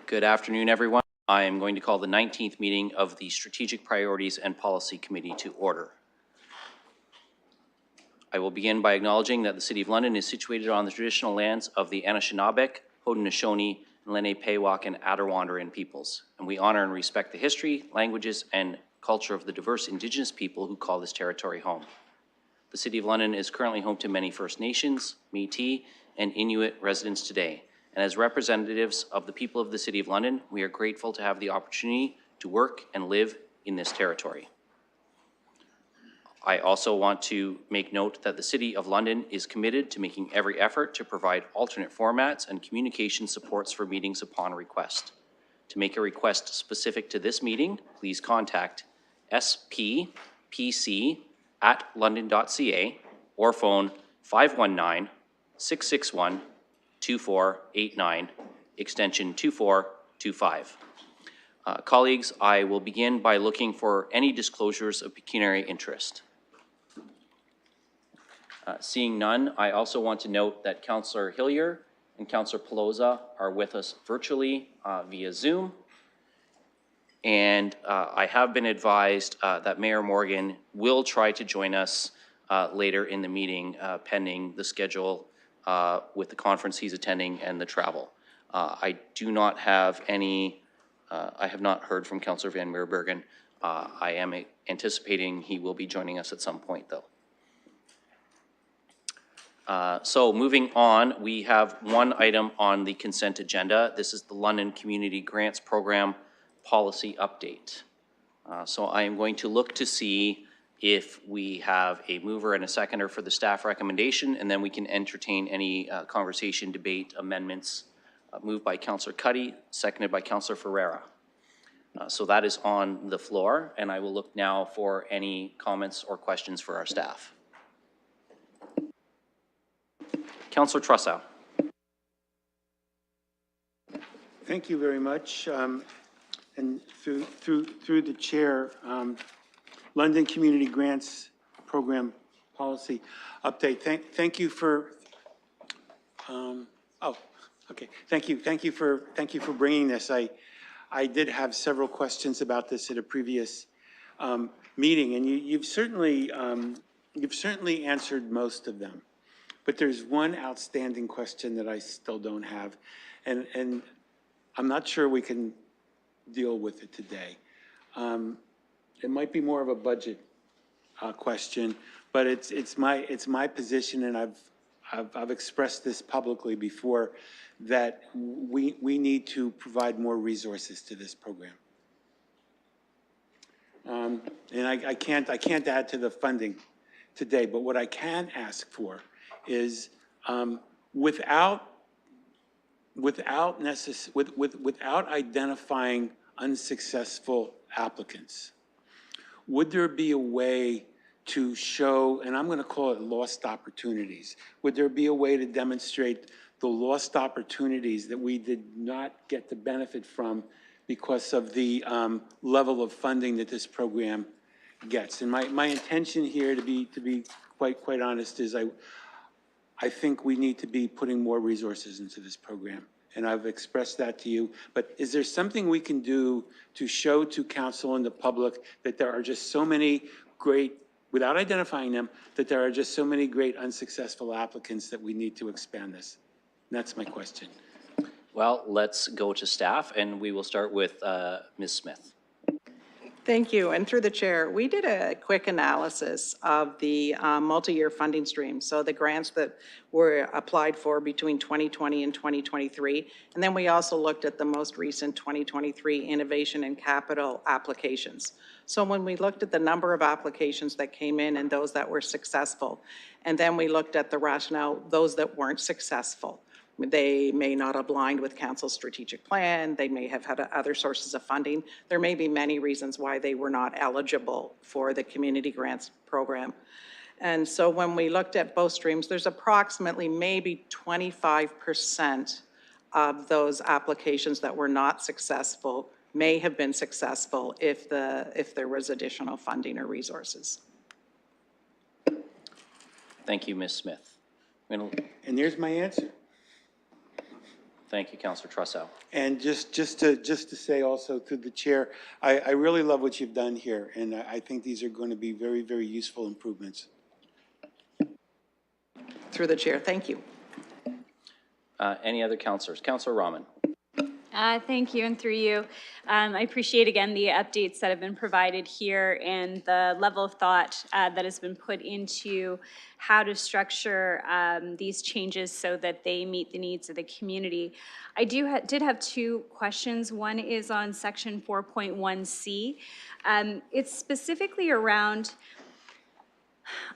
Good afternoon, everyone. I am going to call the 19th meeting of the Strategic Priorities and Policy Committee to order. I will begin by acknowledging that the City of London is situated on the traditional lands of the Anishinaabe, Haudenosaunee, Lenape-Pewak, and Adarwandarin peoples, and we honor and respect the history, languages, and culture of the diverse Indigenous people who call this territory home. The City of London is currently home to many First Nations, Métis, and Inuit residents today. And as representatives of the people of the City of London, we are grateful to have the opportunity to work and live in this territory. I also want to make note that the City of London is committed to making every effort to provide alternate formats and communication supports for meetings upon request. To make a request specific to this meeting, please contact sppc@london.ca or phone 519-661-2489, extension 2425. Colleagues, I will begin by looking for any disclosures of pecuniary interest. Seeing none, I also want to note that Councillor Hillier and Councillor Pelosa are with us virtually via Zoom. And I have been advised that Mayor Morgan will try to join us later in the meeting, pending the schedule with the conference he's attending and the travel. I do not have any, I have not heard from Councillor Van Meerbergen. I am anticipating he will be joining us at some point, though. So moving on, we have one item on the consent agenda. This is the London Community Grants Program Policy Update. So I am going to look to see if we have a mover and a seconder for the staff recommendation, and then we can entertain any conversation, debate, amendments. Moved by Councillor Cuddy, seconded by Councillor Ferreira. So that is on the floor, and I will look now for any comments or questions for our staff. Councillor Trussow. Thank you very much. And through the chair, London Community Grants Program Policy Update. Thank you for. Thank you for bringing this. I did have several questions about this at a previous meeting, and you've certainly answered most of them. But there's one outstanding question that I still don't have, and I'm not sure we can deal with it today. It might be more of a budget question, but it's my position, and I've expressed this publicly before, that we need to provide more resources to this program. And I can't add to the funding today, but what I can ask for is without identifying unsuccessful applicants, would there be a way to show, and I'm going to call it lost opportunities, would there be a way to demonstrate the lost opportunities that we did not get the benefit from because of the level of funding that this program gets? And my intention here, to be quite honest, is I think we need to be putting more resources into this program, and I've expressed that to you. But is there something we can do to show to council and the public that there are just so many great, without identifying them, that there are just so many great unsuccessful applicants that we need to expand this? And that's my question. Well, let's go to staff, and we will start with Ms. Smith. Thank you. And through the chair, we did a quick analysis of the multi-year funding stream. So the grants that were applied for between 2020 and 2023. And then we also looked at the most recent 2023 innovation and capital applications. So when we looked at the number of applications that came in and those that were successful, and then we looked at the rationale, those that weren't successful. They may not have aligned with council's strategic plan. They may have had other sources of funding. There may be many reasons why they were not eligible for the community grants program. And so when we looked at both streams, there's approximately maybe 25% of those applications that were not successful may have been successful if there was additional funding or resources. Thank you, Ms. Smith. And there's my answer. Thank you, Councillor Trussow. And just to say also through the chair, I really love what you've done here, and I think these are going to be very, very useful improvements. Through the chair, thank you. Any other councillors? Councillor Rahman. Thank you, and through you. I appreciate again the updates that have been provided here and the level of thought that has been put into how to structure these changes so that they meet the needs of the community. I did have two questions. One is on section 4.1C. It's specifically around,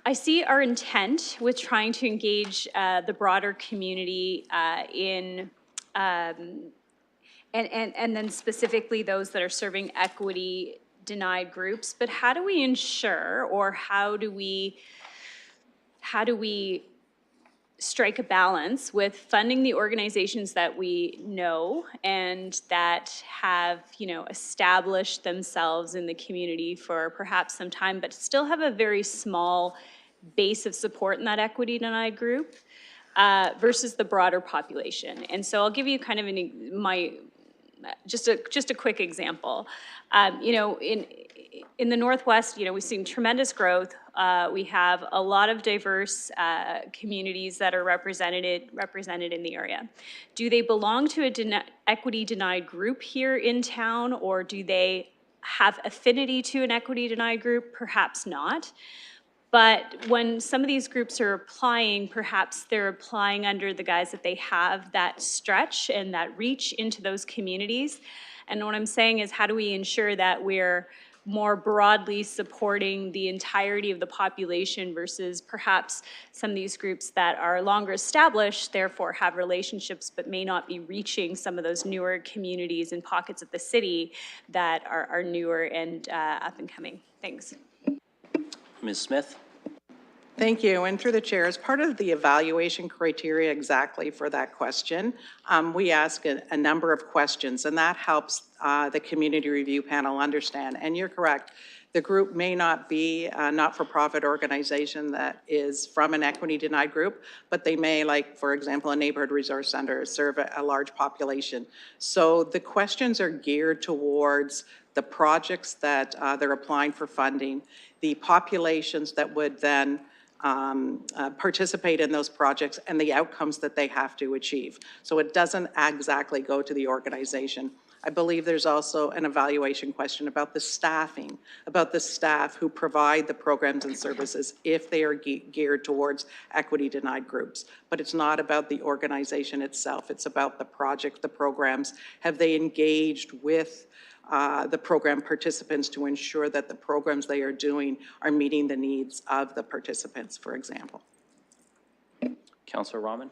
I see our intent with trying to engage the broader community in and then specifically those that are serving equity denied groups, but how do we ensure, or how do we strike a balance with funding the organizations that we know and that have, established themselves in the community for perhaps some time, but still have a very small base of support in that equity denied group versus the broader population? And so I'll give you kind of just a quick example. In the Northwest, we've seen tremendous growth. We have a lot of diverse communities that are represented in the area. Do they belong to a equity denied group here in town, or do they have affinity to an equity denied group? Perhaps not. But when some of these groups are applying, perhaps they're applying under the guise that they have that stretch and that reach into those communities. And what I'm saying is, how do we ensure that we're more broadly supporting the entirety of the population versus perhaps some of these groups that are longer established, therefore have relationships, but may not be reaching some of those newer communities and pockets of the city that are newer and up and coming? Thanks. Ms. Smith. Thank you. And through the chair, as part of the evaluation criteria exactly for that question, we ask a number of questions, and that helps the community review panel understand. And you're correct, the group may not be a not-for-profit organization that is from an equity denied group, but they may, like, for example, a neighborhood resource center, serve a large population. So the questions are geared towards the projects that they're applying for funding, the populations that would then participate in those projects, and the outcomes that they have to achieve. So it doesn't exactly go to the organization. I believe there's also an evaluation question about the staffing, about the staff who provide the programs and services if they are geared towards equity denied groups. But it's not about the organization itself. It's about the project, the programs. Have they engaged with the program participants to ensure that the programs they are doing are meeting the needs of the participants, for example? Councillor Rahman.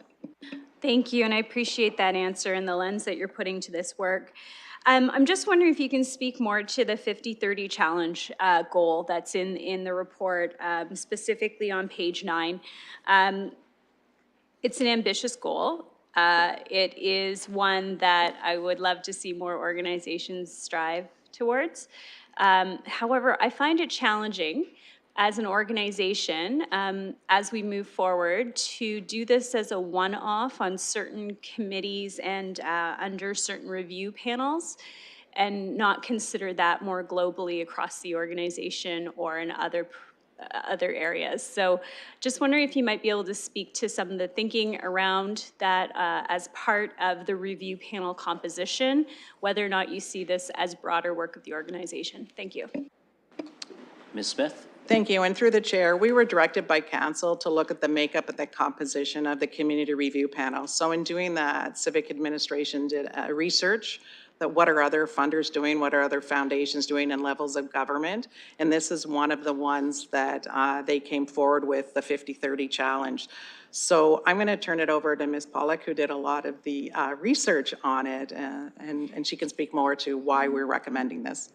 Thank you, and I appreciate that answer and the lens that you're putting to this work. I'm just wondering if you can speak more to the 50-30 challenge goal that's in the report, specifically on page 9. It's an ambitious goal. It is one that I would love to see more organizations strive towards. However, I find it challenging as an organization, as we move forward, to do this as a one-off on certain committees and under certain review panels, and not consider that more globally across the organization or in other areas. So just wondering if you might be able to speak to some of the thinking around that as part of the review panel composition, whether or not you see this as broader work of the organization. Thank you. Ms. Smith. Thank you. And through the chair, we were directed by council to look at the makeup of the composition of the community review panel. So in doing that, Civic Administration did research that what are other funders doing, what are other foundations doing in levels of government. And this is one of the ones that they came forward with, the 50-30 challenge. So I'm going to turn it over to Ms. Pollack, who did a lot of the research on it, and she can speak more to why we're recommending this.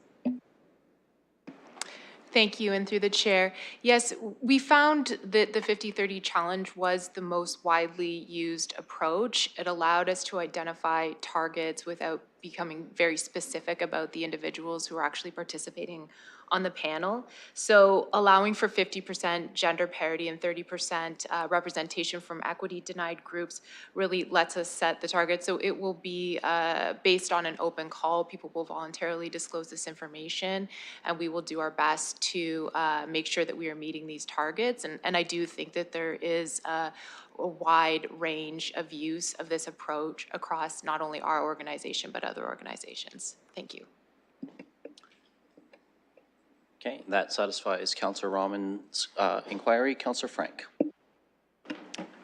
Thank you, and through the chair. Yes, we found that the 50-30 challenge was the most widely used approach. It allowed us to identify targets without becoming very specific about the individuals who are actually participating on the panel. So allowing for 50% gender parity and 30% representation from equity denied groups really lets us set the target. So it will be based on an open call. People will voluntarily disclose this information, and we will do our best to make sure that we are meeting these targets. And I do think that there is a wide range of use of this approach across not only our organization, but other organizations. Thank you. Okay, that satisfies Councillor Rahman's inquiry. Councillor Frank.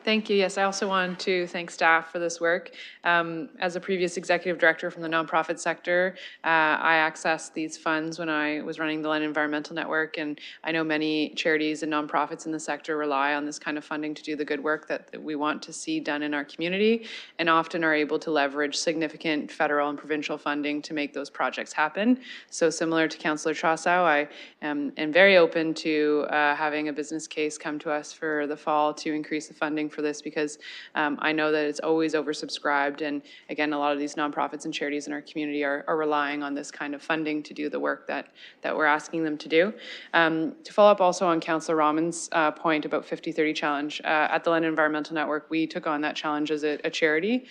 Thank you. Yes, I also want to thank staff for this work. As a previous executive director from the nonprofit sector, I accessed these funds when I was running the London Environmental Network, and I know many charities and nonprofits in the sector rely on this kind of funding to do the good work that we want to see done in our community, and often are able to leverage significant federal and provincial funding to make those projects happen. So similar to Councillor Chassaw, I am very open to having a business case come to us for the fall to increase the funding for this, because I know that it's always oversubscribed. And again, a lot of these nonprofits and charities in our community are relying on this kind of funding to do the work that we're asking them to do. To follow up also on Councillor Rahman's point about 50-30 challenge, at the London Environmental Network, we took on that challenge as a charity.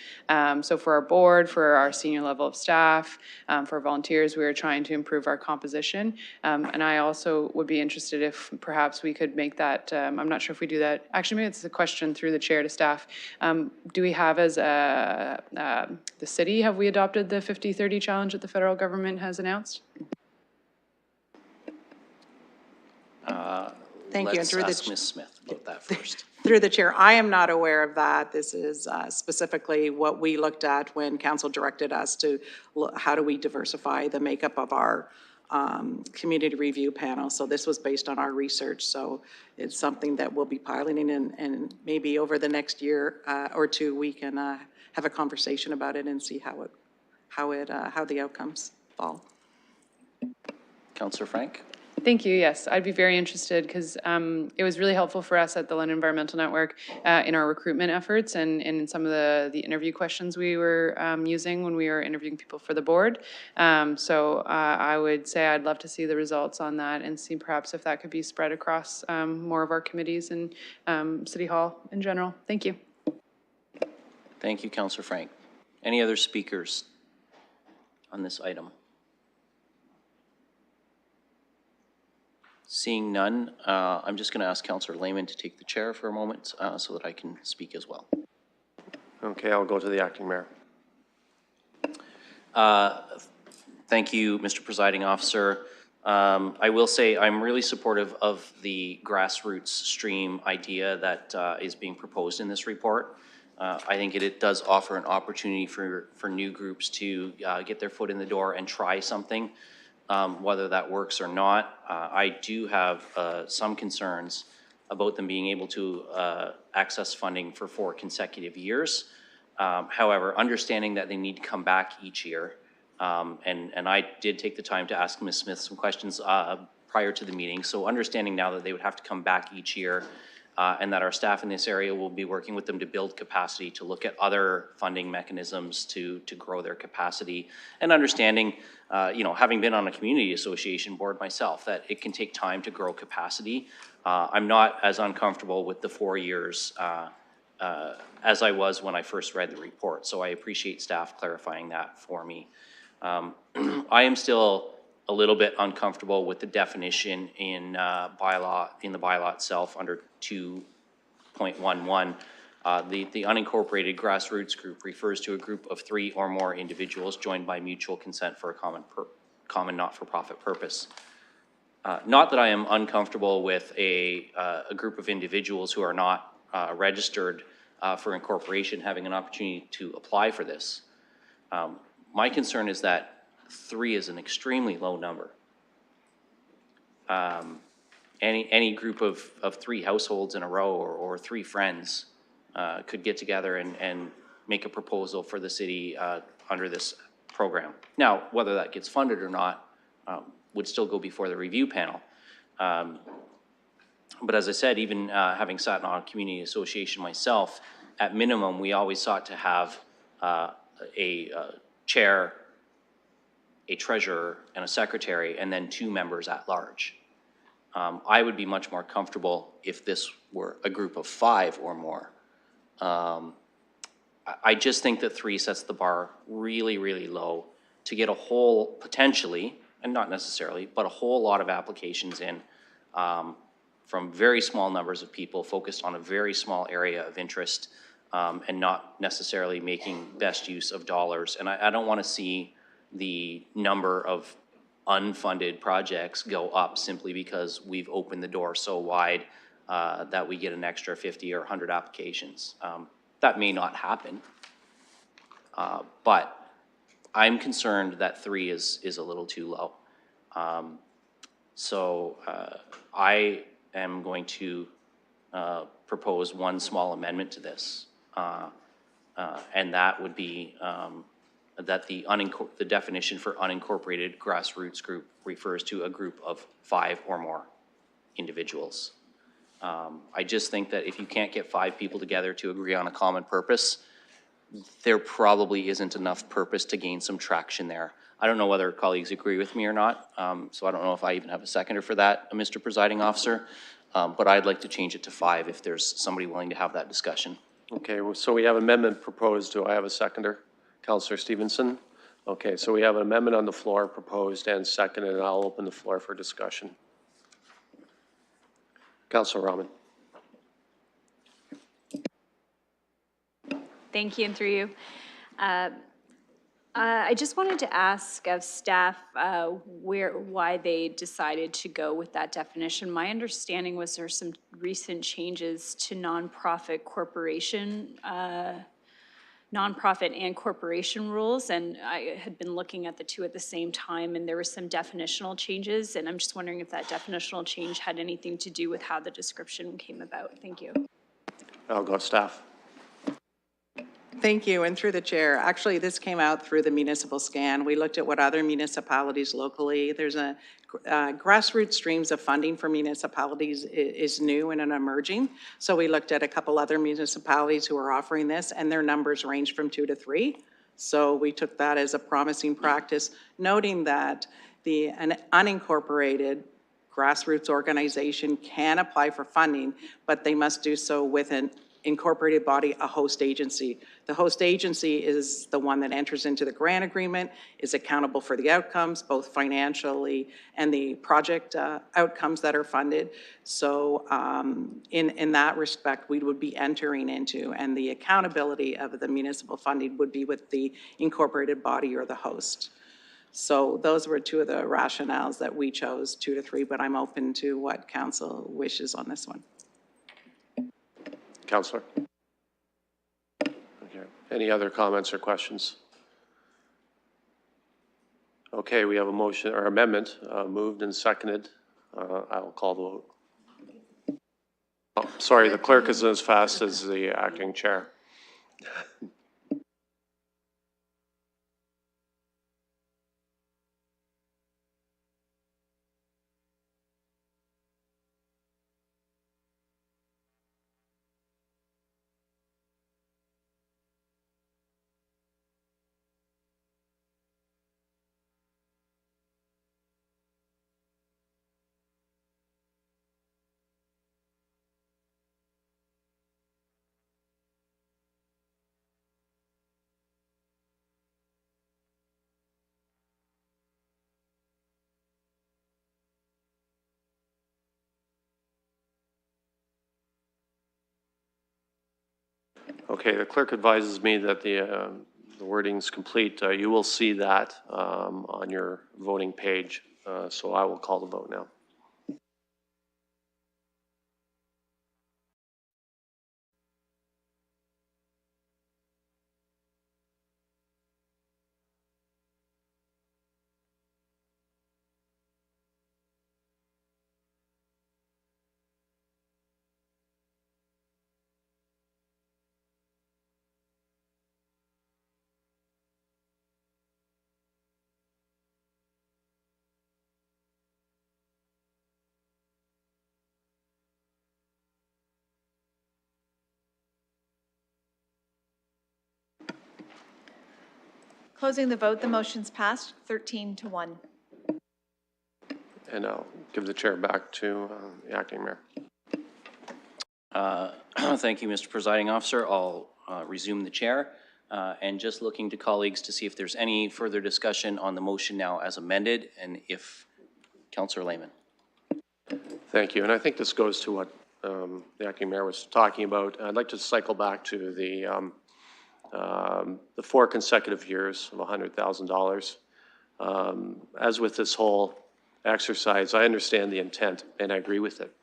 So for our board, for our senior level of staff, for volunteers, we were trying to improve our composition. And I also would be interested if perhaps we could make that, I'm not sure if we do that. Actually, maybe it's a question through the chair to staff. Do we have as the city, have we adopted the 50-30 challenge that the federal government has announced? Thank you. And Let's through the ask Ms. Smith about that first. Through the chair, I am not aware of that. This is specifically what we looked at when council directed us to look, how do we diversify the makeup of our community review panel. So this was based on our research. So it's something that we'll be piloting, and maybe over the next year or two, we can have a conversation about it and see how the outcomes fall. Councillor Frank. Thank you. Yes, I'd be very interested, because it was really helpful for us at the London Environmental Network in our recruitment efforts and in some of the interview questions we were using when we were interviewing people for the board. So I would say I'd love to see the results on that and see perhaps if that could be spread across more of our committees and City Hall in general. Thank you. Thank you, Councillor Frank. Any other speakers on this item? Seeing none, I'm just going to ask Councillor Lehman to take the chair for a moment so that I can speak as well. Okay, I'll go to the acting mayor. Thank you, Mr. Presiding Officer. I will say I'm really supportive of the grassroots stream idea that is being proposed in this report. I think it does offer an opportunity for new groups to get their foot in the door and try something. Whether that works or not, I do have some concerns about them being able to access funding for 4 consecutive years. However, understanding that they need to come back each year, and I did take the time to ask Ms. Smith some questions prior to the meeting, so understanding now that they would have to come back each year, and that our staff in this area will be working with them to build capacity, to look at other funding mechanisms to grow their capacity, and understanding, you know, having been on a community association board myself, that it can take time to grow capacity. I'm not as uncomfortable with the 4 years as I was when I first read the report, so I appreciate staff clarifying that for me. I am still a little bit uncomfortable with the definition in the bylaw itself under 2.11. The unincorporated grassroots group refers to a group of 3 or more individuals joined by mutual consent for a common not-for-profit purpose. Not that I am uncomfortable with a group of individuals who are not registered for incorporation having an opportunity to apply for this. My concern is that 3 is an extremely low number. Any group of 3 households in a row or 3 friends could get together and make a proposal for the city under this program. Now, whether that gets funded or not would still go before the review panel. But as I said, even having sat on a community association myself, at minimum, we always sought to have a chair, a treasurer and a secretary, and then 2 members at large. I would be much more comfortable if this were a group of 5 or more. I just think that 3 sets the bar really, really low to get a whole, potentially, and not necessarily, but a whole lot of applications in from very small numbers of people focused on a very small area of interest, and not necessarily making best use of dollars. And I don't want to see the number of unfunded projects go up simply because we've opened the door so wide that we get an extra 50 or 100 applications. That may not happen, but I'm concerned that 3 is a little too low. So I am going to propose one small amendment to this, and that would be that the definition for unincorporated grassroots group refers to a group of 5 or more individuals. I just think that if you can't get 5 people together to agree on a common purpose, there probably isn't enough purpose to gain some traction there. I don't know whether colleagues agree with me or not, so I don't know if I even have a seconder for that, Mr. Presiding Officer, but I'd like to change it to 5 if there's somebody willing to have that discussion. Okay, so we have amendment proposed. Do I have a seconder? Councillor Stevenson? Okay, so we have an amendment on the floor proposed and seconded, and I'll open the floor for discussion. Councillor Rahman. Thank you, and through you. I just wanted to ask of staff why they decided to go with that definition. My understanding was there's some recent changes to nonprofit and corporation rules, and I had been looking at the 2 at the same time, and there were some definitional changes, and I'm just wondering if that definitional change had anything to do with how the description came about. Thank you. I'll go staff. Thank you, and through the chair. Actually, this came out through the municipal scan. We looked at what other municipalities locally, there's a grassroots streams of funding for municipalities is new and emerging. So we looked at a couple other municipalities who are offering this, and their numbers range from 2 to 3. So we took that as a promising practice, noting that an unincorporated grassroots organization can apply for funding, but they must do so with an incorporated body, a host agency. The host agency is the one that enters into the grant agreement, is accountable for the outcomes, both financially and the project outcomes that are funded. So in that respect, we would be entering into, and the accountability of the municipal funding would be with the incorporated body or the host. So those were 2 of the rationales that we chose, 2 to 3, but I'm open to what council wishes on this one. Councillor. Okay. Any other comments or questions? Okay, we have a motion or amendment moved and seconded. I will call the vote. Oh, sorry, the clerk isn't as fast as the acting chair. Okay, the clerk advises me that the wording's complete. You will see that on your voting page, so I will call the vote now. Closing the vote, the motion's passed 13-1. And I'll give the chair back to the acting mayor. Thank you, Mr. Presiding Officer. I'll resume the chair. And just looking to colleagues to see if there's any further discussion on the motion now as amended, and if, Councillor Lehman. Thank you. And I think this goes to what the acting mayor was talking about. I'd like to cycle back to the 4 consecutive years of $100,000. As with this whole exercise, I understand the intent and I agree with it.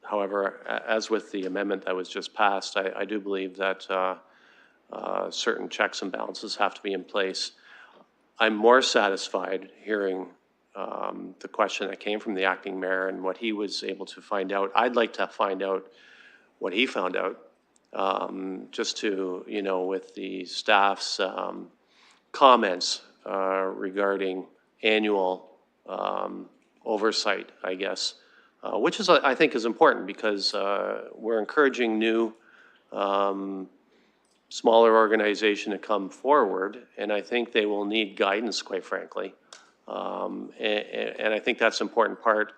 However, as with the amendment that was just passed, I do believe that certain checks and balances have to be in place. I'm more satisfied hearing the question that came from the acting mayor and what he was able to find out. I'd like to find out what he found out, just to, you know, with the staff's comments regarding annual oversight, I guess, which is, I think, is important because we're encouraging new smaller organization to come forward, and I think they will need guidance, quite frankly. And I think that's an important part,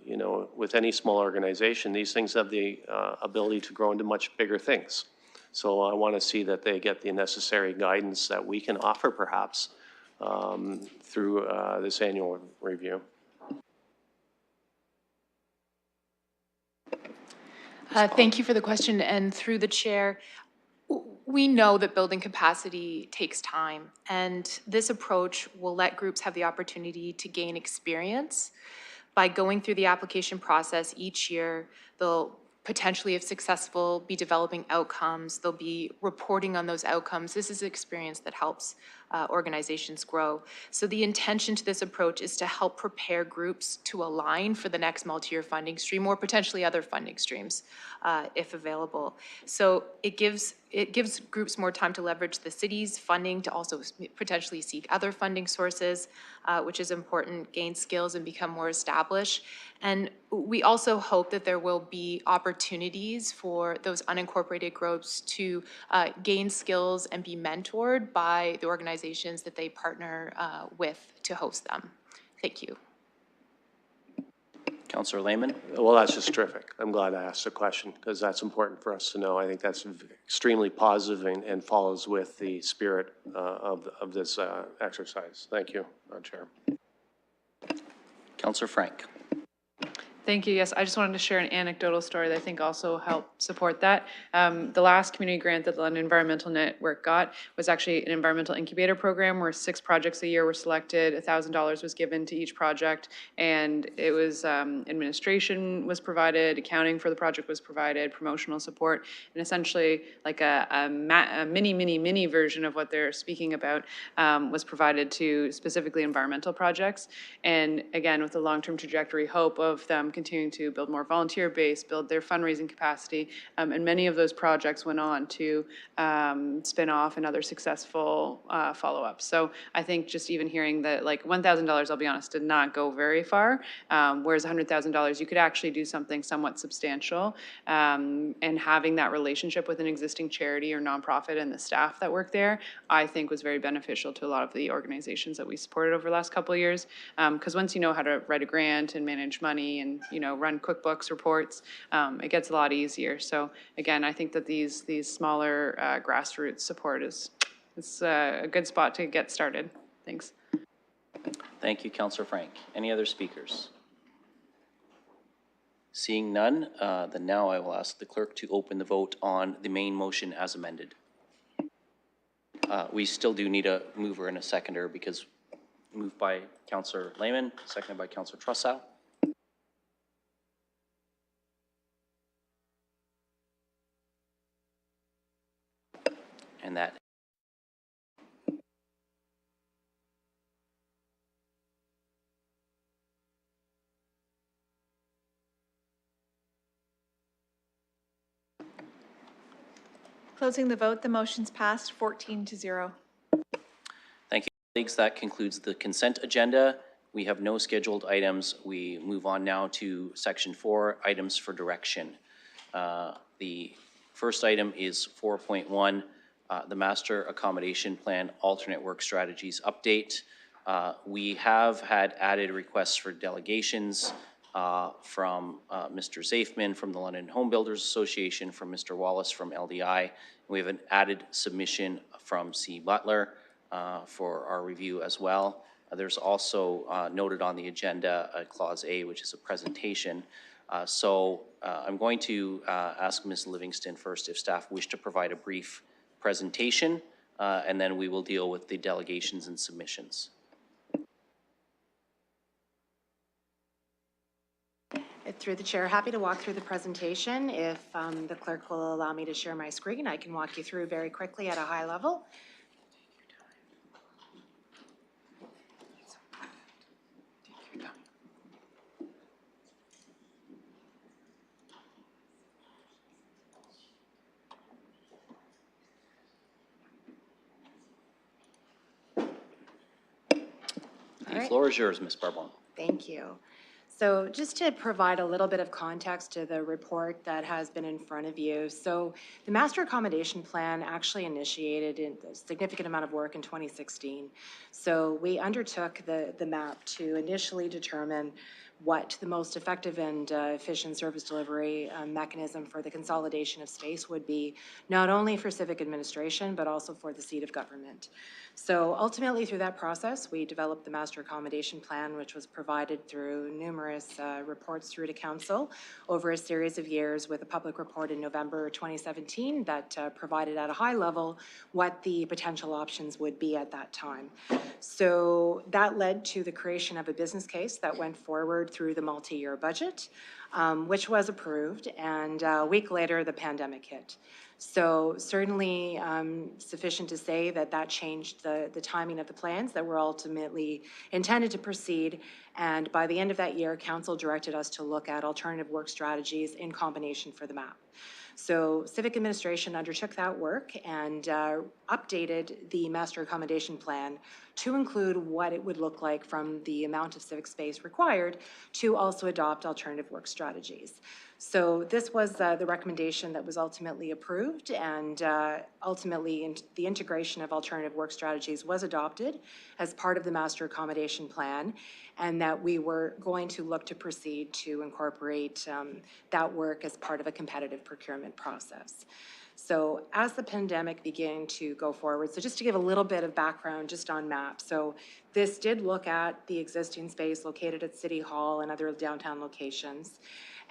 you know, with any small organization, these things have the ability to grow into much bigger things. So I want to see that they get the necessary guidance that we can offer perhaps through this annual review. Thank you for the question, and through the chair, we know that building capacity takes time, and this approach will let groups have the opportunity to gain experience. By going through the application process each year, they'll potentially, if successful, be developing outcomes. They'll be reporting on those outcomes. This is experience that helps organizations grow. So the intention to this approach is to help prepare groups to align for the next multi-year funding stream or potentially other funding streams if available. So it gives groups more time to leverage the city's funding to also potentially seek other funding sources, which is important, gain skills and become more established. And we also hope that there will be opportunities for those unincorporated groups to gain skills and be mentored by the organizations that they partner with to host them. Thank you. Councillor Lehman. Well, that's just terrific. I'm glad I asked the question because that's important for us to know. I think that's extremely positive and follows with the spirit of this exercise. Thank you, Chair. Councillor Frank. Thank you. Yes, I just wanted to share an anecdotal story that I think also helped support that. The last community grant that the London Environmental Network got was actually an environmental incubator program where 6 projects a year were selected, $1,000 was given to each project, and it was administration was provided, accounting for the project was provided, promotional support, and essentially like a mini version of what they're speaking about was provided to specifically environmental projects. And again, with the long-term trajectory hope of them continuing to build more volunteer base, build their fundraising capacity, and many of those projects went on to spin off and other successful follow-ups. So I think just even hearing that, like $1,000, I'll be honest, did not go very far, whereas $100,000, you could actually do something somewhat substantial, and having that relationship with an existing charity or nonprofit and the staff that work there, I think was very beneficial to a lot of the organizations that we supported over the last couple of years, because once you know how to write a grant and manage money and run QuickBooks reports, it gets a lot easier. So again, I think that these smaller grassroots support is a good spot to get started. Thanks. Thank you, Councillor Frank. Any other speakers? Seeing none, then now I will ask the clerk to open the vote on the main motion as amended. We still do need a mover and a seconder because moved by Councillor Lehman, seconded by Councillor Trussow. And that Closing the vote, the motion's passed 14-0. Thank you, colleagues. That concludes the consent agenda. We have no scheduled items. We move on now to section 4, items for direction. The first item is 4.1, the Master Accommodation Plan Alternate Work Strategies Update. We have had added requests for delegations from Mr. Zafman from the London Home Builders Association, from Mr. Wallace from LDI. We have an added submission from C. Butler for our review as well. There's also noted on the agenda Clause A, which is a presentation. So I'm going to ask Ms. Livingston first if staff wish to provide a brief presentation, and then we will deal with the delegations and submissions. Through the chair, happy to walk through the presentation. If the clerk will allow me to share my screen, I can walk you through very quickly at a high level. The floor is yours, Ms. Barbon. Thank you. So just to provide a little bit of context to the report that has been in front of you. So the Master Accommodation Plan actually initiated a significant amount of work in 2016. So we undertook the map to initially determine what the most effective and efficient service delivery mechanism for the consolidation of space would be, not only for civic administration, but also for the seat of government. So ultimately, through that process, we developed the Master Accommodation Plan, which was provided through numerous reports through to Council over a series of years, with a public report in November 2017 that provided at a high level what the potential options would be at that time. So that led to the creation of a business case that went forward through the multi-year budget, which was approved, and a week later, the pandemic hit. So certainly sufficient to say that that changed the timing of the plans that were ultimately intended to proceed. And by the end of that year, Council directed us to look at alternative work strategies in combination for the map. So Civic Administration undertook that work and updated the Master Accommodation Plan to include what it would look like from the amount of civic space required to also adopt alternative work strategies. So this was the recommendation that was ultimately approved, and ultimately the integration of alternative work strategies was adopted as part of the Master Accommodation Plan, and that we were going to look to proceed to incorporate that work as part of a competitive procurement process. So as the pandemic began to go forward, so just to give a little bit of background just on MAP. So this did look at the existing space located at City Hall and other downtown locations,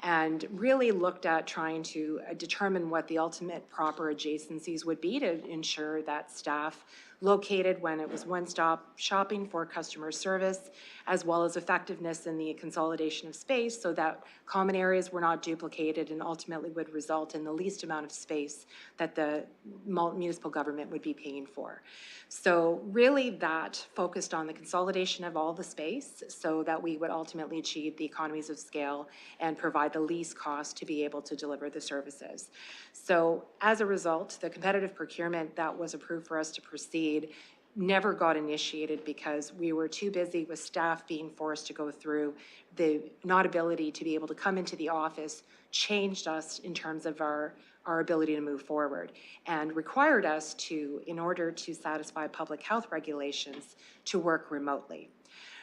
and really looked at trying to determine what the ultimate proper adjacencies would be to ensure that staff located when it was one-stop shopping for customer service, as well as effectiveness in the consolidation of space so that common areas were not duplicated and ultimately would result in the least amount of space that the municipal government would be paying for. So really that focused on the consolidation of all the space so that we would ultimately achieve the economies of scale and provide the least cost to be able to deliver the services. So as a result, the competitive procurement that was approved for us to proceed never got initiated because we were too busy with staff being forced to go through the not ability to be able to come into the office, changed us in terms of our ability to move forward, and required us to, in order to satisfy public health regulations, to work remotely.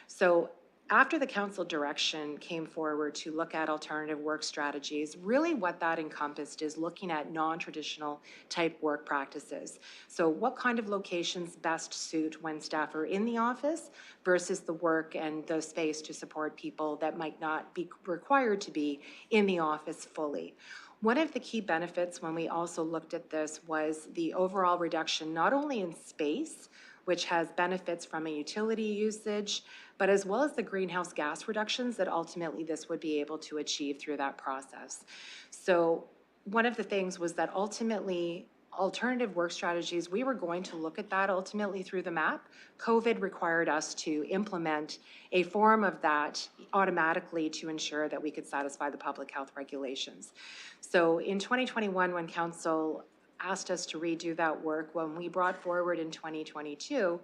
So after the council direction came forward to look at alternative work strategies, really what that encompassed is looking at non-traditional type work practices. So what kind of locations best suit when staff are in the office versus the work and the space to support people that might not be required to be in the office fully. One of the key benefits when we also looked at this was the overall reduction, not only in space, which has benefits from a utility usage, but as well as the greenhouse gas reductions that ultimately this would be able to achieve through that process. So one of the things was that ultimately alternative work strategies, we were going to look at that ultimately through the map. COVID required us to implement a form of that automatically to ensure that we could satisfy the public health regulations. So in 2021, when council asked us to redo that work, when we brought forward in 2022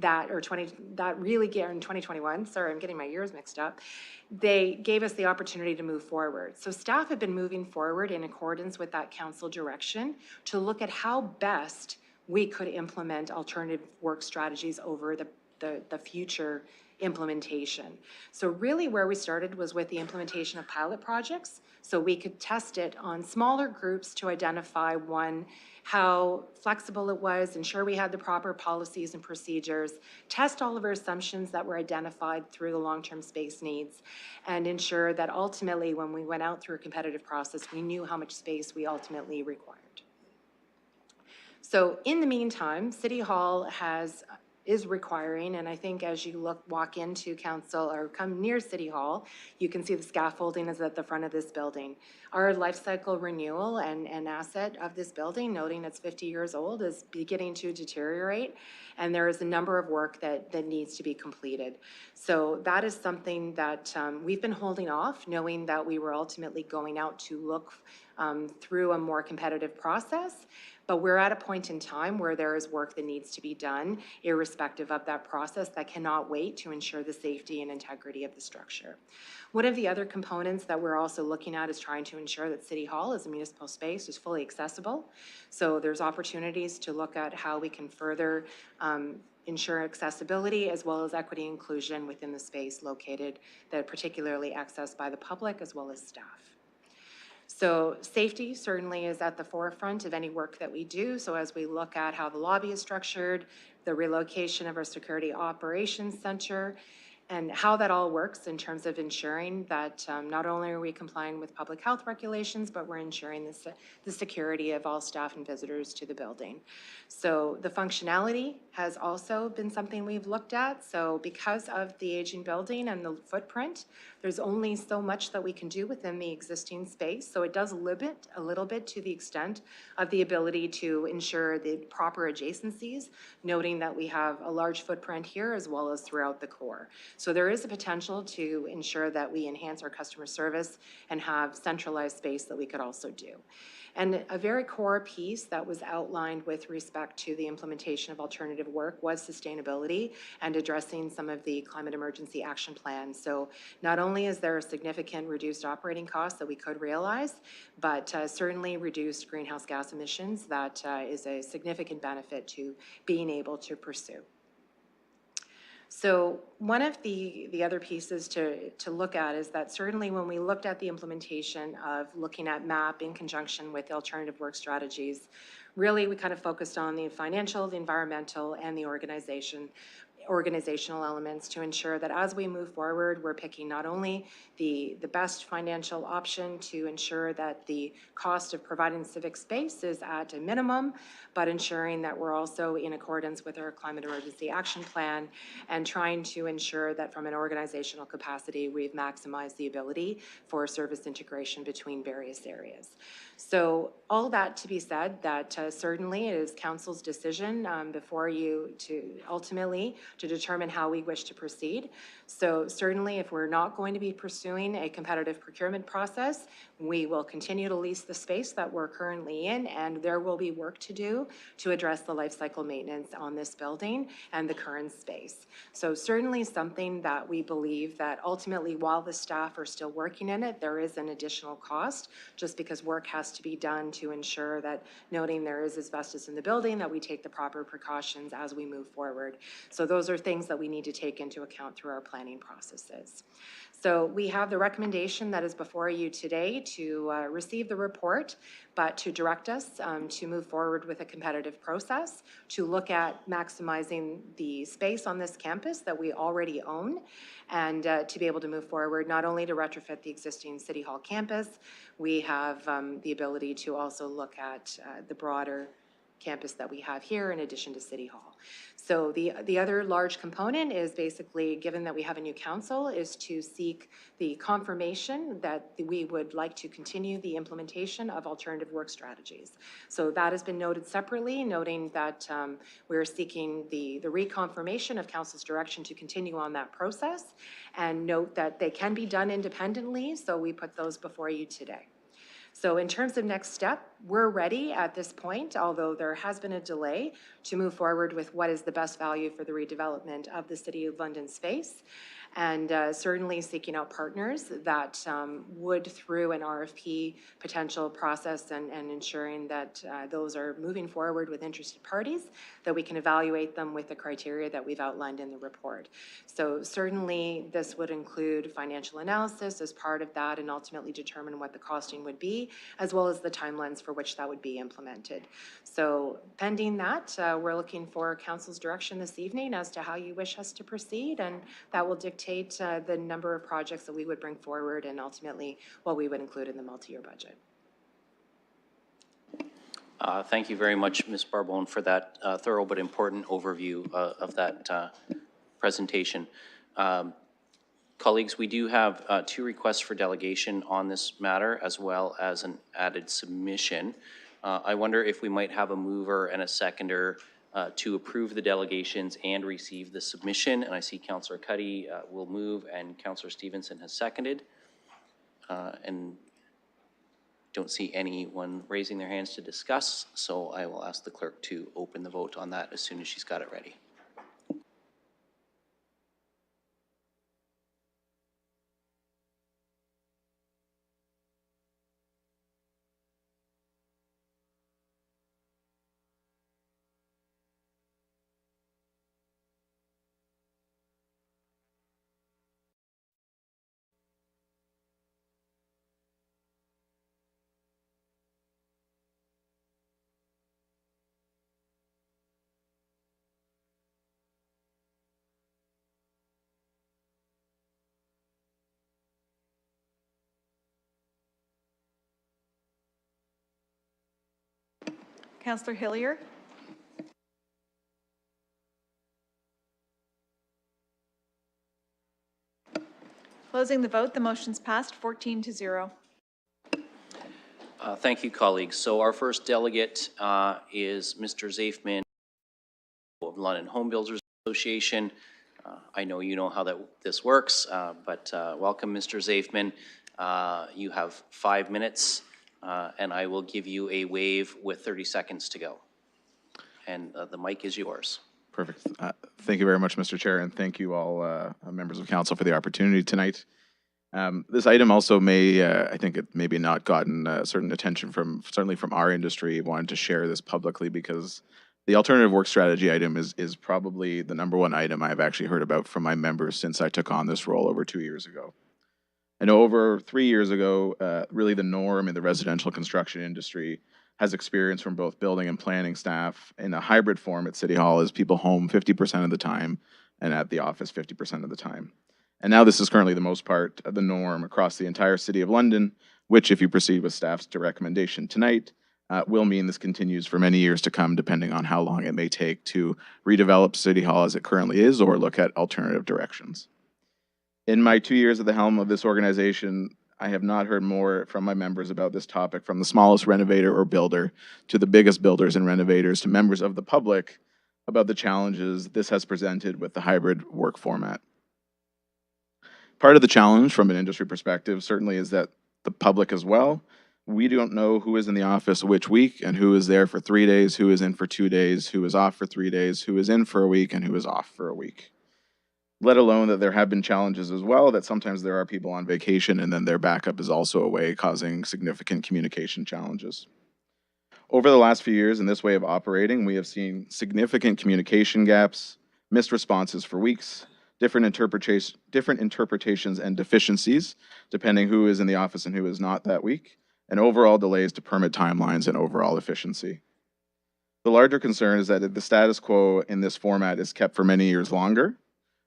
in 2021, sorry, I'm getting my years mixed up, they gave us the opportunity to move forward. So staff have been moving forward in accordance with that council direction to look at how best we could implement alternative work strategies over the future implementation. So really where we started was with the implementation of pilot projects, so we could test it on smaller groups to identify, one, how flexible it was, ensure we had the proper policies and procedures, test all of our assumptions that were identified through the long-term space needs, and ensure that ultimately when we went out through a competitive process, we knew how much space we ultimately required. So in the meantime, City Hall is requiring, and I think as you walk into council or come near City Hall, you can see the scaffolding is at the front of this building. Our life cycle renewal and asset of this building, noting it's 50 years old, is beginning to deteriorate, and there is a number of work that needs to be completed. So that is something that we've been holding off, knowing that we were ultimately going out to look through a more competitive process. But we're at a point in time where there is work that needs to be done, irrespective of that process, that cannot wait to ensure the safety and integrity of the structure. One of the other components that we're also looking at is trying to ensure that City Hall as a municipal space is fully accessible. So there's opportunities to look at how we can further ensure accessibility as well as equity inclusion within the space located that are particularly accessed by the public as well as staff. So safety certainly is at the forefront of any work that we do. So as we look at how the lobby is structured, the relocation of our security operations center, and how that all works in terms of ensuring that not only are we complying with public health regulations, but we're ensuring the security of all staff and visitors to the building. So the functionality has also been something we've looked at. So because of the aging building and the footprint, there's only so much that we can do within the existing space. So it does limit a little bit to the extent of the ability to ensure the proper adjacencies, noting that we have a large footprint here as well as throughout the core. So there is a potential to ensure that we enhance our customer service and have centralized space that we could also do. And a very core piece that was outlined with respect to the implementation of alternative work was sustainability and addressing some of the climate emergency action plans. So not only is there a significant reduced operating cost that we could realize, but certainly reduced greenhouse gas emissions that is a significant benefit to being able to pursue. So one of the other pieces to look at is that certainly when we looked at the implementation of looking at MAP in conjunction with alternative work strategies, really we kind of focused on the financial, the environmental, and the organizational elements to ensure that as we move forward, we're picking not only the best financial option to ensure that the cost of providing civic space is at a minimum, but ensuring that we're also in accordance with our climate emergency action plan and trying to ensure that from an organizational capacity, we've maximized the ability for service integration between various areas. So all that to be said, that certainly it is council's decision before you to ultimately to determine how we wish to proceed. So certainly if we're not going to be pursuing a competitive procurement process, we will continue to lease the space that we're currently in, and there will be work to do to address the life cycle maintenance on this building and the current space. So certainly something that we believe that ultimately while the staff are still working in it, there is an additional cost just because work has to be done to ensure that, noting there is asbestos in the building, that we take the proper precautions as we move forward. So those are things that we need to take into account through our planning processes. So we have the recommendation that is before you today to receive the report, but to direct us to move forward with a competitive process, to look at maximizing the space on this campus that we already own, and to be able to move forward not only to retrofit the existing City Hall campus, we have the ability to also look at the broader campus that we have here in addition to City Hall. So the other large component is basically, given that we have a new council, is to seek the confirmation that we would like to continue the implementation of alternative work strategies. So that has been noted separately, noting that we're seeking the reconfirmation of council's direction to continue on that process, and note that they can be done independently, so we put those before you today. So in terms of next step, we're ready at this point, although there has been a delay, to move forward with what is the best value for the redevelopment of the City of London space. and certainly seeking out partners that would, through an RFP potential process and ensuring that those are moving forward with interested parties, that we can evaluate them with the criteria that we've outlined in the report. So certainly this would include financial analysis as part of that and ultimately determine what the costing would be, as well as the timelines for which that would be implemented. So pending that, we're looking for council's direction this evening as to how you wish us to proceed, and that will dictate the number of projects that we would bring forward and ultimately what we would include in the multi-year budget. Thank you very much, Ms. Barbone, for that thorough but important overview of that presentation. Colleagues, we do have 2 requests for delegation on this matter, as well as an added submission. I wonder if we might have a mover and a seconder to approve the delegations and receive the submission. And I see Councillor Cuddy will move and Councillor Stevenson has seconded. And don't see anyone raising their hands to discuss, so I will ask the clerk to open the vote on that as soon as she's got it ready. Councillor Hillier? Closing the vote, the motion's passed 14-0. Thank you, colleagues. So our first delegate is Mr. Zafman of London Home Builders Association. I know you know how this works, but welcome, Mr. Zafman. You have 5 minutes, and I will give you a wave with 30 seconds to go. And the mic is yours. Perfect. Thank you very much, Mr. Chair, and thank you all members of council for the opportunity tonight. This item also may, I think it maybe not gotten certain attention certainly from our industry. Wanted to share this publicly because the alternative work strategy item is probably the #1 item I've actually heard about from my members since I took on this role over 2 years ago. I know over 3 years ago, really the norm in the residential construction industry has experience from both building and planning staff in a hybrid form at City Hall is people home 50% of the time and at the office 50% of the time. And now this is currently the most part of the norm across the entire City of London, which, if you proceed with staff's recommendation tonight, will mean this continues for many years to come, depending on how long it may take to redevelop City Hall as it currently is or look at alternative directions. In my 2 years at the helm of this organization, I have not heard more from my members about this topic, from the smallest renovator or builder to the biggest builders and renovators to members of the public, about the challenges this has presented with the hybrid work format. Part of the challenge from an industry perspective certainly is that the public as well, we don't know who is in the office which week and who is there for 3 days, who is in for 2 days, who is off for 3 days, who is in for a week, and who is off for a week. Let alone that there have been challenges as well, that sometimes there are people on vacation and then their backup is also away, causing significant communication challenges. Over the last few years in this way of operating, we have seen significant communication gaps, missed responses for weeks, different interpretations and deficiencies, depending who is in the office and who is not that week, and overall delays to permit timelines and overall efficiency. The larger concern is that if the status quo in this format is kept for many years longer,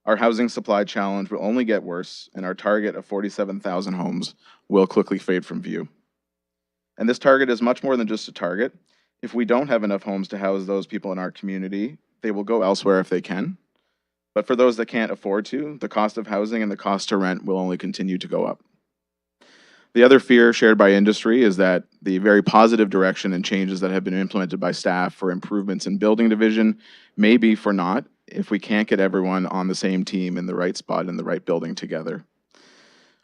our housing supply challenge will only get worse, and our target of 47,000 homes will quickly fade from view. And this target is much more than just a target. If we don't have enough homes to house those people in our community, they will go elsewhere if they can. But for those that can't afford to, the cost of housing and the cost to rent will only continue to go up. The other fear shared by industry is that the very positive direction and changes that have been implemented by staff for improvements in building division may be for naught if we can't get everyone on the same team in the right spot in the right building together.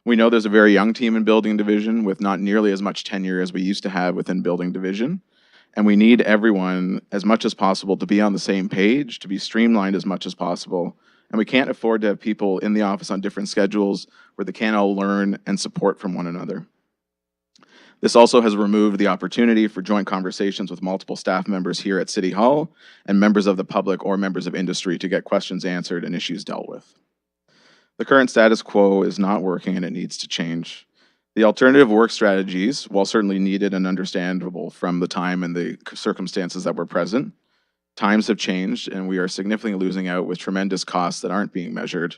We know there's a very young team in building division with not nearly as much tenure as we used to have within building division. And we need everyone as much as possible to be on the same page, to be streamlined as much as possible, And we can't afford to have people in the office on different schedules where they can't all learn and support from one another. This also has removed the opportunity for joint conversations with multiple staff members here at City Hall and members of the public or members of industry to get questions answered and issues dealt with. The current status quo is not working and it needs to change. The alternative work strategies, while certainly needed and understandable from the time and the circumstances that were present, times have changed and we are significantly losing out with tremendous costs that aren't being measured.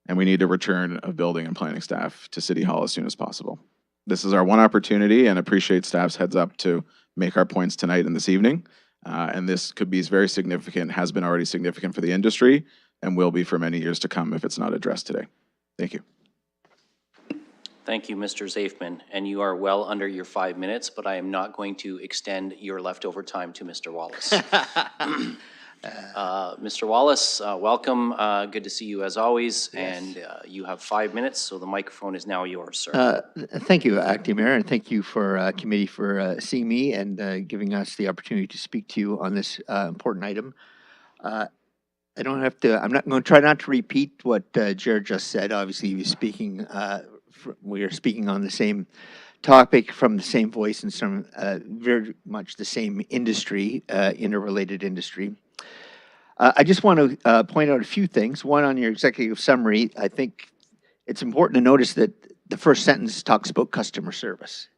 And we need a return of building and planning staff to City Hall as soon as possible. This is our one opportunity and appreciate staff's heads up to make our points tonight and this evening. And this could be very significant, has been already significant for the industry and will be for many years to come if it's not addressed today. Thank you. Thank you, Mr. Zafman, and you are well under your 5 minutes, but I am not going to extend your leftover time to Mr. Wallace. Mr. Wallace, welcome. Good to see you as always, and you have 5 minutes, so the microphone is now yours, sir. Thank you, Acting Mayor, and thank you for committee for seeing me and giving us the opportunity to speak to you on this important item. I don't have to, I'm not going to try not to repeat what Jared just said. Obviously, he was speaking, we are speaking on the same topic from the same voice and some very much the same industry, interrelated industry. I just want to point out a few things. One, on your executive summary, I think it's important to notice that the first sentence talks about customer service.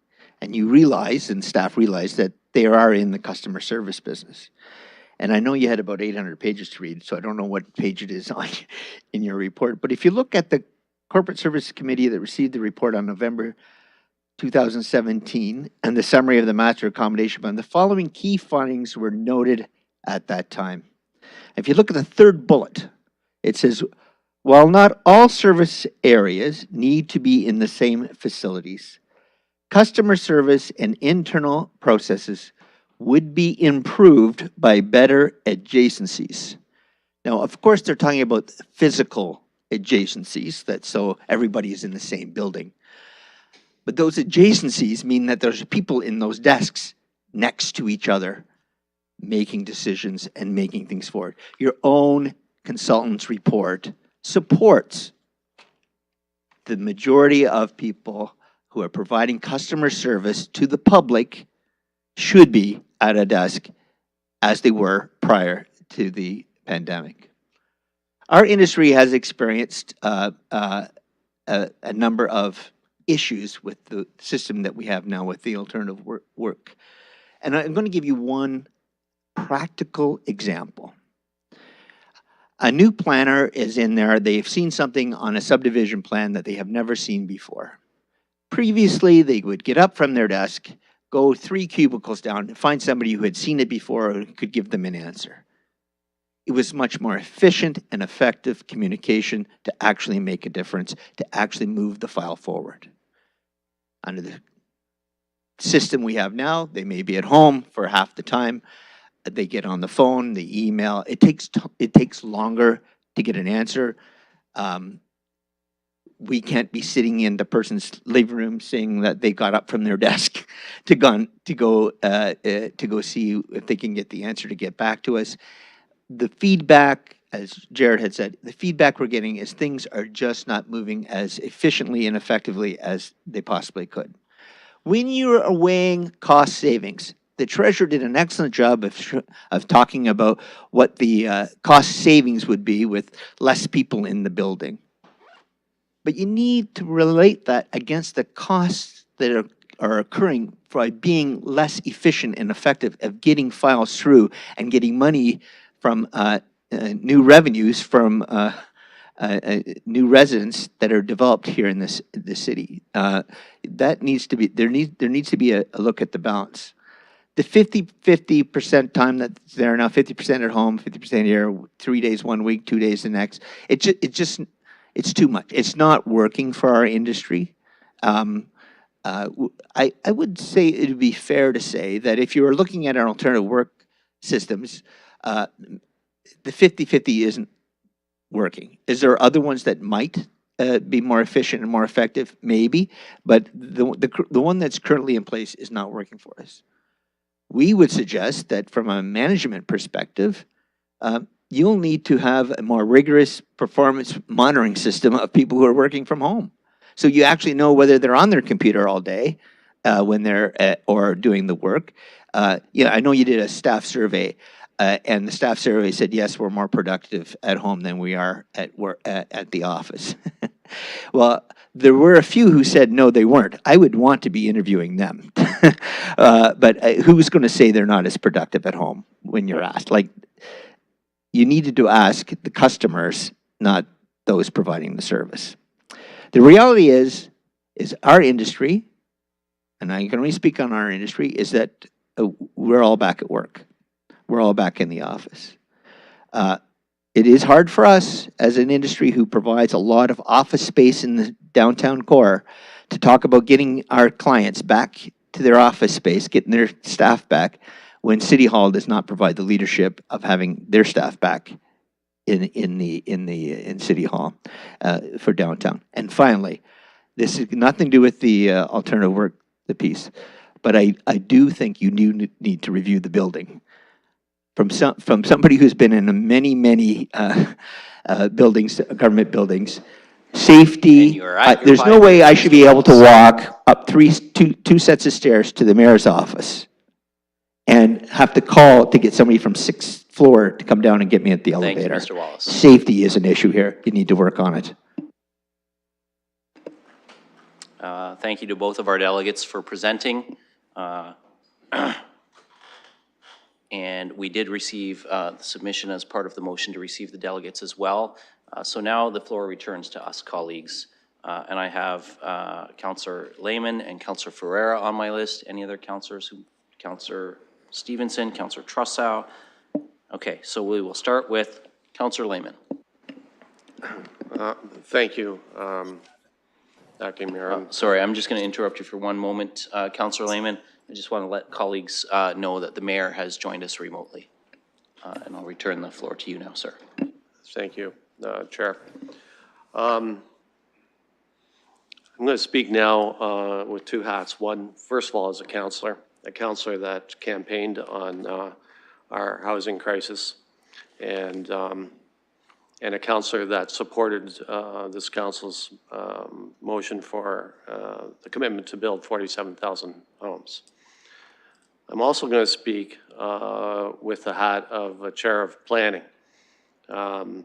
And you realize, and staff realize, that they are in the customer service business. And I know you had about 800 pages to read, so I don't know what page it is on in your report. But if you look at the Corporate Services Committee that received the report on November 2017 and the summary of the Master Accommodation Plan, the following key findings were noted at that time. If you look at the third bullet, it says, while not all service areas need to be in the same facilities, customer service and internal processes would be improved by better adjacencies. Now, of course, they're talking about physical adjacencies, that so everybody is in the same building. But those adjacencies mean that there's people in those desks next to each other making decisions and making things forward. Your own consultant's report supports the majority of people who are providing customer service to the public should be at a desk as they were prior to the pandemic. Our industry has experienced a number of issues with the system that we have now with the alternative work. And I'm going to give you one practical example. A new planner is in there. They've seen something on a subdivision plan that they have never seen before. Previously, they would get up from their desk, go 3 cubicles down, and find somebody who had seen it before and could give them an answer. It was much more efficient and effective communication to actually make a difference, to actually move the file forward. Under the system we have now, they may be at home for half the time. They get on the phone, they email. It takes longer to get an answer. We can't be sitting in the person's living room saying that they got up from their desk to go see if they can get the answer to get back to us. The feedback, as Jared had said, the feedback we're getting is things are just not moving as efficiently and effectively as they possibly could. When you're weighing cost savings, the treasurer did an excellent job of talking about what the cost savings would be with less people in the building. But you need to relate that against the costs that are occurring by being less efficient and effective of getting files through and getting money from new revenues from new residents that are developed here in this city. That needs to be, there needs to be a look at the balance. The 50% time that's there now, 50% at home, 50% here, 3 days 1 week, 2 days the next. It's too much. It's not working for our industry. I would say it would be fair to say that if you were looking at our alternative work systems, the 50-50 isn't working. Is there other ones that might be more efficient and more effective? Maybe, but the one that's currently in place is not working for us. We would suggest that from a management perspective, you'll need to have a more rigorous performance monitoring system of people who are working from home. So you actually know whether they're on their computer all day when they're or doing the work. Yeah, I know you did a staff survey, and the staff survey said, yes, we're more productive at home than we are at work at the office. Well, there were a few who said no, they weren't. I would want to be interviewing them. But who's going to say they're not as productive at home when you're asked? Like, you needed to ask the customers, not those providing the service. The reality is our industry, and I can only speak on our industry, is that we're all back at work. We're all back in the office. It is hard for us as an industry who provides a lot of office space in the downtown core to talk about getting our clients back to their office space, getting their staff back, when City Hall does not provide the leadership of having their staff back in City Hall for downtown. And finally, this is nothing to do with the alternative work, the piece, but I do think you do need to review the building. From somebody who's been in many buildings, government buildings, safety. And you are at your There's no 5 way I minutes, should Mr. be able to Wallace. walk up two sets of stairs to the mayor's office and have to call to get somebody from 6th floor to come down and get me at the Thank you, elevator. Mr. Wallace. Safety is an issue here. You need to work on it. Thank you to both of our delegates for presenting. And we did receive the submission as part of the motion to receive the delegates as well. So now the floor returns to us, colleagues. And I have Councillor Lehman and Councillor Ferreira on my list. Any other councillors? Councillor Stevenson, Councillor Trussow. Okay, so we will start with Councillor Lehman. Thank you, Acting Mayor. Sorry, I'm just going to interrupt you for one moment, Councillor Lehman. I just want to let colleagues know that the mayor has joined us remotely. And I'll return the floor to you now, sir. Thank you, Chair. I'm going to speak now with two hats. One, first of all, as a councillor that campaigned on our housing crisis, and a councillor that supported this council's motion for the commitment to build 47,000 homes. I'm also going to speak with the hat of a chair of planning. Through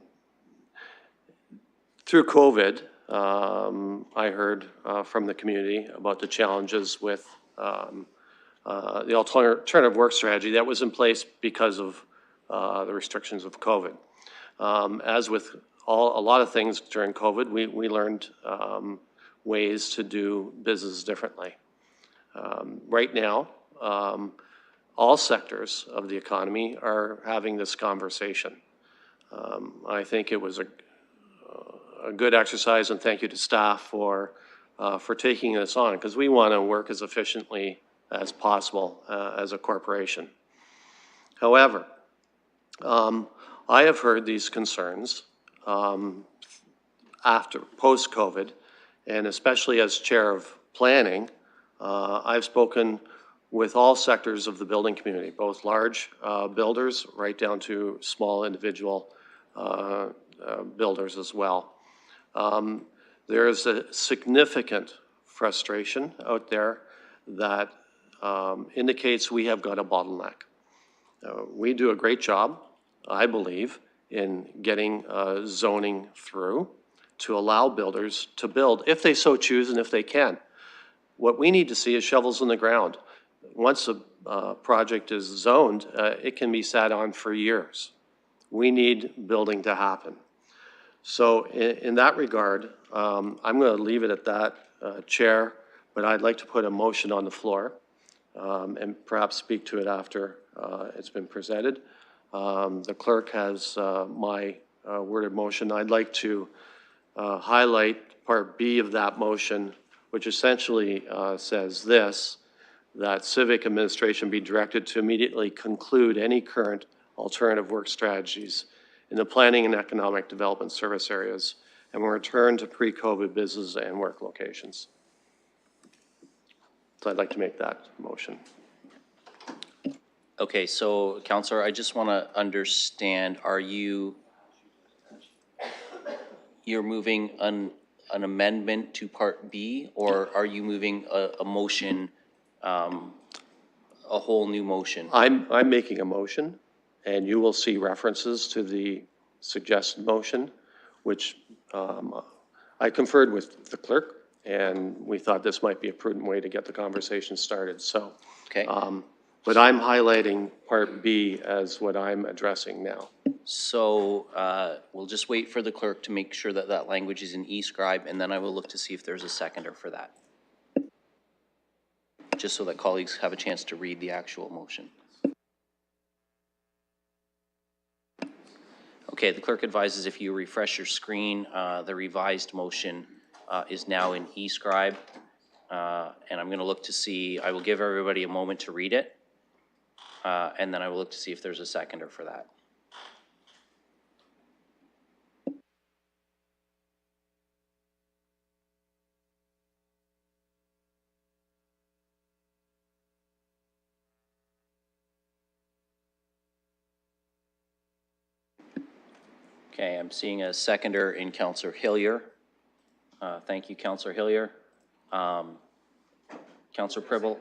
COVID, I heard from the community about the challenges with the alternative work strategy that was in place because of the restrictions of COVID. As with a lot of things during COVID, we learned ways to do business differently. Right now, all sectors of the economy are having this conversation. I think it was a good exercise, and thank you to staff for taking this on, because we want to work as efficiently as possible as a corporation. However, I have heard these concerns after post-COVID, and especially as chair of planning, I've spoken with all sectors of the building community, both large builders right down to small individual builders as well. There is a significant frustration out there that indicates we have got a bottleneck. We do a great job, I believe, in getting zoning through to allow builders to build if they so choose and if they can. What we need to see is shovels in the ground. Once a project is zoned, it can be sat on for years. We need building to happen. So in that regard, I'm going to leave it at that, Chair, but I'd like to put a motion on the floor and perhaps speak to it after it's been presented. The clerk has my worded motion. I'd like to highlight Part B of that motion, which essentially says this, that civic administration be directed to immediately conclude any current alternative work strategies in the planning and economic development service areas and will return to pre-COVID business and work locations. So I'd like to make that motion. Okay, so Counselor, I just want to understand, you're moving an amendment to Part B, or are you moving a motion, a whole new motion? I'm making a motion, and you will see references to the suggested motion, which I conferred with the clerk, and we thought this might be a prudent way to get the conversation started, so. Okay, But I'm highlighting Part B as what I'm addressing now. so we'll just wait for the clerk to make sure that that language is in e-scribe, and then I will look to see if there's a seconder for that. Just so that colleagues have a chance to read the actual motion. Okay, the clerk advises if you refresh your screen, the revised motion is now in e-scribe. And I'm going to look to see, I will give everybody a moment to read it. And then I will look to see if there's a seconder for that. Okay, I'm seeing a seconder in Councillor Hillier. Thank you, Councillor Hillier. Councillor Pribble?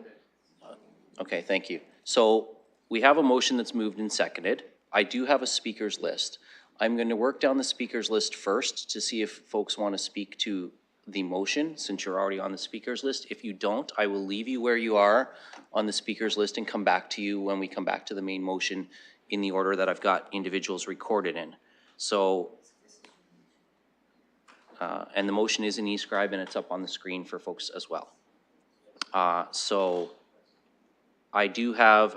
Okay, thank you. So we have a motion that's moved and seconded. I do have a speaker's list. I'm going to work down the speaker's list first to see if folks want to speak to the motion, since you're already on the speaker's list. If you don't, I will leave you where you are on the speaker's list and come back to you when we come back to the main motion in the order that I've got individuals recorded in. So, and the motion is in e-scribe and it's up on the screen for folks as well. So I do have,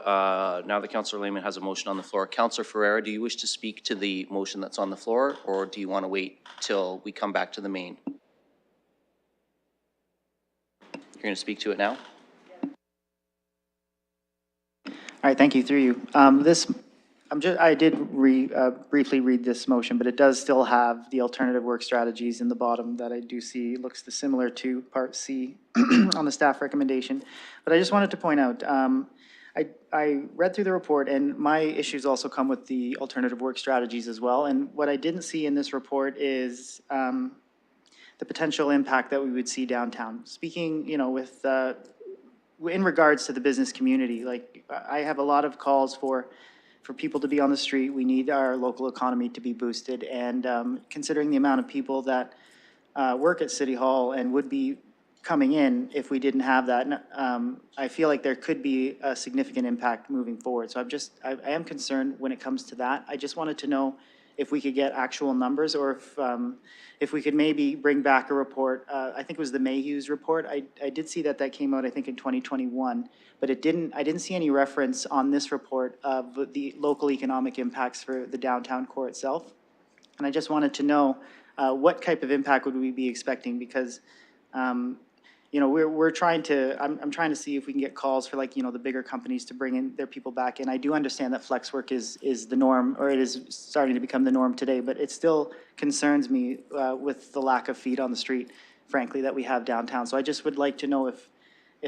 now that Councillor Lehman has a motion on the floor. Councillor Ferreira, do you wish to speak to the motion that's on the floor, or do you want to wait till we come back to the main? You're going to speak to it now? All right, thank you, through you. I did briefly read this motion, but it does still have the alternative work strategies in the bottom that I do see looks similar to Part C on the staff recommendation. But I just wanted to point out, I read through the report, and my issues also come with the alternative work strategies as well. And what I didn't see in this report is the potential impact that we would see downtown. Speaking, with in regards to the business community, like I have a lot of calls for people to be on the street. We need our local economy to be boosted, and considering the amount of people that work at City Hall and would be coming in if we didn't have that, I feel like there could be a significant impact moving forward. So I am concerned when it comes to that. I just wanted to know if we could get actual numbers, or if we could maybe bring back a report. I think it was the Mayhew's report. I did see that came out, I think, in 2021, but I didn't see any reference on this report of the local economic impacts for the downtown core itself. And I just wanted to know what type of impact would we be expecting, because we're trying to, I'm trying to see if we can get calls for the bigger companies to bring in their people back. And I do understand that flex work is the norm, or it is starting to become the norm today, but it still concerns me with the lack of feet on the street, frankly, that we have downtown. So I just would like to know if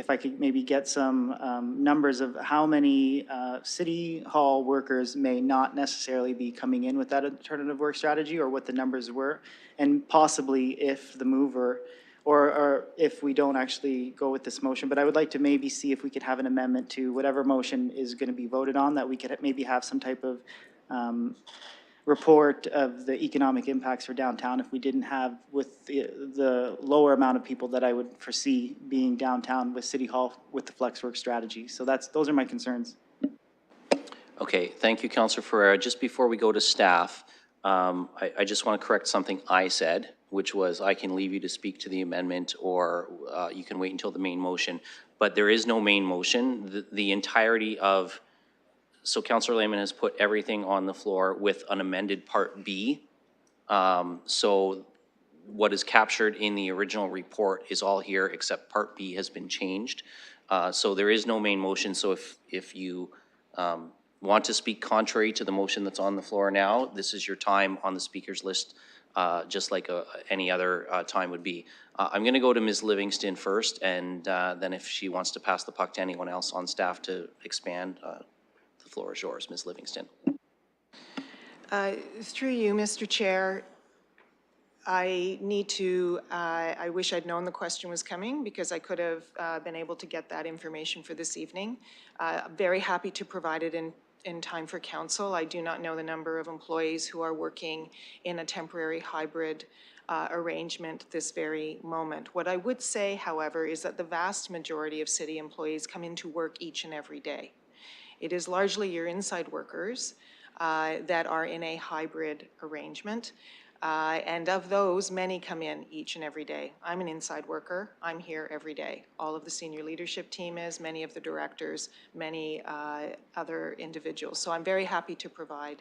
I could maybe get some numbers of how many City Hall workers may not necessarily be coming in with that alternative work strategy, or what the numbers were, and possibly if the mover, or if we don't actually go with this motion. But I would like to maybe see if we could have an amendment to whatever motion is going to be voted on, that we could maybe have some type of report of the economic impacts for downtown if we didn't have, with the lower amount of people that I would foresee being downtown with City Hall with the flex work strategy. So those are my concerns. Okay, thank you, Councillor Ferreira. Just before we go to staff, I just want to correct something I said, which was I can leave you to speak to the amendment, or you can wait until the main motion. But there is no main motion. The entirety of, so Councillor Lehman has put everything on the floor with an amended Part B. So what is captured in the original report is all here, except Part B has been changed. So there is no main motion. So if you want to speak contrary to the motion that's on the floor now, this is your time on the speaker's list, just like any other time would be. I'm going to go to Ms. Livingston first, and then if she wants to pass the puck to anyone else on staff to expand, the The floor is yours, Ms. Livingston. Through you, Mr. Chair, I need to, I wish I'd known the question was coming because I could have been able to get that information for this evening. I'm very happy to provide it in time for council. I do not know the number of employees who are working in a temporary hybrid arrangement this very moment. What I would say, however, is that the vast majority of city employees come into work each and every day. It is largely your inside workers that are in a hybrid arrangement. And of those, many come in each and every day. I'm an inside worker. I'm here every day. All of the senior leadership team is, many of the directors, many other individuals. So I'm very happy to provide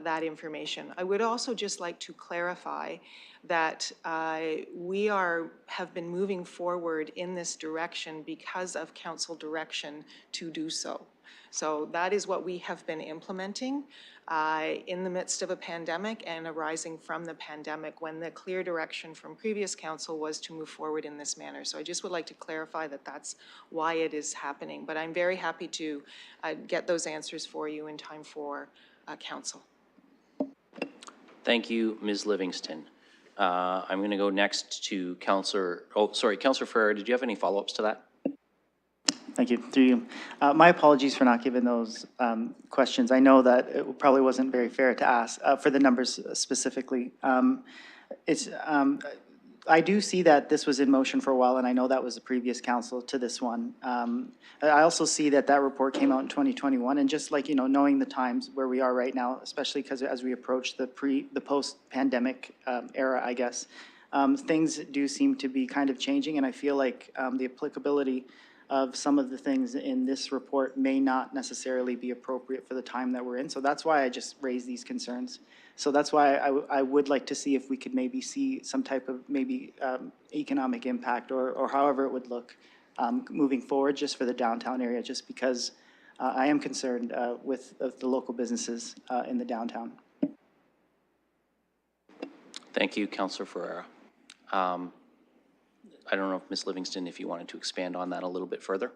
that information. I would also just like to clarify that we have been moving forward in this direction because of council direction to do so. So that is what we have been implementing in the midst of a pandemic and arising from the pandemic when the clear direction from previous council was to move forward in this manner. So I just would like to clarify that that's why it is happening. But I'm very happy to get those answers for you in time for council. Thank you, Ms. Livingston. I'm going to go next to Councillor, Councillor Ferreira, did you have any follow-ups to that? Thank you. Through you. My apologies for not giving those questions. I know that it probably wasn't very fair to ask for the numbers specifically. I do see that this was in motion for a while, and I know that was the previous council to this one. I also see that that report came out in 2021, and just like, you know, knowing the times where we are right now, especially because as we approach the post-pandemic era, I guess, things do seem to be kind of changing, and I feel like the applicability of some of the things in this report may not necessarily be appropriate for the time that we're in. So that's why I just raised these concerns. So that's why I would like to see if we could maybe see some type of maybe economic impact or however it would look moving forward just for the downtown area, just because I am concerned with the local businesses in the downtown. Thank you, Councillor Ferreira. I don't know if Ms. Livingston, if you wanted to expand on that a little bit further.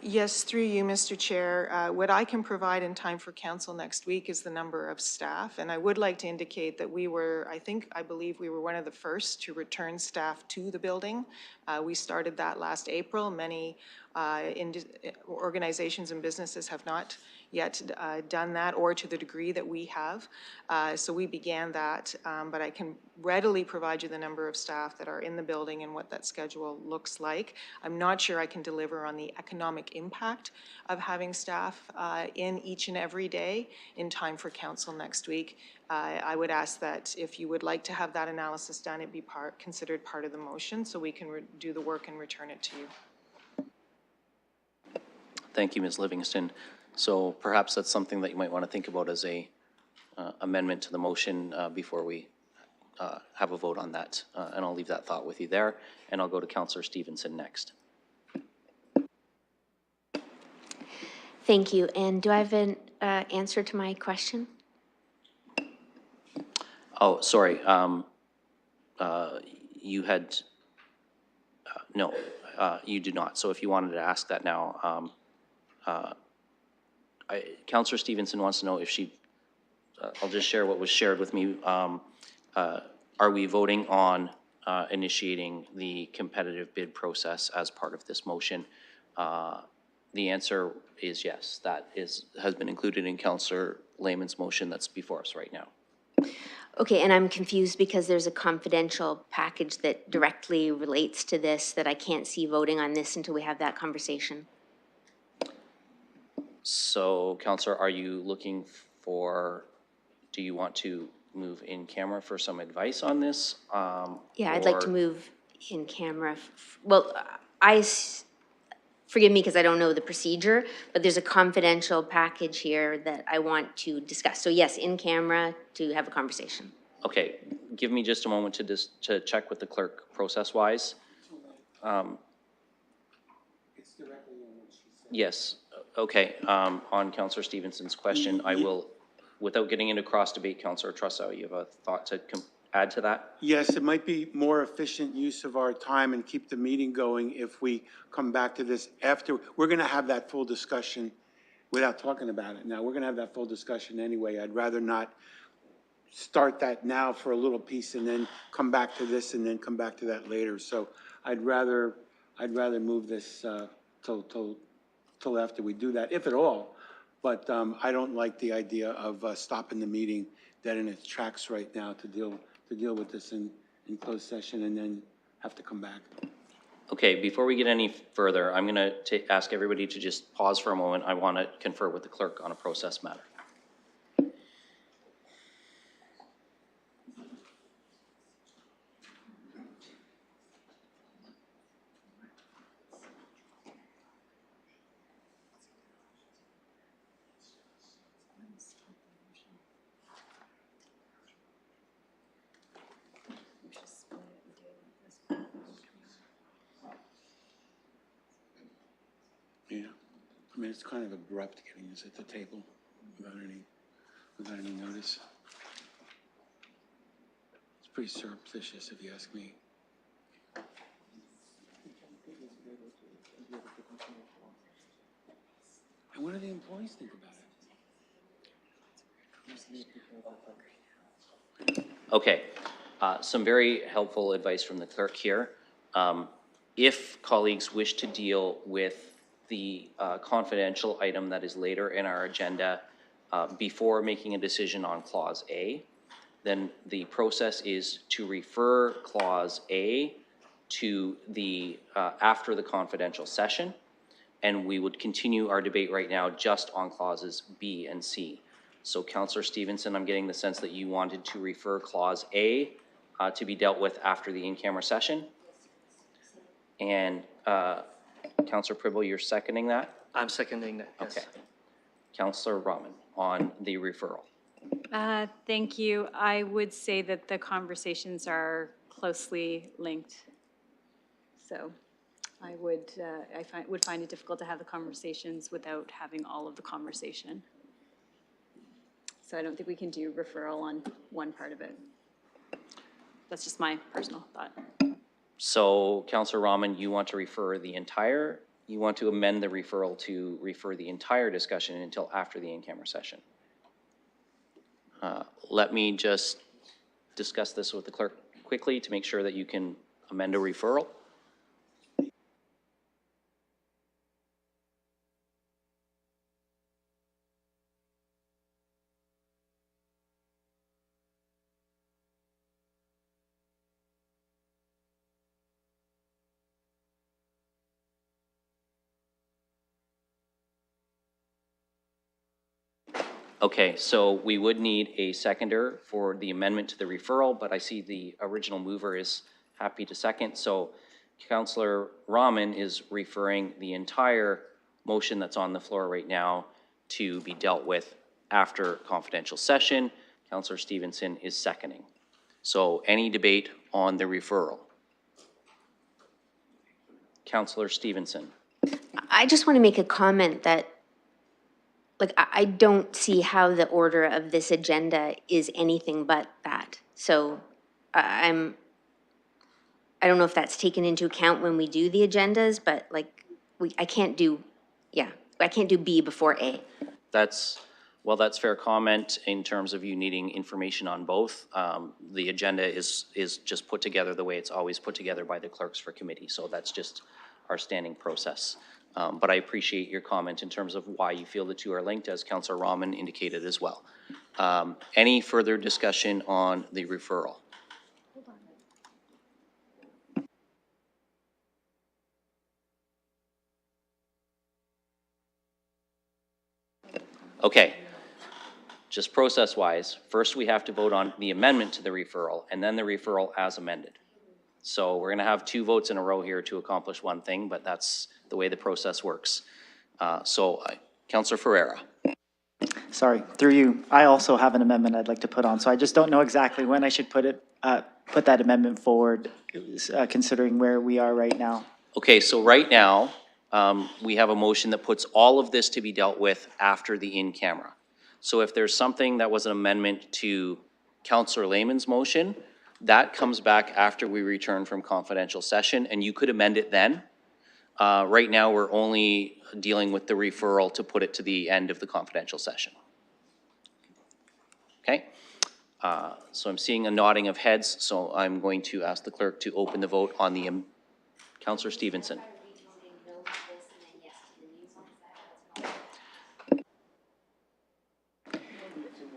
Yes, through you, Mr. Chair. What I can provide in time for council next week is the number of staff. And I would like to indicate that we were, I believe we were one of the first to return staff to the building. We started that last April. Many organizations and businesses have not yet done that, or to the degree that we have. So we began that, but I can readily provide you the number of staff that are in the building and what that schedule looks like. I'm not sure I can deliver on the economic impact of having staff in each and every day in time for council next week. I would ask that if you would like to have that analysis done, it be considered part of the motion so we can do the work and return it to you. Thank you, Ms. Livingston. So perhaps that's something that you might want to think about as a amendment to the motion before we have a vote on that. And I'll leave that thought with you there. And I'll go to Councillor Stevenson next. Thank you. And do I have an answer to my question? Oh, sorry. You had, no, you do not. So if you wanted to ask that now, Councillor Stevenson wants to know if she, I'll just share what was shared with me. Are we voting on initiating the competitive bid process as part of this motion? The answer is yes. That has been included in Councillor Lehman's motion that's before us right now. Okay, and I'm confused because there's a confidential package that directly relates to this that I can't see voting on this until we have that conversation. So, Councillor, are you looking for, do you want to move in camera for some advice on this? Yeah, I'd like to move in camera. Well, forgive me because I don't know the procedure, but there's a confidential package here that I want to discuss. So yes, in camera to have a conversation. Okay, give me just a moment to check with the clerk process-wise. Yes, okay. On Councillor Stevenson's question, I will, without getting into cross debate, Councillor Trusso, you have a thought to add to that? Yes, it might be more efficient use of our time and keep the meeting going if we come back to this after. We're going to have that full discussion without talking about it. Now, we're going to have that full discussion anyway. I'd rather not start that now for a little piece and then come back to this and then come back to that later. So I'd rather move this till after we do that, if at all. But I don't like the idea of stopping the meeting dead in its tracks right now to deal with this in closed session and then have to come back. Okay, before we get any further, I'm going to ask everybody to just pause for a moment. I want to confer with the clerk on a process matter. Yeah, I mean, it's kind of abrupt getting this at the table without any notice. It's pretty surreptitious, if you ask me. And what do the employees think about it? Okay, some very helpful advice from the clerk here. If colleagues wish to deal with the confidential item that is later in our agenda before making a decision on Clause A, then the process is to refer Clause A to the, after the confidential session, and we would continue our debate right now just on Clauses B and C. So Councillor Stevenson, I'm getting the sense that you wanted to refer Clause A to be dealt with after the in-camera session. And Councillor Pribble, you're seconding that? I'm seconding that, yes. Okay. Councillor Rahman on the referral. Thank you. I would say that the conversations are closely linked. So I would, would find it difficult to have the conversations without having all of the conversation. So I don't think we can do referral on one part of it. That's just my personal thought. So Councillor Rahman, you want to refer the entire, you want to amend the referral to refer the entire discussion until after the in-camera session. Let me just discuss this with the clerk quickly to make sure that you can amend a referral. Okay, so we would need a seconder for the amendment to the referral, but I see the original mover is happy to second. So Councillor Rahman is referring the entire motion that's on the floor right now to be dealt with after confidential session. Councillor Stevenson is seconding. So any debate on the referral? Councillor Stevenson. I just want to make a comment that, like, I don't see how the order of this agenda is anything but that. So I don't know if that's taken into account when we do the agendas, but like, I can't do B before A. Well, that's fair comment in terms of you needing information on both. The agenda is just put together the way it's always put together by the clerks for committee. So that's just our standing process. But I appreciate your comment in terms of why you feel the two are linked, as Councillor Rahman indicated as well. Any further discussion on the referral? Okay, just process-wise, first we have to vote on the amendment to the referral and then the referral as amended. So we're gonna have two votes in a row here to accomplish one thing, but that's the way the process works. Councillor Ferreira. Sorry, through you, I also have an amendment I'd like to put on, so I just don't know exactly when I should put that amendment forward, considering where we are right now. Okay, so right now, we have a motion that puts all of this to be dealt with after the in-camera. So if there's something that was an amendment to Councillor Lehman's motion, that comes back after we return from confidential session, and you could amend it then. Right now, we're only dealing with the referral to put it to the end of the confidential session. Okay? So I'm seeing a nodding of heads, so I'm going to ask the clerk to open the vote on the, Councillor Stevenson.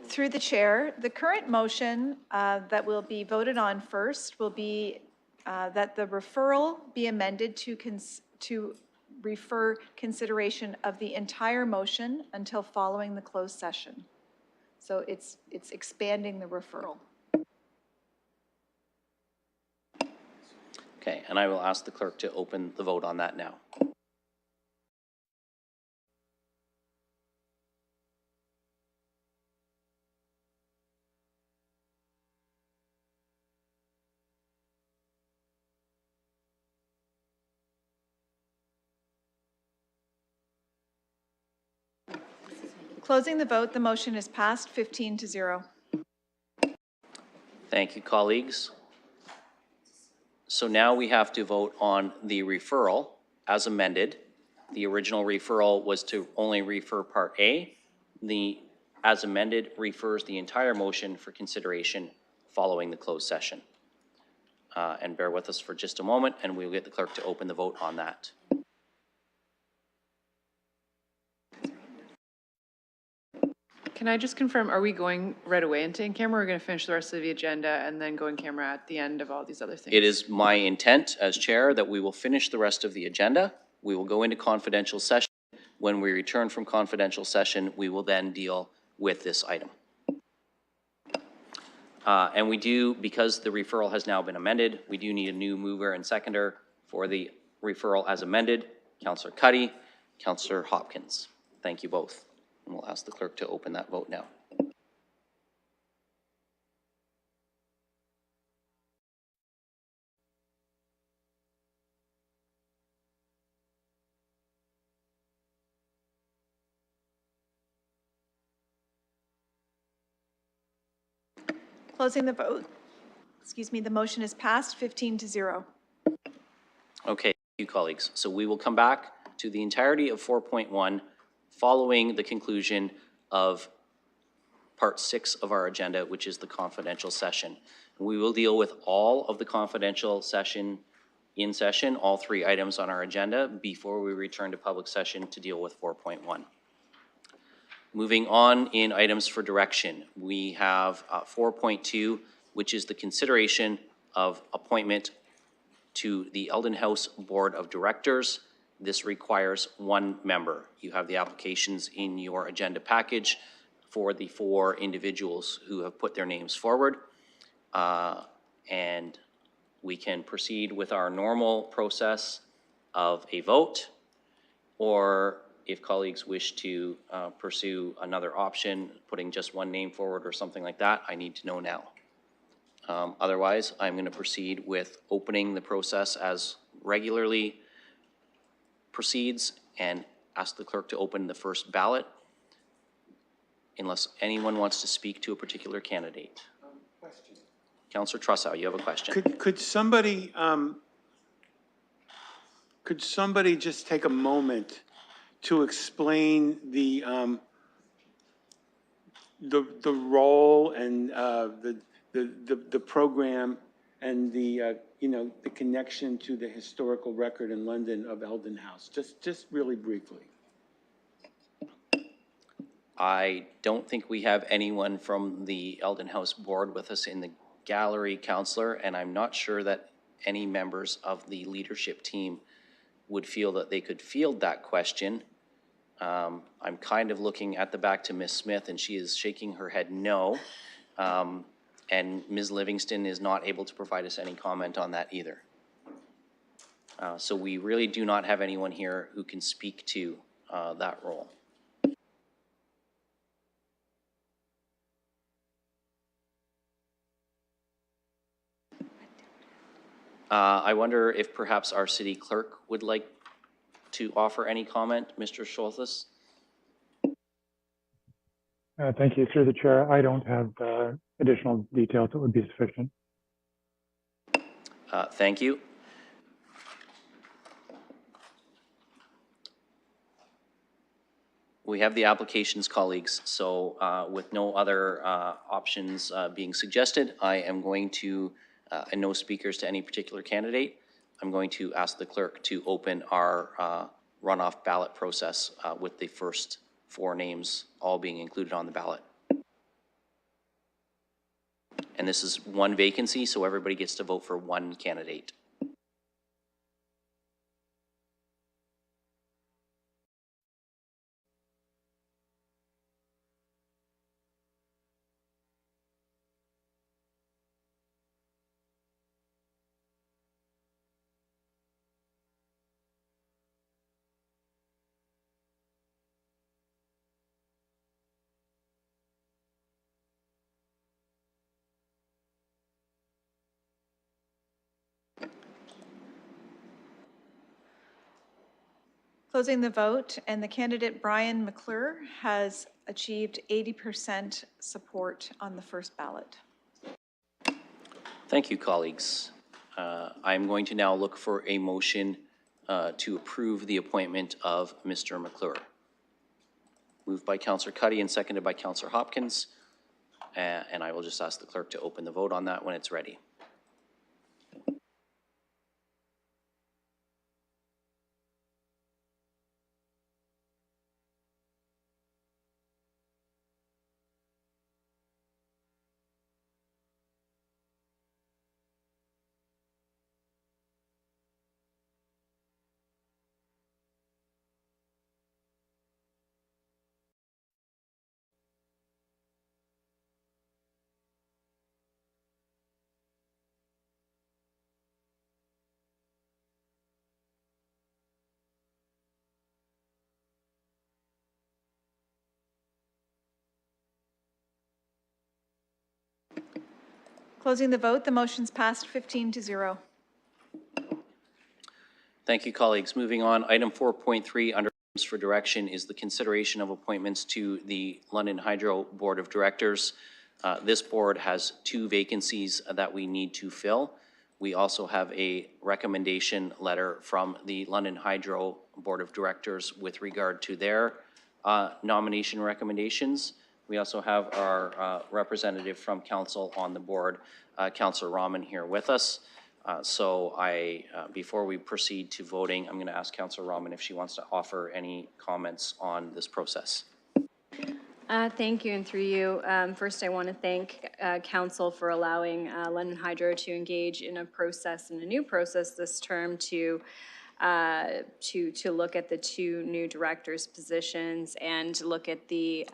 Through the chair, the current motion that will be voted on first will be that the referral be amended to refer consideration of the entire motion until following the closed session. So it's expanding the referral. Okay, and I will ask the clerk to open the vote on that now. Closing the vote, the motion is passed 15-0. Thank you, colleagues. So now we have to vote on the referral as amended. The original referral was to only refer Part A. The as amended refers the entire motion for consideration following the closed session. And bear with us for just a moment, and we'll get the clerk to open the vote on that. Can I just confirm, are we going right away into in-camera, or are we going to finish the rest of the agenda and then go in camera at the end of all these other things? It is my intent as chair that we will finish the rest of the agenda. We will go into confidential session. When we return from confidential session, we will then deal with this item. And we do, because the referral has now been amended, we do need a new mover and seconder for the referral as amended. Councillor Cuddy, Councillor Hopkins. Thank you both. And we'll ask the clerk to open that vote now. Closing the vote, the motion is passed 15-0. Okay, thank you, colleagues. So we will come back to the entirety of 4.1 following the conclusion of Part 6 of our agenda, which is the confidential session. We will deal with all of the confidential session in session, all three items on our agenda, before we return to public session to deal with 4.1. Moving on in items for direction, we have 4.2, which is the consideration of appointment to the Eldon House Board of Directors. This requires one member. You have the applications in your agenda package for the 4 individuals who have put their names forward. And we can proceed with our normal process of a vote, or if colleagues wish to pursue another option, putting just one name forward or something like that, I need to know now. Otherwise, I'm going to proceed with opening the process as regularly proceeds and ask the clerk to open the first ballot unless anyone wants to speak to a particular candidate. Question. Councillor Trussow, you have a question. Could somebody just take a moment to explain the role and the program and the the connection to the historical record in London of Eldon House, just really briefly. I don't think we have anyone from the Eldon House Board with us in the gallery, Councillor, and I'm not sure that any members of the leadership team would feel that they could field that question. I'm kind of looking at the back to Ms. Smith, and she is shaking her head no. And Ms. Livingston is not able to provide us any comment on that either. So we really do not have anyone here who can speak to that role. I wonder if perhaps our city clerk would like to offer any comment, Mr. Scholthus? Thank you, through the chair. I don't have additional details that would be sufficient. Thank you. We have the applications, colleagues, so with no other options being suggested, I am going to, and no speakers to any particular candidate, I'm going to ask the clerk to open our runoff ballot process with the first 4 names all being included on the ballot. And this is 1 vacancy, so everybody gets to vote for 1 candidate. Closing the vote, and the candidate Brian McClure has achieved 80% support on the first ballot. Thank you, colleagues. I'm going to now look for a motion to approve the appointment of Mr. McClure. Moved by Councillor Cuddy and seconded by Councillor Hopkins. And I will just ask the clerk to open the vote on that when it's ready. Closing the vote, the motion's passed 15-0. Thank you, colleagues. Moving on, item 4.3 under items for direction is the consideration of appointments to the London Hydro Board of Directors. This board has 2 vacancies that we need to fill. We also have a recommendation letter from the London Hydro Board of Directors with regard to their nomination recommendations. We also have our representative from council on the board, Councillor Rahman, here with us. So before we proceed to voting, I'm going to ask Councillor Rahman if she wants to offer any comments on this process. Thank you, and through you, first I want to thank council for allowing London Hydro to engage in a new process this term to look at the 2 new directors' positions and to look at the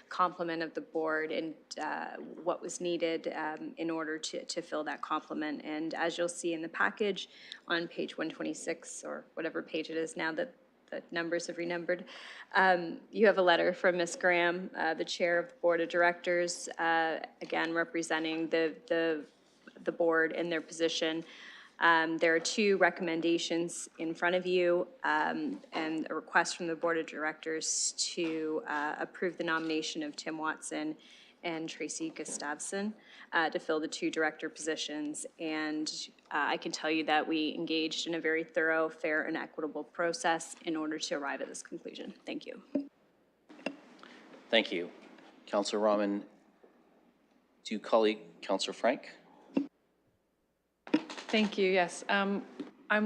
complement of the board and what was needed in order to fill that complement. And as you'll see in the package on page 126, or whatever page it is now that the numbers have renumbered, you have a letter from Ms. Graham, the chair of the board of directors, again representing the board in their position. There are 2 recommendations in front of you and a request from the board of directors to approve the nomination of Tim Watson and Tracy Gustafson to fill the 2 director positions. And I can tell you that we engaged in a very thorough, fair, and equitable process in order to arrive at this conclusion. Thank you. Thank you. Councillor Rahman, to colleague Councillor Frank. Thank you, yes. I'm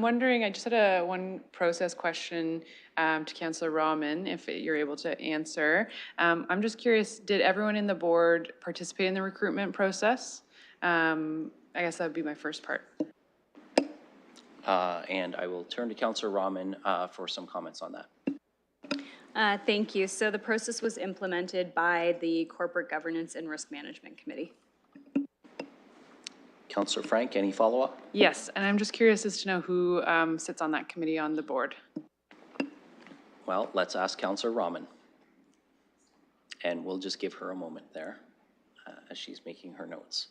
wondering, I just had one process question to Councillor Rahman, if you're able to answer. I'm just curious, did everyone in the board participate in the recruitment process? I guess that would be my first part. And I will turn to Councillor Rahman for some comments on that. Thank you. So the process was implemented by the Corporate Governance and Risk Management Committee. Councillor Frank, any follow-up? Yes, and I'm just curious as to know who sits on that committee on the board. Well, let's ask Councillor Rahman. And we'll just give her a moment there as she's making her notes.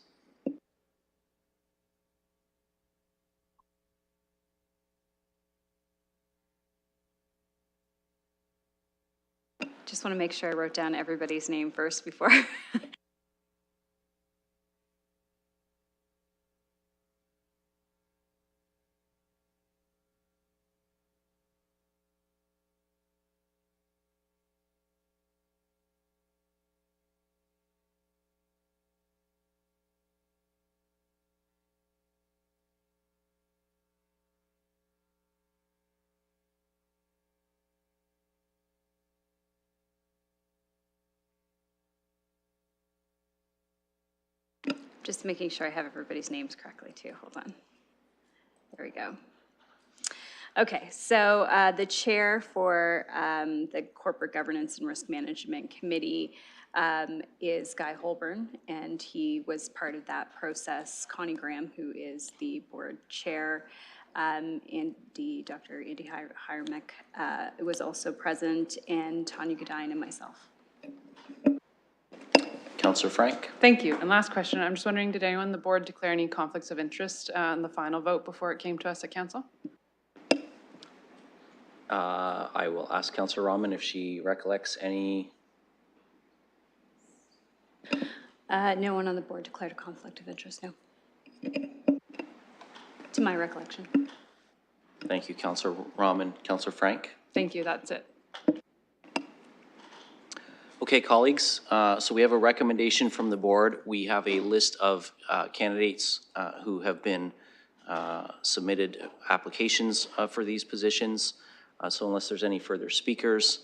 Just want to make sure I wrote down everybody's name first before. Just making sure I have everybody's names correctly too. Hold on. There we go. Okay, so the chair for the Corporate Governance and Risk Management Committee is Guy Holborn, and he was part of that process. Connie Graham, who is the board chair, Dr. Andy Hiremick was also present, and Tanya Godine and myself. Councillor Frank? Thank you. And last question, I'm just wondering, did anyone on the board declare any conflicts of interest in the final vote before it came to us at council? I will ask Councillor Rahman if she recollects any. No one on the board declared a conflict of interest, no. To my recollection. Thank you, Councillor Rahman. Councillor Frank? Thank you, that's it. Okay, colleagues, so we have a recommendation from the board. We have a list of candidates who have been submitted applications for these positions. So unless there's any further speakers,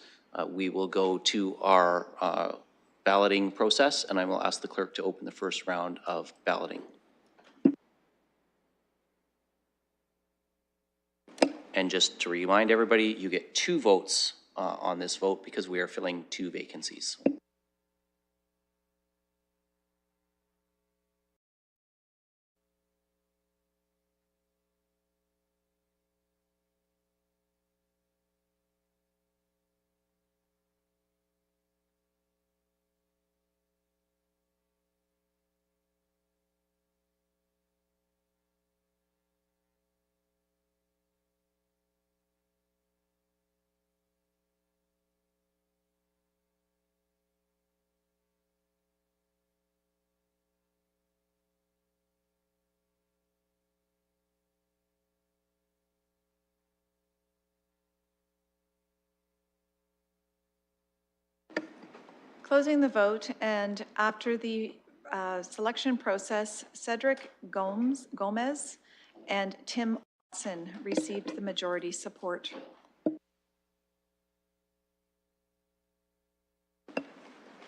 we will go to our balloting process, and I will ask the clerk to open the first round of balloting. And just to remind everybody, you get 2 votes on this vote because we are filling 2 vacancies. Closing the vote, and after the selection process, Cedric Gomez and Tim Watson received the majority support.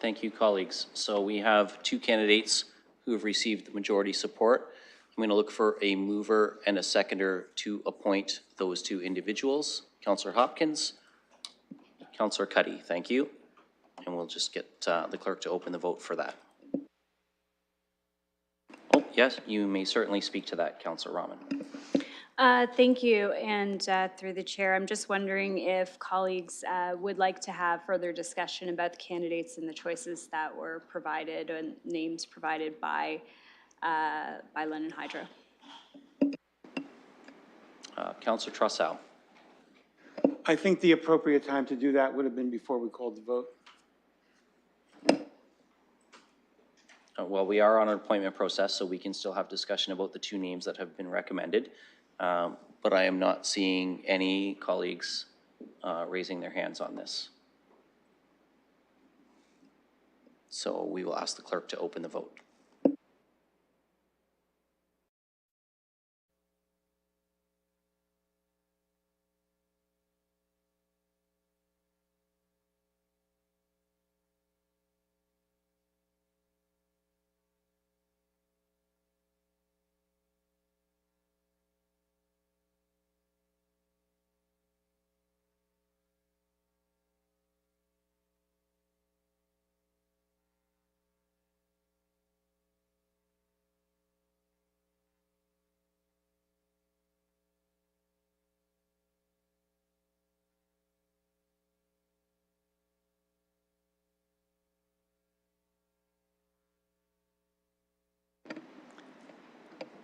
Thank you, colleagues. So we have 2 candidates who have received the majority support. I'm going to look for a mover and a seconder to appoint those 2 individuals. Councillor Hopkins, Councillor Cuddy, thank you. And we'll just get the clerk to open the vote for that. Oh, yes, you may certainly speak to that, Councillor Rahman. Thank you, and through the chair, I'm just wondering if colleagues would like to have further discussion about the candidates and the choices that were provided and names provided by London Hydro. Councillor Trussell. I think the appropriate time to do that would have been before we called the vote. Well, we are on an appointment process, so we can still have discussion about the 2 names that have been recommended. But I am not seeing any colleagues raising their hands on this. So we will ask the clerk to open the vote.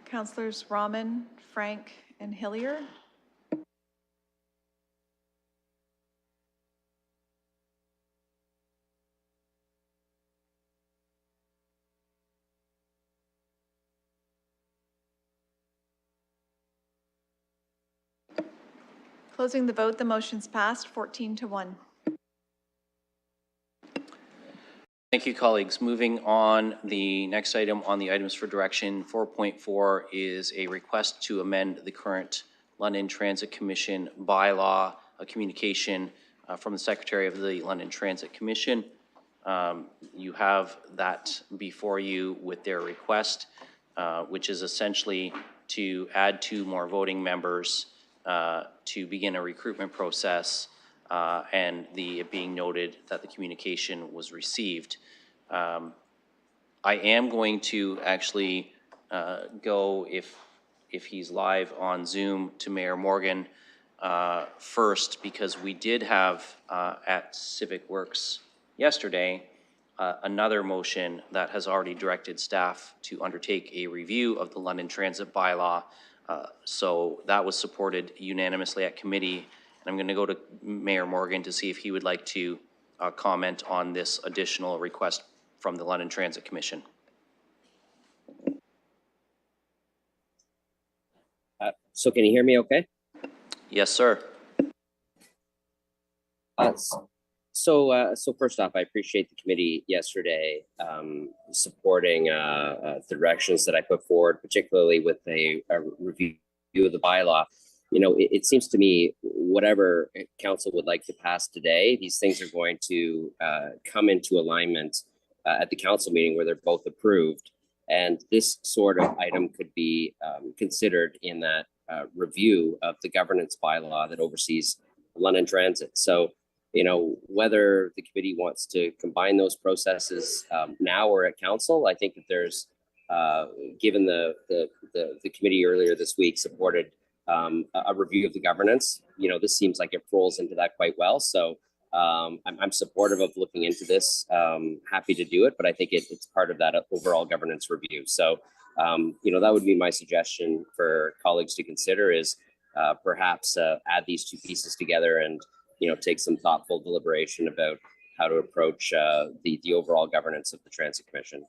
Councillors Rahman, Frank, and Hillier. Closing the vote, the motion's passed 14-1. Thank you, colleagues. Moving on, the next item on the items for direction 4.4 is a request to amend the current London Transit Commission bylaw, a communication from the Secretary of the London Transit Commission. You have that before you with their request, which is essentially to add 2 more voting members to begin a recruitment process, and it being noted that the communication was received. I am going to actually go, if he's live on Zoom, to Mayor Morgan first, because we did have at Civic Works yesterday another motion that has already directed staff to undertake a review of the London Transit bylaw. So that was supported unanimously at committee. And I'm going to go to Mayor Morgan to see if he would like to comment on this additional request from the London Transit Commission. So can you hear me okay? Yes, sir. So first off, I appreciate the committee yesterday supporting the directions that I put forward, particularly with a review of the bylaw. You know, it seems to me whatever council would like to pass today, these things are going to come into alignment at the council meeting where they're both approved. And this sort of item could be considered in that review of the governance bylaw that oversees London Transit. So, you know, whether the committee wants to combine those processes now or at council, I think that there's, given the committee earlier this week supported a review of the governance, you know, this seems like it rolls into that quite well. So I'm supportive of looking into this, happy to do it, but I think it's part of that overall governance review. So, you know, that would be my suggestion for colleagues to consider is perhaps add these 2 pieces together and, you know, take some thoughtful deliberation about how to approach the overall governance of the Transit Commission.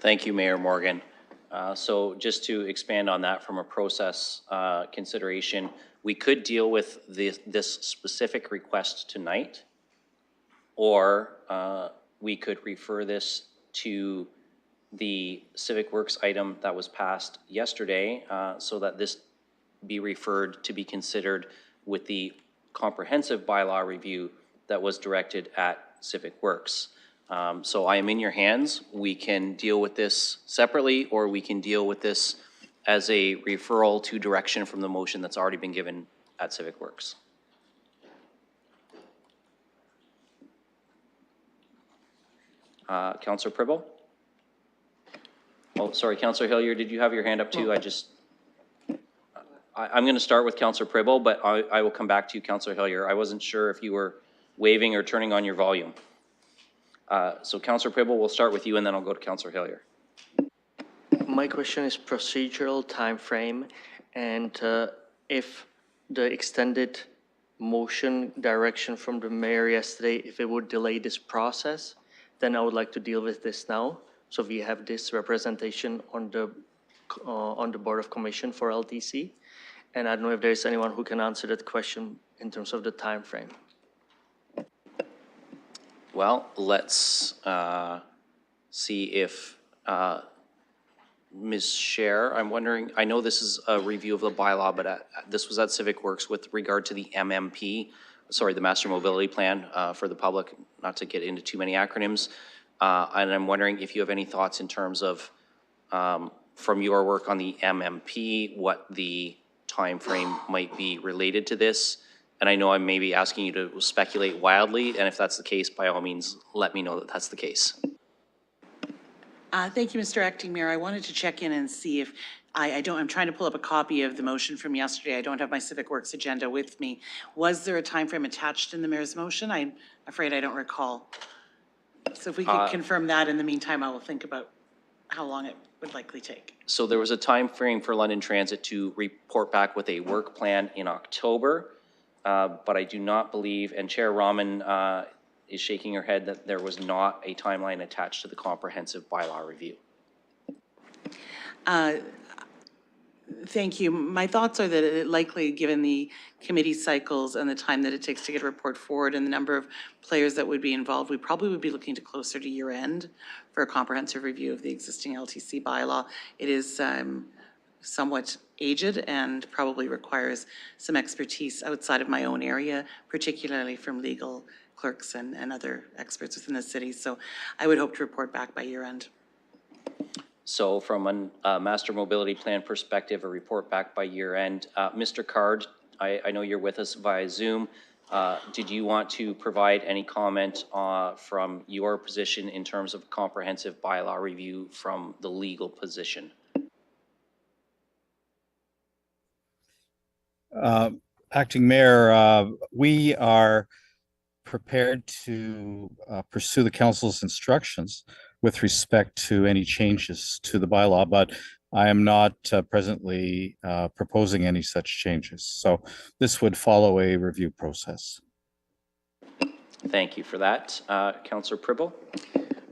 Thank you, Mayor Morgan. So just to expand on that from a process consideration, we could deal with this specific request tonight, or we could refer this to the Civic Works item that was passed yesterday, so that this be referred to be considered with the comprehensive bylaw review that was directed at Civic Works. So I am in your hands. We can deal with this separately, or we can deal with this as a referral to direction from the motion that's already been given at Civic Works. Councillor Pribble? Oh, sorry, Councillor Hillier, did you have your hand up too? I'm going to start with Councillor Pribble, but I will come back to you, Councillor Hillier. I wasn't sure if you were waving or turning on your volume. So Councillor Pribble, we'll start with you, and then I'll go to Councillor Hillier. My question is procedural time frame, and if the extended motion direction from the mayor yesterday, if it would delay this process, then I would like to deal with this now. So we have this representation on the Board of Commission for LTC. And I don't know if there's anyone who can answer that question in terms of the time frame. Well, let's see if Ms. Scher, I'm wondering, I know this is a review of the bylaw, but this was at Civic Works with regard to the MMP, sorry, the Master Mobility Plan for the public, not to get into too many acronyms. And I'm wondering if you have any thoughts in terms of, from your work on the MMP, what the time frame might be related to this. And I know I may be asking you to speculate wildly, and if that's the case, by all means, let me know that that's the case. Thank you, Mr. Acting Mayor. I wanted to check in and see if, I'm trying to pull up a copy of the motion from yesterday. I don't have my Civic Works agenda with me. Was there a time frame attached in the mayor's motion? I'm afraid I don't recall. So if we could confirm that, in the meantime, I will think about how long it would likely take. So there was a time frame for London Transit to report back with a work plan in October, but I do not believe, and Chair Rahman is shaking her head, that there was not a timeline attached to the comprehensive bylaw review. Thank you. My thoughts are that it likely, given the committee cycles and the time that it takes to get a report forward and the number of players that would be involved, we probably would be looking to closer to year end for a comprehensive review of the existing LTC bylaw. It is somewhat aged and probably requires some expertise outside of my own area, particularly from legal clerks and other experts within the city. So I would hope to report back by year end. So from a master mobility plan perspective, a report back by year end. Mr. Card, I know you're with us via Zoom. Did you want to provide any comment from your position in terms of comprehensive bylaw review from the legal position? Acting Mayor, we are prepared to pursue the council's instructions with respect to any changes to the bylaw, but I am not presently proposing any such changes. So this would follow a review process. Thank you for that. Councillor Pribble?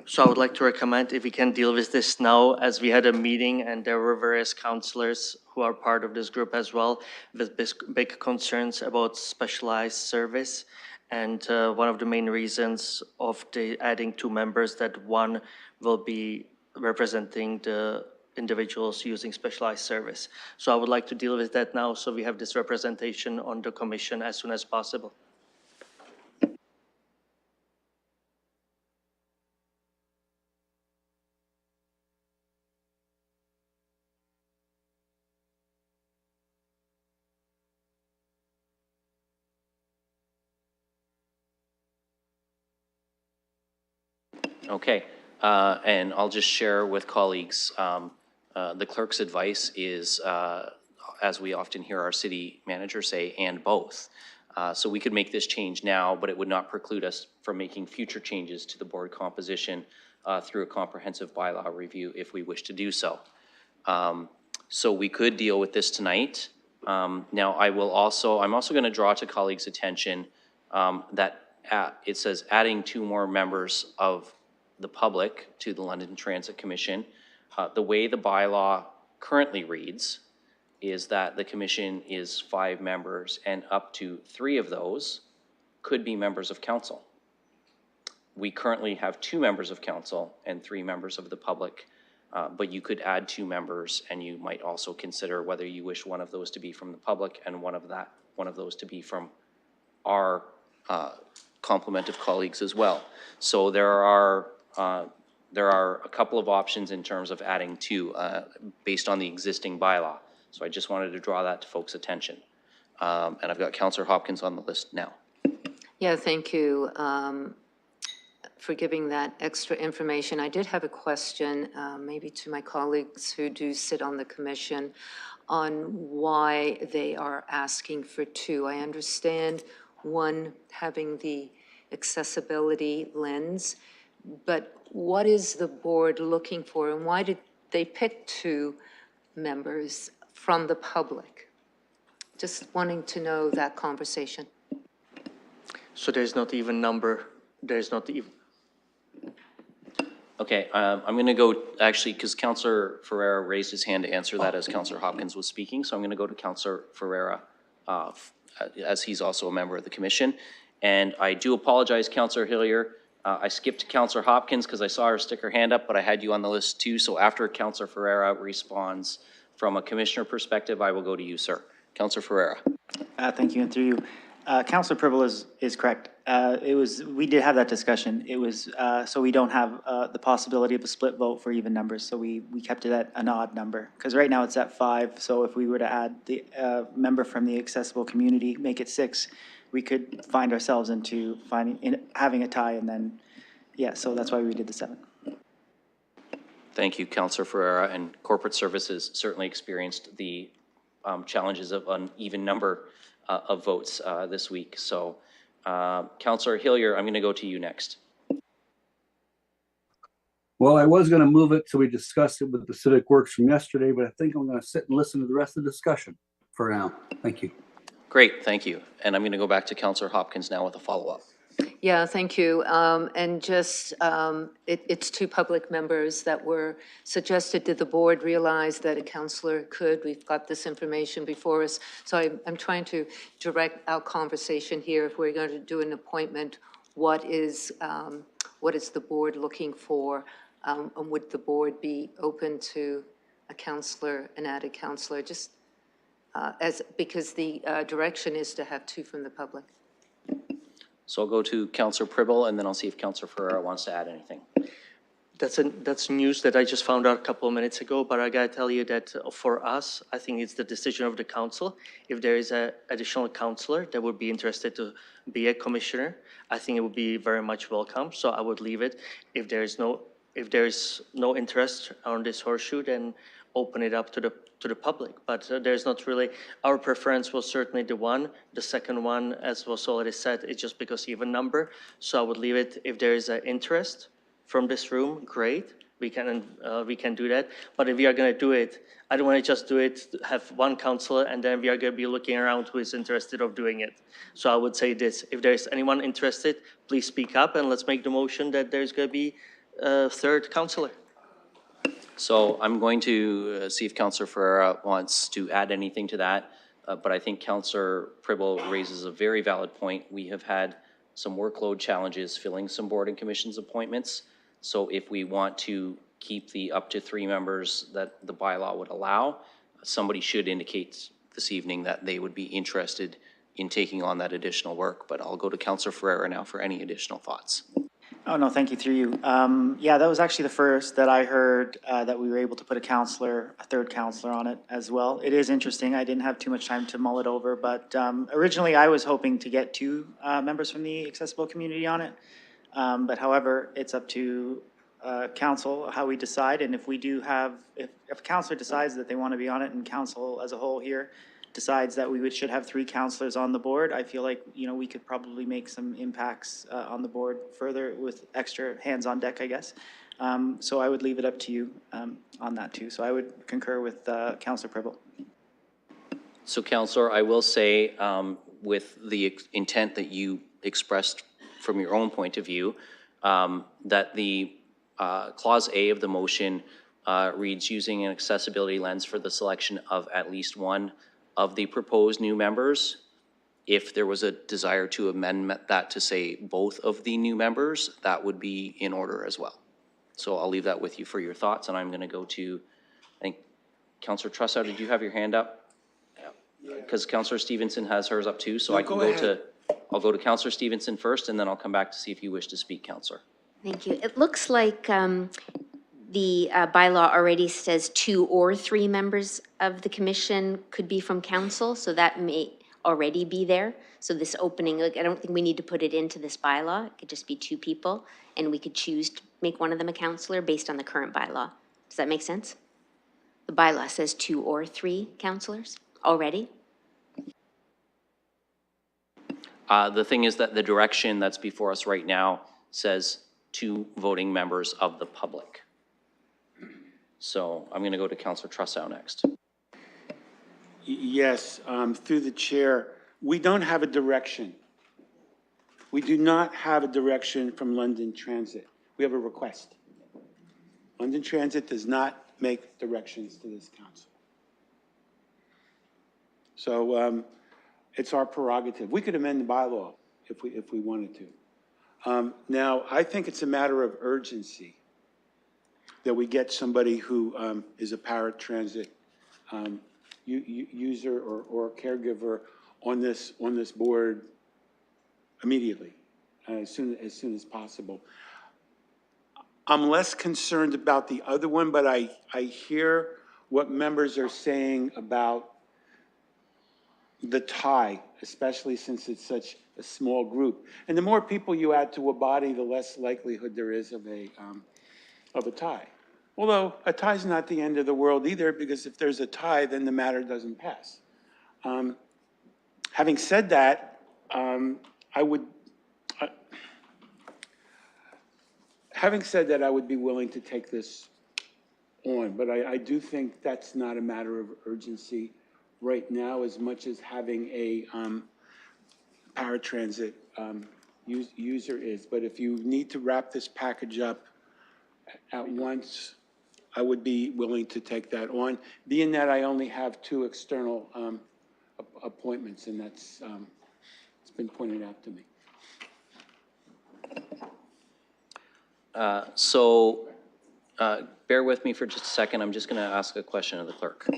So I would like to recommend if we can deal with this now, as we had a meeting and there were various councillors who are part of this group as well with big concerns about specialized service. And one of the main reasons of the adding 2 members, that one will be representing the individuals using specialized service. So I would like to deal with that now, so we have this representation on the commission as soon as possible. Okay, and I'll just share with colleagues, the clerk's advice is, as we often hear our city manager say, and both. So we could make this change now, but it would not preclude us from making future changes to the board composition through a comprehensive bylaw review if we wish to do so. So we could deal with this tonight. Now I'm also going to draw to colleagues' attention that it says adding 2 more members of the public to the London Transit Commission. The way the bylaw currently reads is that the commission is 5 members and up to 3 of those could be members of council. We currently have 2 members of council and 3 members of the public, but you could add 2 members, and you might also consider whether you wish one of those to be from the public and one of those to be from our complement of colleagues as well. So there are a couple of options in terms of adding 2 based on the existing bylaw. So I just wanted to draw that to folks' attention. And I've got Councillor Hopkins on the list now. Yeah, thank you for giving that extra information. I did have a question, maybe to my colleagues who do sit on the commission, on why they are asking for 2. I understand one having the accessibility lens, but what is the board looking for, and why did they pick 2 members from the public? Just wanting to know that conversation. So there's not even number, there's not even. Okay, I'm going to go, actually, because Councillor Ferreira raised his hand to answer that as Councillor Hopkins was speaking, so I'm going to go to Councillor Ferreira, as he's also a member of the commission. And I do apologize, Councillor Hillier. I skipped Councillor Hopkins because I saw her stick her hand up, but I had you on the list too. So after Councillor Ferreira responds from a commissioner perspective, I will go to you, sir. Councillor Ferreira. Thank you, and through you. Councillor Pribble is correct. We did have that discussion. It was, so we don't have the possibility of a split vote for even numbers. So we kept it at an odd number, because right now it's at 5. So if we were to add the member from the accessible community, make it 6, we could find ourselves into having a tie, and then, yeah, so that's why we did the 7. Thank you, Councillor Ferreira. And corporate services certainly experienced the challenges of an even number of votes this week. So Councillor Hillier, I'm going to go to you next. Well, I was going to move it so we discussed it with the Civic Works from yesterday, but I think I'm going to sit and listen to the rest of the discussion for now. Thank you. Great, thank you. And I'm going to go back to Councillor Hopkins now with a follow-up. Yeah, thank you. And just, it's 2 public members that were suggested. Did the board realize that a councillor could? We've got this information before us. So I'm trying to direct our conversation here. If we're going to do an appointment, what is the board looking for? And would the board be open to a councillor, an added councillor? Just because the direction is to have 2 from the public. So I'll go to Counselor Pribble, and then I'll see if Counselor Ferreira wants to add anything. That's news that I just found out a couple of minutes ago, but I gotta tell you that for us, I think it's the decision of the council. If there is a additional councillor that would be interested to be a commissioner, I think it would be very much welcome, so I would leave it. If there is no interest on this horseshoe, then open it up to the public. But there's not really, our preference was certainly the second one, as was already said, it's just because even number. So I would leave it, if there is an interest from this room, great, we can do that. But if we are gonna do it, I don't wanna just do it, have one councillor, and then we are gonna be looking around who is interested of doing it. So I would say this, if there's anyone interested, please speak up and let's make the motion that there's gonna be a third councillor. So I'm going to see if Counselor Ferreira wants to add anything to that. But I think Counselor Pribble raises a very valid point. We have had some workload challenges filling some board and commissions appointments. So if we want to keep the up to 3 members that the bylaw would allow, somebody should indicate this evening that they would be interested in taking on that additional work. But I'll go to Counselor Ferreira now for any additional thoughts. Oh, no, thank you, through you. Yeah, that was actually the first that I heard, that we were able to put a third counselor on it as well. It is interesting. I didn't have too much time to mull it over, but originally I was hoping to get 2 members from the accessible community on it. But however, it's up to council how we decide, and if we do have, if a counselor decides that they want to be on it, and council as a whole here decides that should have 3 counselors on the board, I feel like, we could probably make some impacts on the board further with extra hands on deck, I guess. So I would leave it up to you on that too. So I would concur with Councillor Pribble. So Counselor, I will say, with the intent that you expressed from your own point of view, that the Clause A of the motion reads, using an accessibility lens for the selection of at least one of the proposed new members. If there was a desire to amend that to say both of the new members, that would be in order as well. So I'll leave that with you for your thoughts, and I'm going to go to, I think, Councillor Trussow, did you have your hand up? Because Councillor Stevenson has hers up too, so No, I can I'll go to Councillor Stevenson first, and then I'll come back to see if you wish to speak, Councillor. Thank you. It looks like the bylaw already says 2 or 3 members of the commission could be from council, so that may already be there. So this opening, like, I don't think we need to put it into this bylaw. It could just be 2 people, and we could choose to make one of them a councillor based on the current bylaw. Does that make sense? The bylaw says 2 or 3 councillors already. The thing is that the direction that's before us right now says 2 voting members of the public. So I'm going to go to Councillor Trussow next. Yes, through the chair, we don't have a direction. We do not have a direction from London Transit. We have a request. London Transit does not make directions to this council. So it's our prerogative. We could amend the bylaw if we wanted to. Now, I think it's a matter of urgency that we get somebody who is a paratransit user or caregiver on this board immediately, as soon as possible. I'm less concerned about the other one, but I hear what members are saying about the tie, especially since it's such a small group. And the more people you add to a body, the less likelihood there is of a tie. Although a tie is not the end of the world either, because if there's a tie, then the matter doesn't pass. Having said that, I would be willing to take this on, but I do think that's not a matter of urgency right now as much as having a paratransit user is. But if you need to wrap this package up at once, I would be willing to take that on, being that I only have 2 external appointments, and that's it's been pointed out to me. Bear with me for just a second. I'm just going to ask a question of the clerk.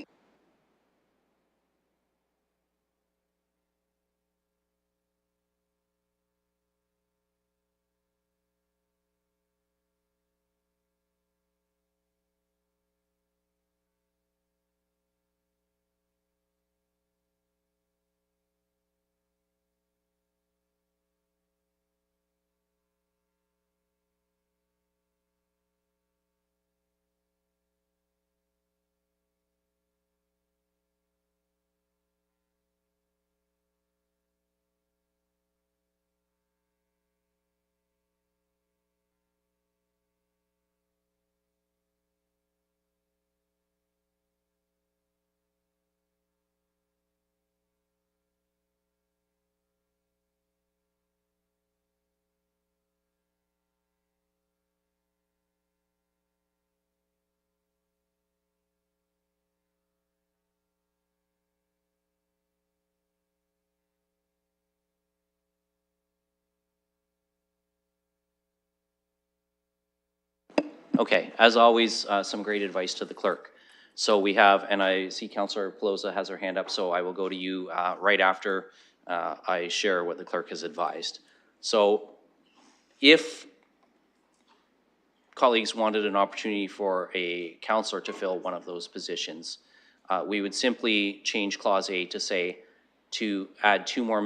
Okay, as always, some great advice to the clerk. So we have, and I see Councillor Pelosa has her hand up, so I will go to you right after I share what the clerk has advised. So if colleagues wanted an opportunity for a councillor to fill one of those positions, we would simply change Clause A to say to add two more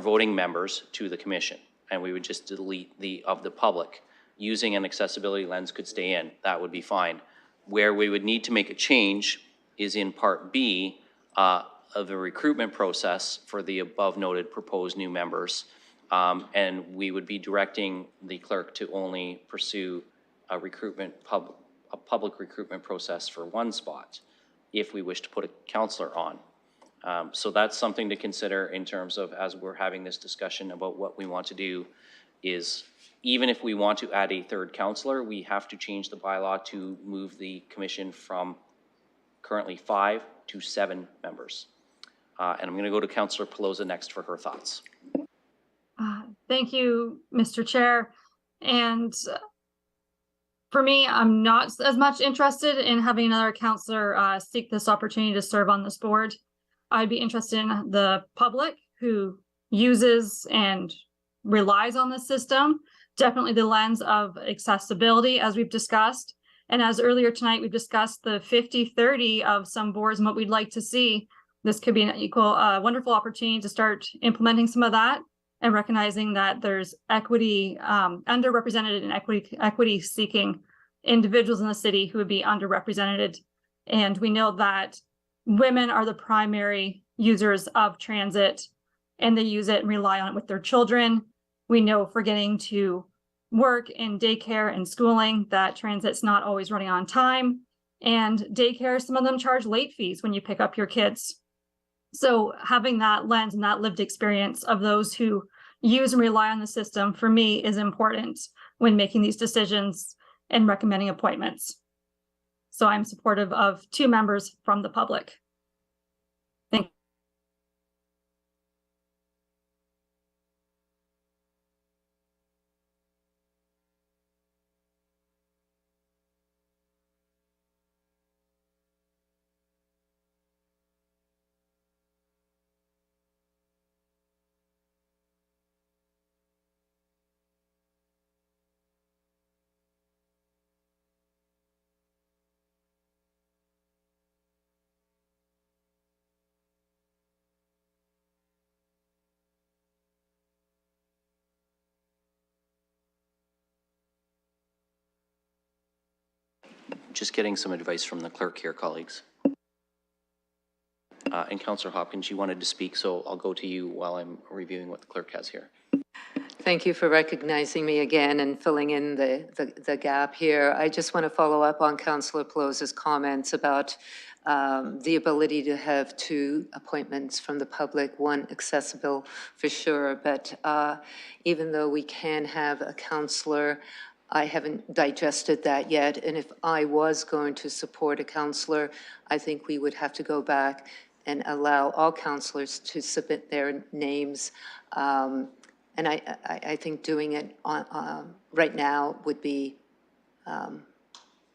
voting members to the commission, and we would just delete the "of the public." Using an accessibility lens could stay in, that would be fine. Where we would need to make a change is in Part B of the recruitment process for the above noted proposed new members. And we would be directing the clerk to only pursue a public recruitment process for one spot if we wish to put a councillor on. So that's something to consider in terms of, as we're having this discussion about what we want to do, is even if we want to add a third councillor, we have to change the bylaw to move the commission from currently 5 to 7 members. And I'm going to go to Councillor Pelosa next for her thoughts. Thank you, Mr. Chair. And for me, I'm not as much interested in having another councillor seek this opportunity to serve on this board. I'd be interested in the public who uses and relies on the system. Definitely the lens of accessibility, as we've discussed. And as earlier tonight, we've discussed the 50-30 of some boards and what we'd like to see. This could be an wonderful opportunity to start implementing some of that and recognizing that there's equity, underrepresented and equity seeking individuals in the city who would be underrepresented. And we know that women are the primary users of transit, and they use it and rely on it with their children. We know for getting to work and daycare and schooling that transit's not always running on time. And daycare, some of them charge late fees when you pick up your kids. So having that lens and that lived experience of those who use and rely on the system, for me, is important when making these decisions and recommending appointments. So I'm supportive of 2 members from the public. Thank you. Just getting some advice from the clerk here, colleagues. And Councillor Hopkins, you wanted to speak, so I'll go to you while I'm reviewing what the clerk has here. Thank you for recognizing me again and filling in the gap here. I just want to follow up on Councillor Pelosa's comments about the ability to have 2 appointments from the public, one accessible for sure, but even though we can have a councillor, I haven't digested that yet, and if I was going to support a councillor, I think we would have to go back and allow all councillors to submit their names. And I think doing it right now would be,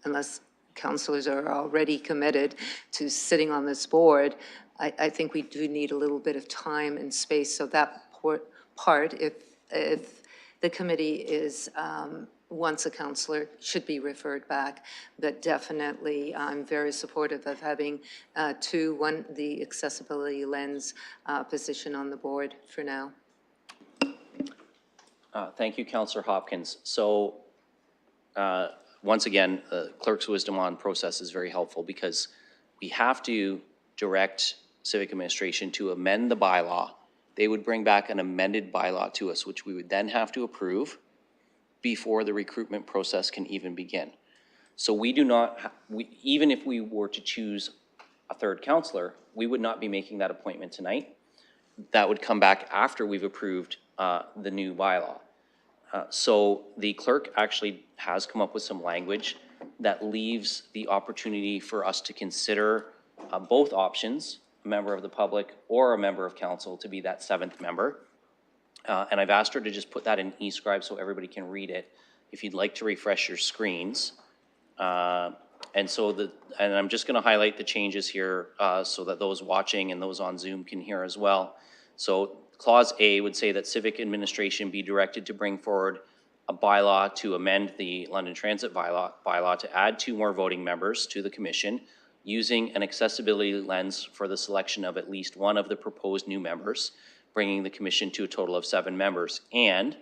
unless councillors are already committed to sitting on this board, I think we do need a little bit of time and space. So that part, if the committee is, once a councillor, should be referred back. But definitely, I'm very supportive of having 2, one, the accessibility lens position on the board for now. Thank you, Councillor Hopkins. So once again, clerk's wisdom on process is very helpful because we have to direct civic administration to amend the bylaw. They would bring back an amended bylaw to us, which we would then have to approve before the recruitment process can even begin. So we do not, even if we were to choose a third councillor, we would not be making that appointment tonight. That would come back after we've approved the new bylaw. So the clerk actually has come up with some language that leaves the opportunity for us to consider both options, a member of the public or a member of council, to be that 7th member. And I've asked her to just put that in e-scribe so everybody can read it. if you'd like to refresh your screens. And I'm just going to highlight the changes here so that those watching and those on Zoom can hear as well. So Clause A would say that civic administration be directed to bring forward a bylaw to amend the London Transit bylaw to add 2 more voting members to the commission using an accessibility lens for the selection of at least one of the proposed new members, bringing the commission to a total of 7 members, and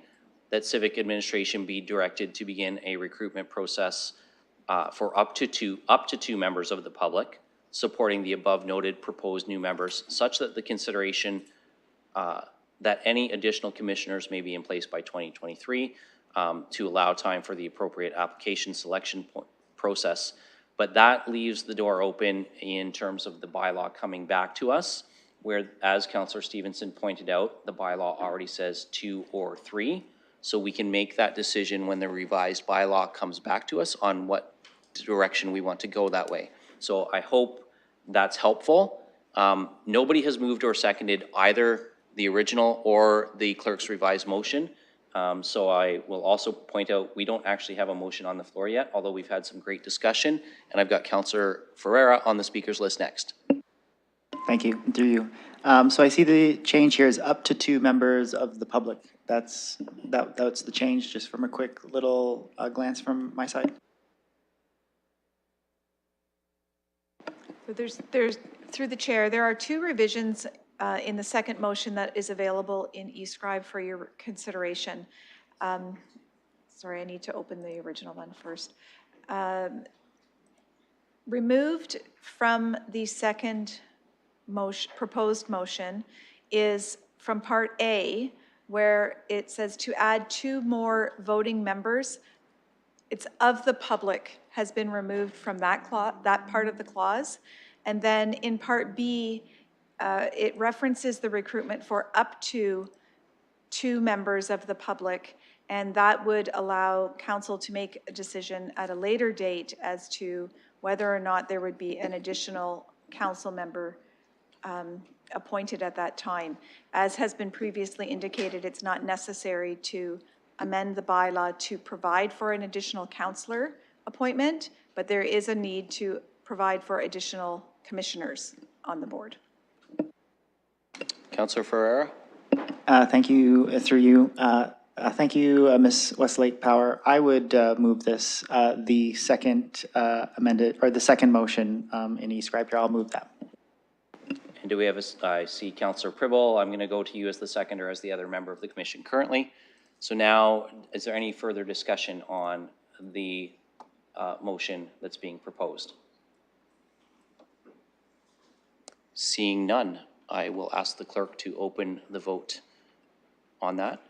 that civic administration be directed to begin a recruitment process for up to two members of the public, supporting the above noted proposed new members, such that the consideration that any additional commissioners may be in place by 2023 to allow time for the appropriate application selection process. But that leaves the door open in terms of the bylaw coming back to us, where, as Councillor Stevenson pointed out, the bylaw already says 2 or 3. So we can make that decision when the revised bylaw comes back to us on what direction we want to go that way. So I hope that's helpful. Nobody has moved or seconded either the original or the clerk's revised motion. So I will also point out we don't actually have a motion on the floor yet, although we've had some great discussion. And I've got Councillor Ferreira on the speaker's list next. Thank you, through you. So I see the change here is up to 2 members of the public. That's the change, just from a quick little glance from my side. So there's, through the chair, there are 2 revisions in the second motion that is available in eScribe for your consideration. Sorry, I need to open the original one first. Removed from the second motion, proposed motion, is from Part A, where it says to add 2 more voting members. It's of the public has been removed from that part of the clause. And then in Part B, it references the recruitment for up to 2 members of the public, and that would allow council to make a decision at a later date as to whether or not there would be an additional council member appointed at that time. As has been previously indicated, it's not necessary to amend the bylaw to provide for an additional councillor appointment, but there is a need to provide for additional commissioners on the board. Councillor Ferreira. Thank you, through you. Thank you, Ms. Westlake Power. I would move this, the second amended, or the second motion in eScribe here. I'll move that. And do we have I see Councillor Pribble. I'm going to go to you as the seconder, as the other member of the commission currently. So now, is there any further discussion on the motion that's being proposed? Seeing none, I will ask the clerk to open the vote on that.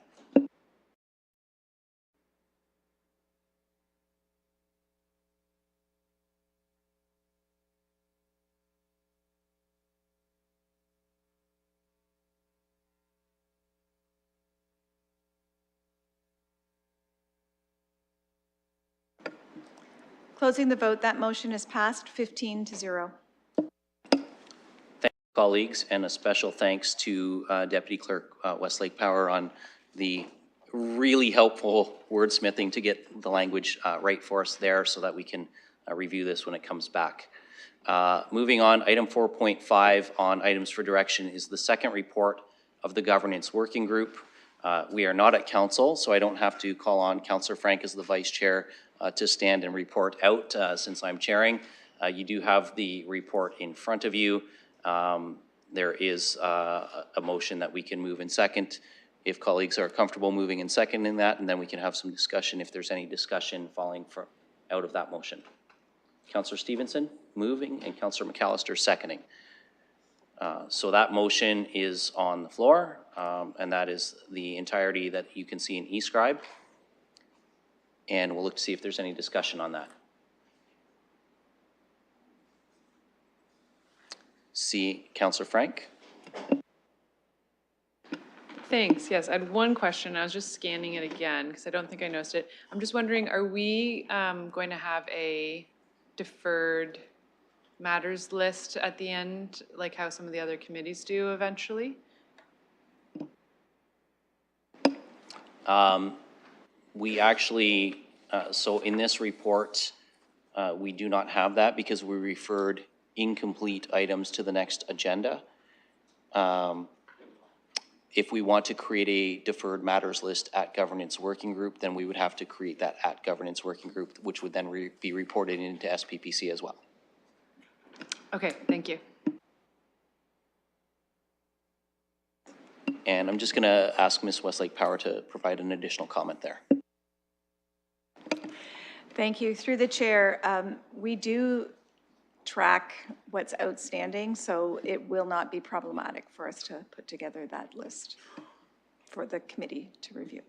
Closing the vote, that motion is passed 15-0. Thank you, colleagues, and a special thanks to Deputy Clerk Westlake Power on the really helpful wordsmithing to get the language right for us there so that we can review this when it comes back. Moving on, item 4.5 on items for direction is the second report of the governance working group. We are not at council, so I don't have to call on Councillor Frank as the vice chair to stand and report out since I'm chairing. You do have the report in front of you. There is a motion that we can move in second if colleagues are comfortable moving in second in that, and then we can have some discussion if there's any discussion falling out of that motion. Councillor Stevenson moving and Councillor McAllister seconding. So that motion is on the floor, and that is the entirety that you can see in eScribe. And we'll look to see if there's any discussion on that. See Councillor Frank. Thanks. Yes, I had one question. I was just scanning it again because I don't think I noticed it. I'm just wondering, are we going to have a deferred matters list at the end, like how some of the other committees do eventually? We actually So in this report, we do not have that because we referred incomplete items to the next agenda. If we want to create a deferred matters list at governance working group, then we would have to create that at governance working group, which would then be reported into SPPC as well. Okay, thank you. And I'm just going to ask Ms. Westlake Power to provide an additional comment there. Thank you. Through the chair, we do track what's outstanding, so it will not be problematic for us to put together that list for the committee to review.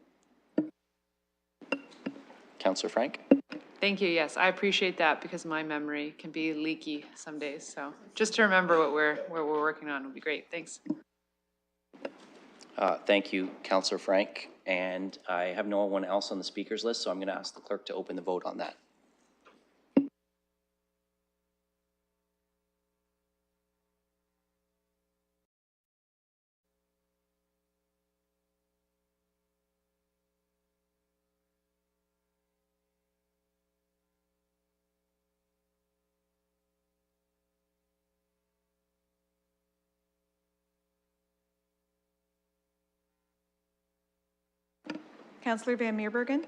Councillor Frank? Thank you. Yes, I appreciate that because my memory can be leaky some days. So just to remember what we're working on would be great. Thanks. Thank you, Councillor Frank. And I have no one else on the speakers list, so I'm going to ask the clerk to open the vote on that. Councillor Van Meerbergen?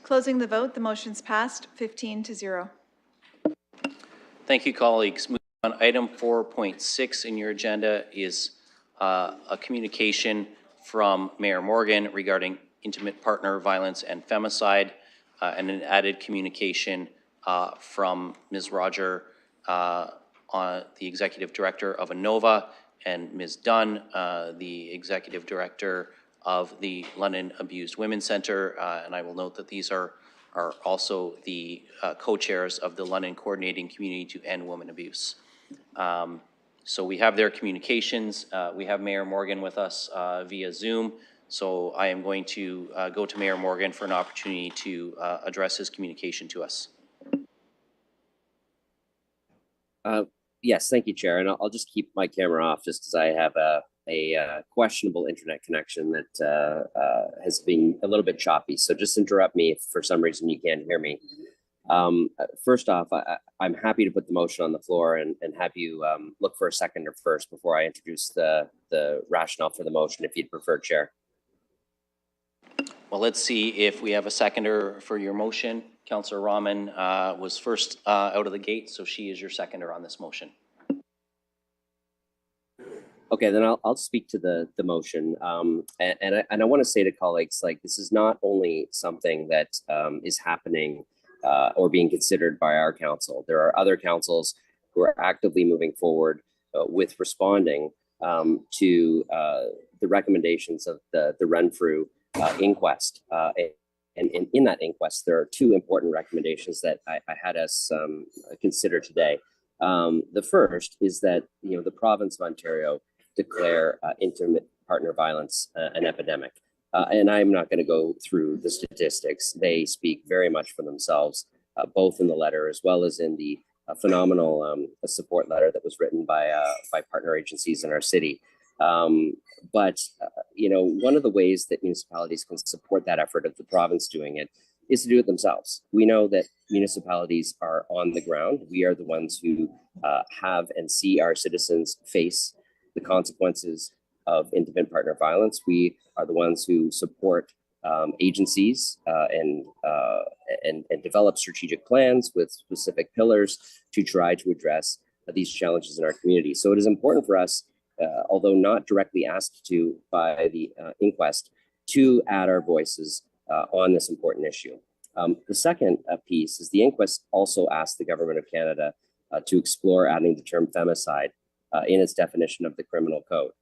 Closing the vote, the motion's passed 15-0. Thank you, colleagues. Moving on, item 4.6 in your agenda is a communication from Mayor Morgan regarding intimate partner violence and femicide, and an added communication from Ms. Roger, the Executive Director of ANOVA, and Ms. Dunn, the Executive Director of the London Abused Women's Centre. And I will note that these are also the co-chairs of the London Coordinating Community to End Women Abuse. So we have their communications. We have Mayor Morgan with us via Zoom. So I am going to go to Mayor Morgan for an opportunity to address his communication to us. Yes, thank you, Chair. And I'll just keep my camera off just because I have a questionable internet connection that has been a little bit choppy. So just interrupt me if for some reason you can't hear me. First off, I'm happy to put the motion on the floor and have you look for a seconder first before I introduce the rationale for the motion, if you'd prefer, Chair. Well, let's see if we have a seconder for your motion. Councillor Rahman was first out of the gate, so she is your seconder on this motion. Okay, then I'll speak to the motion. And I want to say to colleagues, like, this is not only something that is happening or being considered by our council. There are other councils who are actively moving forward with responding to the recommendations of the Renfrew inquest. And in that inquest, there are two important recommendations that I had us consider today. The first is that, the province of Ontario declare intimate partner violence an epidemic. And I'm not going to go through the statistics. They speak very much for themselves, both in the letter as well as in the phenomenal support letter that was written by partner agencies in our city. But one of the ways that municipalities can support that effort of the province doing it is to do it themselves. We know that municipalities are on the ground. We are the ones who have and see our citizens face the consequences of intimate partner violence. We are the ones who support agencies and develop strategic plans with specific pillars to try to address these challenges in our community. So it is important for us, although not directly asked to by the inquest, to add our voices on this important issue. The second piece is the inquest also asked the Government of Canada to explore adding the term femicide in its definition of the criminal code.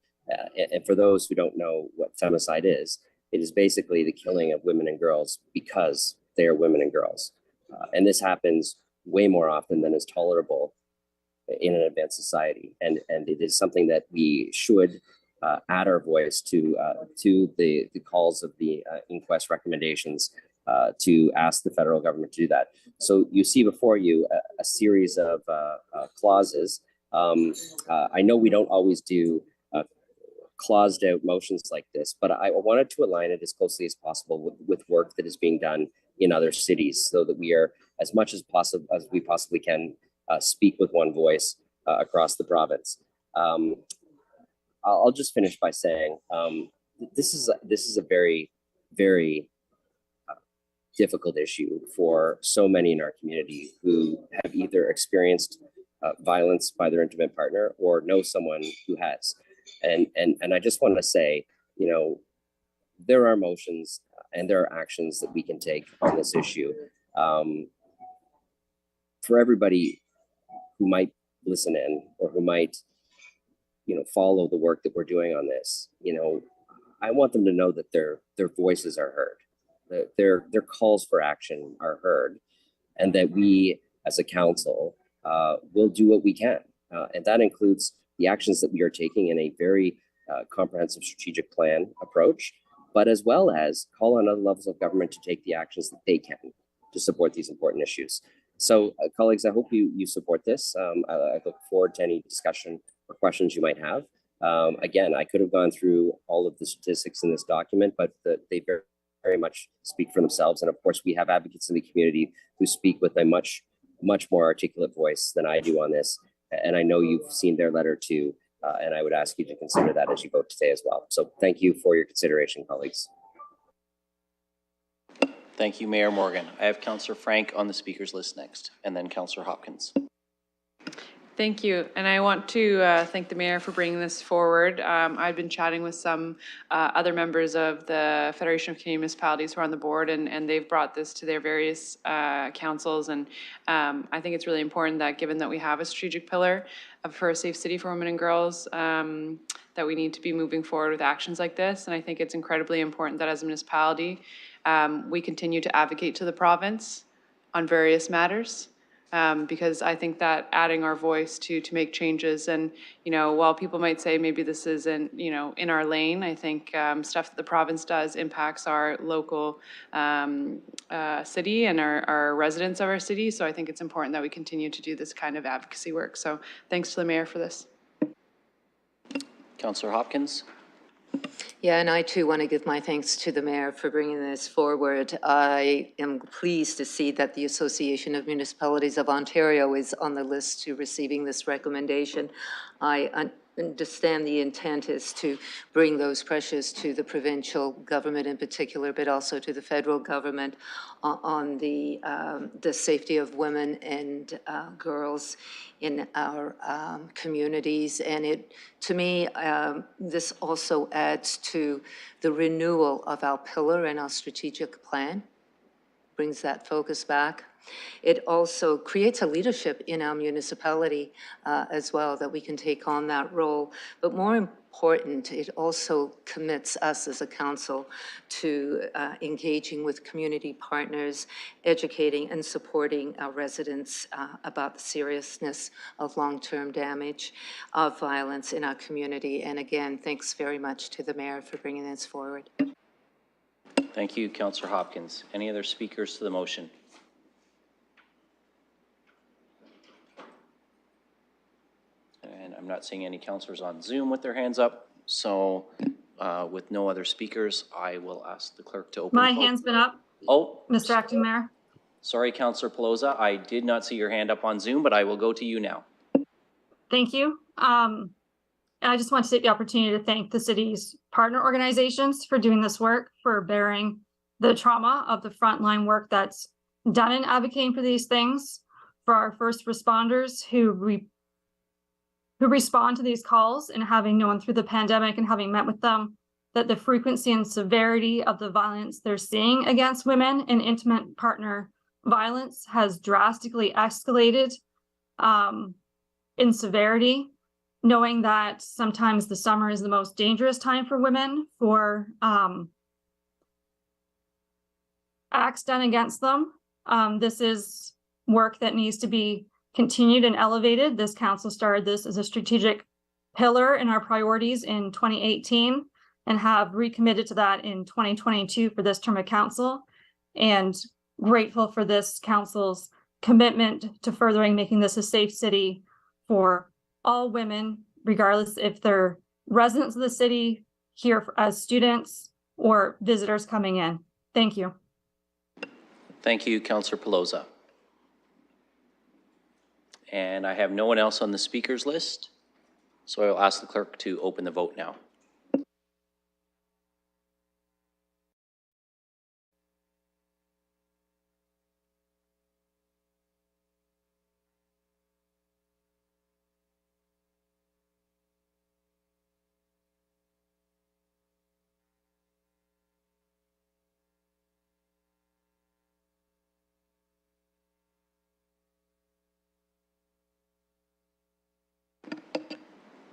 And for those who don't know what femicide is, it is basically the killing of women and girls because they are women and girls. And this happens way more often than is tolerable in an advanced society. And it is something that we should add our voice to the calls of the inquest recommendations to ask the federal government to do that. So you see before you a series of clauses. I know we don't always do claused out motions like this, but I wanted to align it as closely as possible with work that is being done in other cities, so that we are as much as possible as we possibly can speak with one voice across the province. I'll just finish by saying this is a very, very difficult issue for so many in our community who have either experienced violence by their intimate partner or know someone who has. And I just want to say, you know, there are motions and there are actions that we can take on this issue. For everybody who might listen in or who might, you know, follow the work that we're doing on this, you know, I want them to know that their voices are heard, that their calls for action are heard, and that we as a council will do what we can. And that includes the actions that we are taking in a very comprehensive strategic plan approach, but as well as call on other levels of government to take the actions that they can to support these important issues. So colleagues, I hope you support this. I look forward to any discussion or questions you might have. Again, I could have gone through all of the statistics in this document, but they very much speak for themselves. And of course, we have advocates in the community who speak with a much more articulate voice than I do on this. And I know you've seen their letter too. And I would ask you to consider that as you vote today as well. So thank you for your consideration, colleagues. Thank you, Mayor Morgan. I have Councillor Frank on the speakers list next, and then Councillor Hopkins. Thank you. And I want to thank the mayor for bringing this forward. I've been chatting with some other members of the Federation of Canadian Municipalities who are on the board, and they've brought this to their various councils. And I think it's really important that, given that we have a strategic pillar for a safe city for women and girls, that we need to be moving forward with actions like this. And I think it's incredibly important that as a municipality, we continue to advocate to the province on various matters. Because I think that adding our voice to make changes, and, you know, while people might say maybe this isn't, you know, in our lane, I think stuff that the province does impacts our local city and our residents of our city. So I think it's important that we continue to do this kind of advocacy work. So thanks to the mayor for this. Councillor Hopkins. Yeah, and I too want to give my thanks to the mayor for bringing this forward. I am pleased to see that the Association of Municipalities of Ontario is on the list to receiving this recommendation. I understand the intent is to bring those pressures to the provincial government in particular, but also to the federal government on the safety of women and girls in our communities. And to me, this also adds to the renewal of our pillar and our strategic plan, brings that focus back. It also creates a leadership in our municipality as well, that we can take on that role. But more important, it also commits us as a council to engaging with community partners, educating and supporting our residents about the seriousness of long-term damage of violence in our community. And again, thanks very much to the mayor for bringing this forward. Thank you, Councillor Hopkins. Any other speakers to the motion? And I'm not seeing any councillors on Zoom with their hands up. So with no other speakers, I will ask the clerk to open. My hand's been up. Oh, Mr. Acting Mayor. Sorry, Councillor Pelosa. I did not see your hand up on Zoom, but I will go to you now. Thank you. I just want to take the opportunity to thank the city's partner organizations for doing this work, for bearing the trauma of the frontline work that's done in advocating for these things, for our first responders who respond to these calls, and having known through the pandemic and having met with them that the frequency and severity of the violence they're seeing against women and intimate partner violence has drastically escalated in severity, knowing that sometimes the summer is the most dangerous time for women for acts done against them. This is work that needs to be continued and elevated. This council started this as a strategic pillar in our priorities in 2018 and have recommitted to that in 2022 for this term of council, and grateful for this council's commitment to furthering making this a safe city for all women, regardless if they're residents of the city, here as students, or visitors coming in. Thank you. Thank you, Councillor Pelosa. And I have no one else on the speakers list, so I will ask the clerk to open the vote now.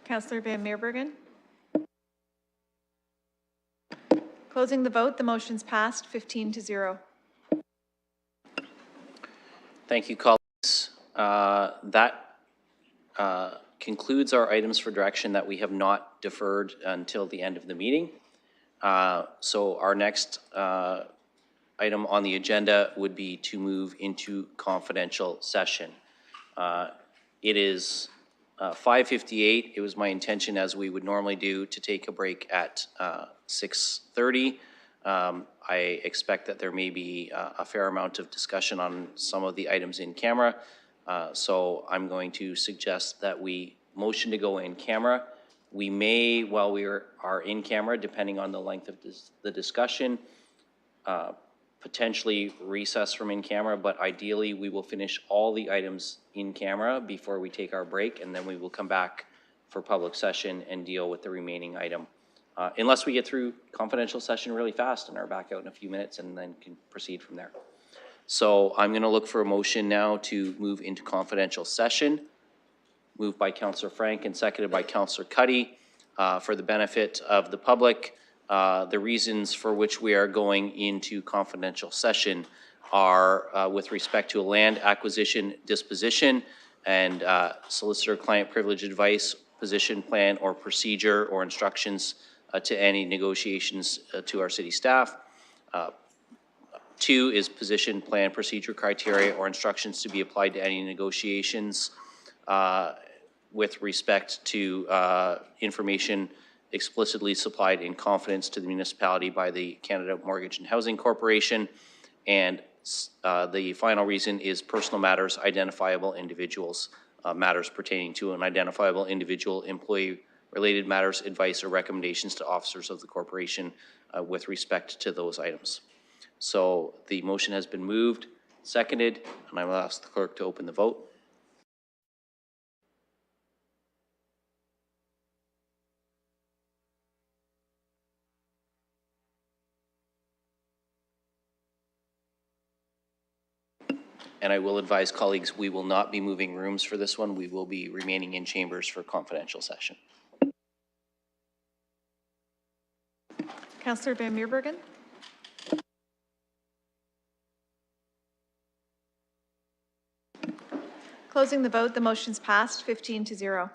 Councillor Van Meerbergen? Closing the vote, the motion's passed 15-0. Thank you, colleagues. That concludes our items for direction that we have not deferred until the end of the meeting. So our next item on the agenda would be to move into confidential session. It is 5:58. It was my intention, as we would normally do, to take a break at 6:30. I expect that there may be a fair amount of discussion on some of the items in camera. So I'm going to suggest that we motion to go in camera. We may, while we are in camera, depending on the length of the discussion, potentially recess from in camera, but ideally we will finish all the items in camera before we take our break, and then we will come back for public session and deal with the remaining item. Unless we get through confidential session really fast and are back out in a few minutes and then can proceed from there. So I'm going to look for a motion now to move into confidential session. Moved by Councillor Frank and seconded by Councillor Cuddy. For the benefit of the public, the reasons for which we are going into confidential session are with respect to a land acquisition disposition and solicitor-client privilege advice, position plan or procedure or instructions to any negotiations to our city staff. 2 is position plan procedure criteria or instructions to be applied to any negotiations with respect to information explicitly supplied in confidence to the municipality by the Canada Mortgage and Housing Corporation. And the final reason is personal matters, identifiable individuals, matters pertaining to an identifiable individual, employee-related matters, advice, or recommendations to officers of the corporation with respect to those items. So the motion has been moved, seconded, and I will ask the clerk to open the vote. And I will advise colleagues, we will not be moving rooms for this one. We will be remaining in chambers for confidential session. Councillor Van Meerbergen? Closing the vote, the motion's passed 15-0.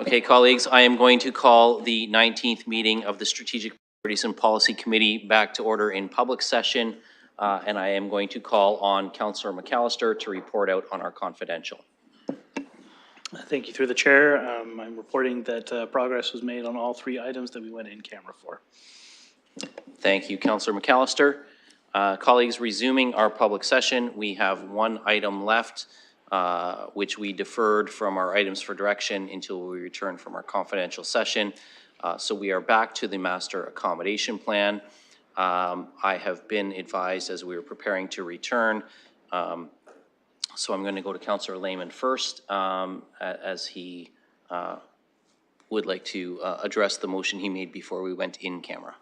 Okay, colleagues, I am going to call the 19th meeting of the Strategic Priorities and Policy Committee back to order in public session, and I am going to call on Councillor McAllister to report out on our confidential. Thank you through the chair. I'm reporting that progress was made on all 3 items that we went in camera for. Thank you, Councillor McAllister. Colleagues, resuming our public session, we have 1 item left, which we deferred from our items for direction until we return from our confidential session. So we are back to the master accommodation plan. I have been advised as we were preparing to return. So I'm going to go to Councillor Lehman first, as he would like to address the motion he made before we went in camera.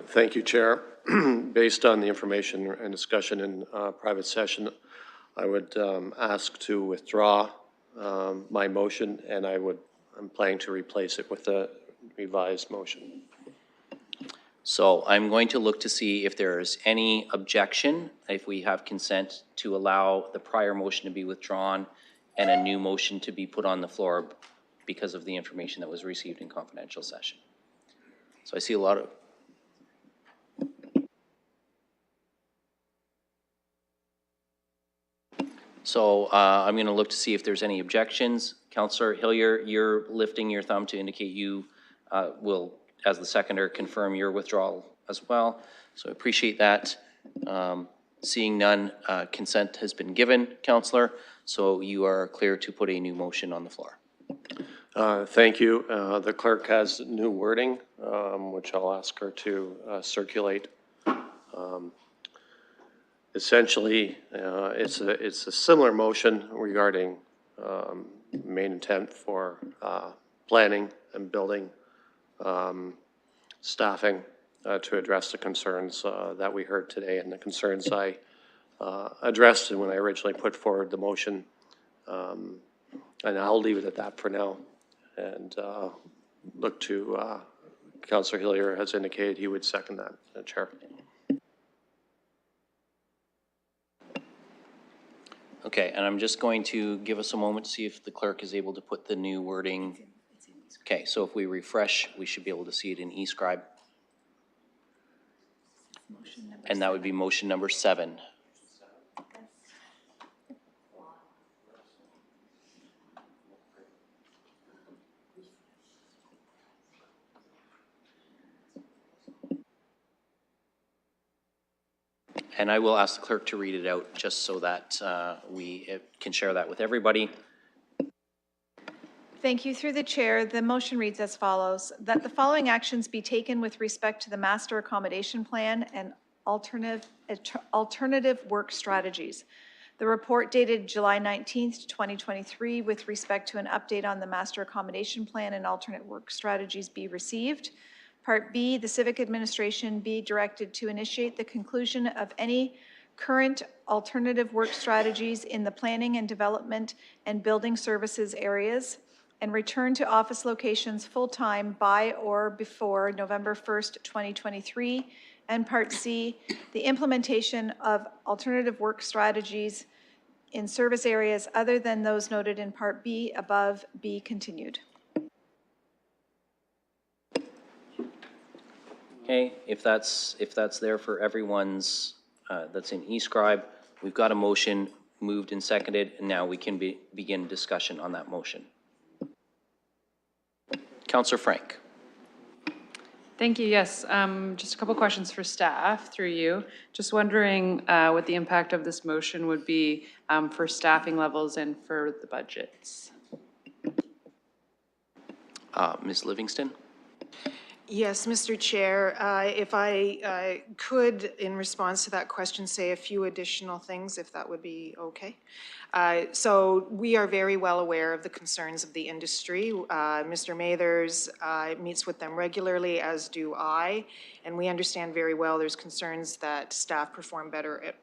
Thank you, Chair. Based on the information and discussion in private session, I would ask to withdraw my motion, and I'm planning to replace it with a revised motion. So I'm going to look to see if there is any objection, if we have consent to allow the prior motion to be withdrawn and a new motion to be put on the floor because of the information that was received in confidential session. So I see a lot of... So I'm going to look to see if there's any objections. Councillor Hillier, you're lifting your thumb to indicate you will, as the seconder, confirm your withdrawal as well. So I appreciate that. Seeing none, consent has been given, Councillor. So you are clear to put a new motion on the floor. Thank you. The clerk has new wording, which I'll ask her to circulate. Essentially, it's a similar motion regarding main intent for planning and building staffing to address the concerns that we heard today and the concerns I addressed when I originally put forward the motion. And I'll leave it at that for now and look to Councillor Hillier has indicated he would second that, Chair. Okay, and I'm just going to give us a moment to see if the clerk is able to put the new wording. Okay, so if we refresh, we should be able to see it in eScribe. And that would be motion number 7. And I will ask the clerk to read it out just so that we can share that with everybody. Thank you. Through the chair, the motion reads as follows: that the following actions be taken with respect to the master accommodation plan and alternative work strategies. The report dated July 19th, 2023, with respect to an update on the master accommodation plan and alternate work strategies be received. Part B, the civic administration be directed to initiate the conclusion of any current alternative work strategies in the planning and development and building services areas and return to office locations full-time by or before November 1st, 2023. And Part C, the implementation of alternative work strategies in service areas other than those noted in Part B above be continued. Okay, if that's there for everyone's, that's in eScribe, we've got a motion moved and seconded, and now we can begin discussion on that motion. Councillor Frank. Thank you. Yes, just a couple questions for staff through you. Just wondering what the impact of this motion would be for staffing levels and for the budgets. Ms. Livingston. Yes, Mr. Chair, if I could, in response to that question, say a few additional things, if that would be okay. So we are very well aware of the concerns of the industry. Mr. Mathers meets with them regularly, as do I, and we understand very well there's concerns that staff perform better at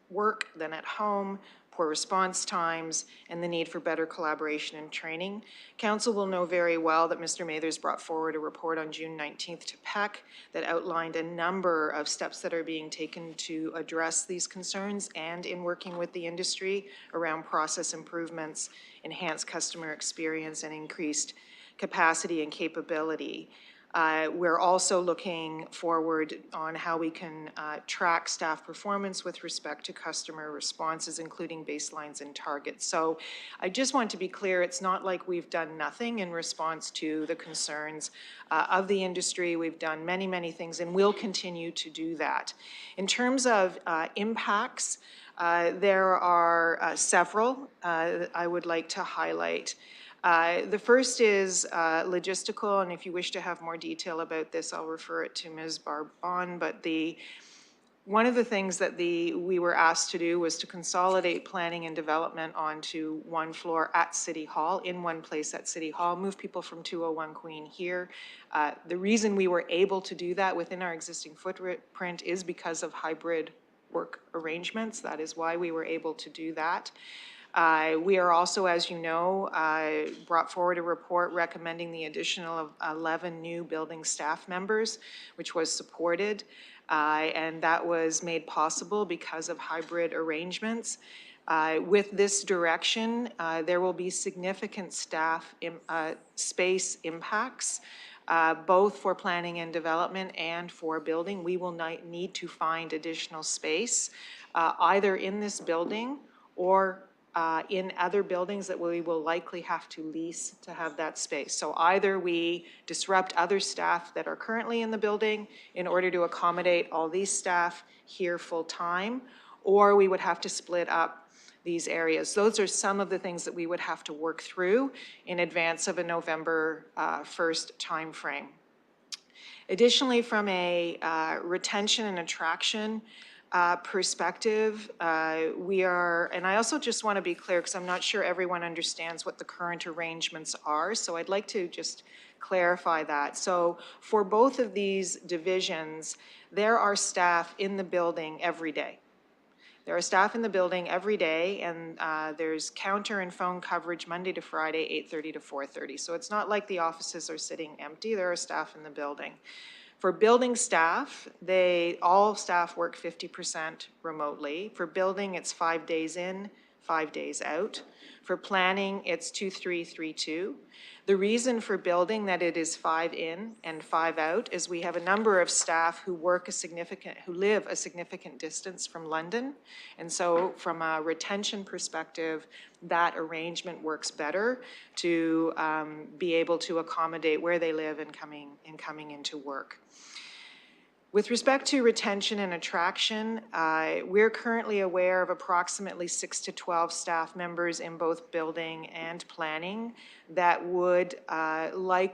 work than at home, poor response times, and the need for better collaboration and training. Council will know very well that Mr. Mathers brought forward a report on June 19th to PEC that outlined a number of steps that are being taken to address these concerns, and in working with the industry around process improvements, enhanced customer experience, and increased capacity and capability. We're also looking forward on how we can track staff performance with respect to customer responses, including baselines and targets. So I just want to be clear, it's not like we've done nothing in response to the concerns of the industry. We've done many, many things and will continue to do that. In terms of impacts, there are several I would like to highlight. The first is logistical, and if you wish to have more detail about this, I'll refer it to Ms. Barbon, but one of the things that we were asked to do was to consolidate planning and development onto one floor at City Hall, in one place at City Hall, move people from 201 Queen here. The reason we were able to do that within our existing footprint is because of hybrid work arrangements. That is why we were able to do that. We are also, as you know, brought forward a report recommending the additional of 11 new building staff members, which was supported, and that was made possible because of hybrid arrangements. With this direction, there will be significant staff space impacts, both for planning and development and for building. We will need to find additional space, either in this building or in other buildings that we will likely have to lease to have that space. So either we disrupt other staff that are currently in the building in order to accommodate all these staff here full-time, or we would have to split up these areas. Those are some of the things that we would have to work through in advance of a November 1st timeframe. Additionally, from a retention and attraction perspective, we are, and I also just want to be clear because I'm not sure everyone understands what the current arrangements are, so I'd like to just clarify that. So for both of these divisions, there are staff in the building every day. There are staff in the building every day, and there's counter and phone coverage Monday to Friday, 8:30 to 4:30. So it's not like the offices are sitting empty. There are staff in the building. For building staff, all staff work 50% remotely. For building, it's 5 days in, 5 days out. For planning, it's 2-3-3-2. The reason for building that it is 5 in and 5 out is we have a number of staff who live a significant distance from London. And so from a retention perspective, that arrangement works better to be able to accommodate where they live and coming into work. With respect to retention and attraction, we're currently aware of approximately 6 to 12 staff members in both building and planning that would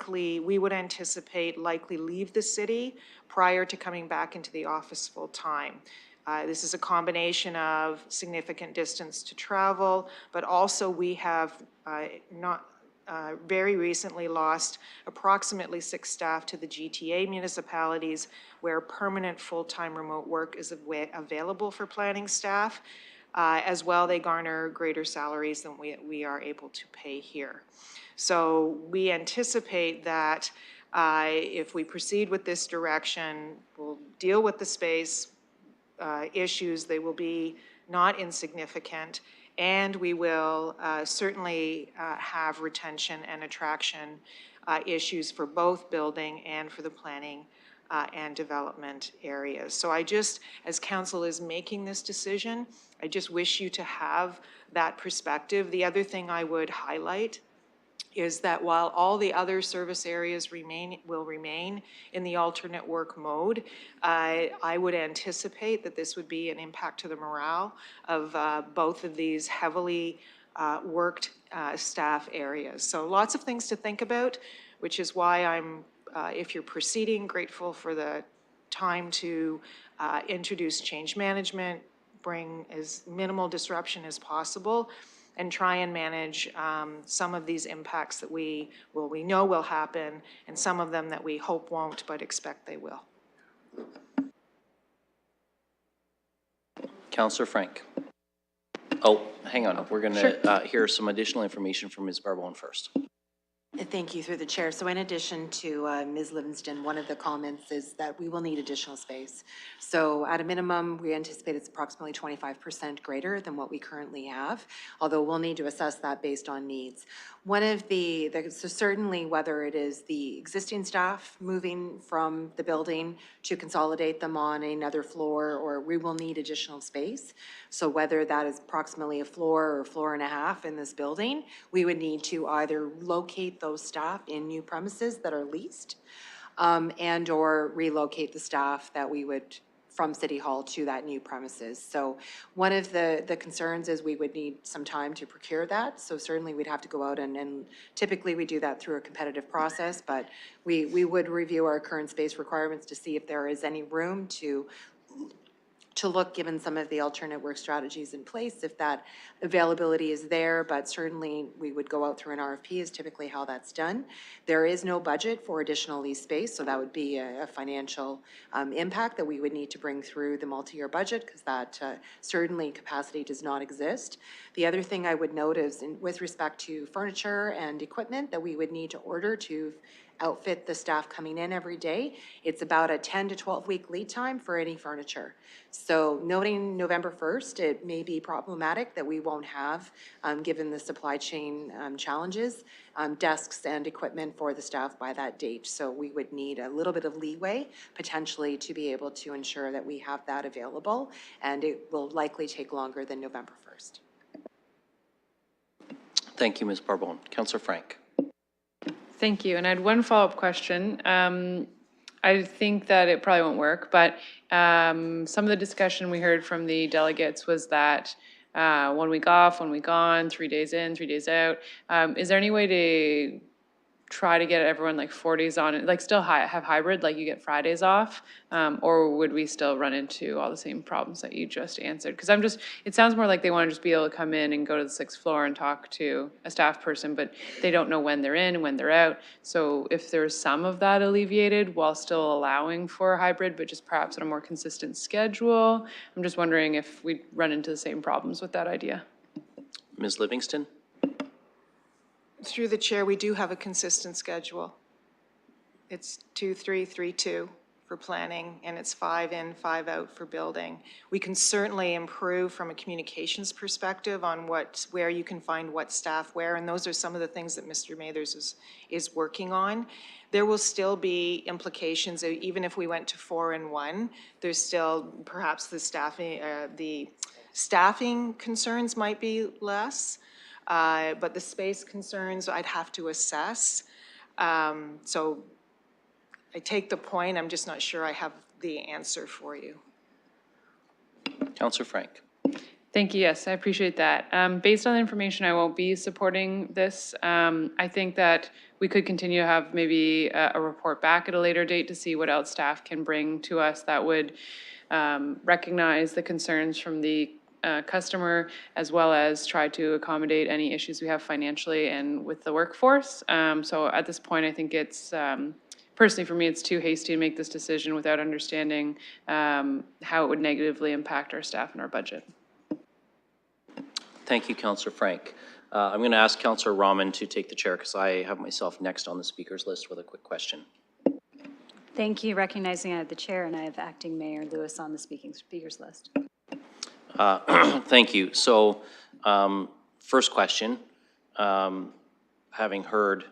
we would anticipate likely leave the city prior to coming back into the office full time. This is a combination of significant distance to travel, but also we have very recently lost approximately 6 staff to the GTA municipalities where permanent full-time remote work is available for planning staff. As well, they garner greater salaries than we are able to pay here. So we anticipate that if we proceed with this direction, we'll deal with the space issues. They will be not insignificant. And we will certainly have retention and attraction issues for both building and for the planning and development areas. So as council is making this decision, I just wish you to have that perspective. The other thing I would highlight is that while all the other service areas will remain in the alternate work mode, I would anticipate that this would be an impact to the morale of both of these heavily worked staff areas. So lots of things to think about, which is why I'm, if you're proceeding, grateful for the time to introduce change management, bring as minimal disruption as possible, and try and manage some of these impacts that we know will happen, and some of them that we hope won't, but expect they will. Counselor Frank. Oh, hang on. We're going to hear some additional information from Ms. Barbone first. Thank you, through the chair. So in addition to Ms. Livingston, one of the comments is that we will need additional space. So at a minimum, we anticipate it's approximately 25% greater than what we currently have, although we'll need to assess that based on needs. One of so certainly whether it is the existing staff moving from the building to consolidate them on another floor, or we will need additional space. So whether that is approximately a floor or floor and a half in this building, we would need to either locate those staff in new premises that are leased, and or relocate the staff that we would from City Hall to that new premises. So one of the concerns is we would need some time to procure that. So certainly we'd have to go out and typically we do that through a competitive process, but we would review our current space requirements to see if there is any room to look, given some of the alternate work strategies in place, if that availability is there, but certainly we would go out through an RFP is typically how that's done. There is no budget for additional lease space, so that would be a financial impact that we would need to bring through the multi-year budget, because that certainly capacity does not exist. The other thing I would note is with respect to furniture and equipment that we would need to order to outfit the staff coming in every day, it's about a 10 to 12 week lead time for any furniture. So noting November 1st, it may be problematic that we won't have, given the supply chain challenges, desks and equipment for the staff by that date. So we would need a little bit of leeway potentially to be able to ensure that we have that available, and it will likely take longer than November 1st. Thank you, Ms. Barbone. Councillor Frank. Thank you. And I had one follow-up question. I think that it probably won't work, but some of the discussion we heard from the delegates was that 1 week off, 1 week on, 3 days in, 3 days out. Is there any way to try to get everyone like 4 days on, like still have hybrid, like you get Fridays off? Or would we still run into all the same problems that you just answered? Because it sounds more like they want to just be able to come in and go to the 6th floor and talk to a staff person, but they don't know when they're in and when they're out. So if there's some of that alleviated while still allowing for hybrid, but just perhaps on a more consistent schedule, I'm just wondering if we run into the same problems with that idea. Ms. Livingston. Through the chair, we do have a consistent schedule. It's 2-3-3-2 for planning, and it's 5 in, 5 out for building. We can certainly improve from a communications perspective on where you can find what staff where, and those are some of the things that Mr. Mathers is working on. There will still be implications, even if we went to 4 in 1, there's still perhaps the staffing concerns might be less. But the space concerns I'd have to assess. So I take the point, I'm just not sure I have the answer for you. Councillor Frank. Thank you. Yes, I appreciate that. Based on the information, I won't be supporting this. I think that we could continue to have maybe a report back at a later date to see what else staff can bring to us that would recognize the concerns from the customer, as well as try to accommodate any issues we have financially and with the workforce. So at this point, I think it's, personally for me, it's too hasty to make this decision without understanding how it would negatively impact our staff and our budget. Thank you, Councillor Frank. I'm going to ask Councillor Rahman to take the chair because I have myself next on the speakers list with a quick question. Thank you. Recognizing I have the chair and I have Acting Mayor Lewis on the speakers list. Thank you. So first question, having heard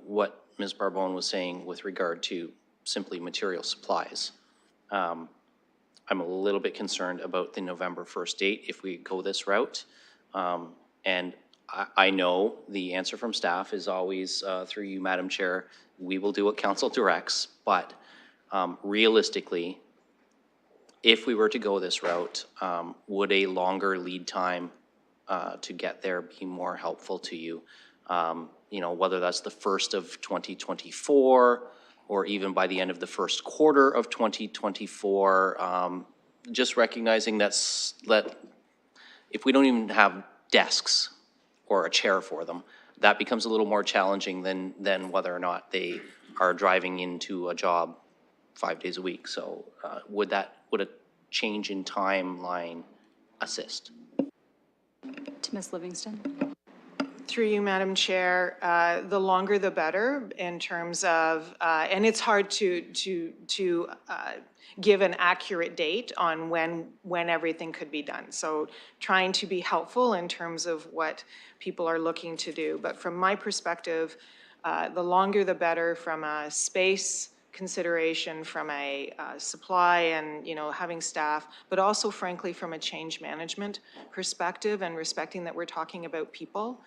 what Ms. Barbone was saying with regard to simply material supplies, I'm a little bit concerned about the November 1st date if we go this route. And I know the answer from staff is always through you, Madam Chair, we will do what council directs, but realistically, if we were to go this route, would a longer lead time to get there be more helpful to you? You know, whether that's the 1st of 2024 or even by the end of the 1st quarter of 2024, just recognizing that if we don't even have desks or a chair for them, that becomes a little more challenging than whether or not they are driving into a job 5 days a week. So would a change in timeline assist. To Ms. Livingston. Through you, Madam Chair, the longer the better in terms of, and it's hard to give an accurate date on when everything could be done. So trying to be helpful in terms of what people are looking to do. But from my perspective, the longer the better from a space consideration, from a supply and, having staff, but also frankly from a change management perspective and respecting that we're talking about people,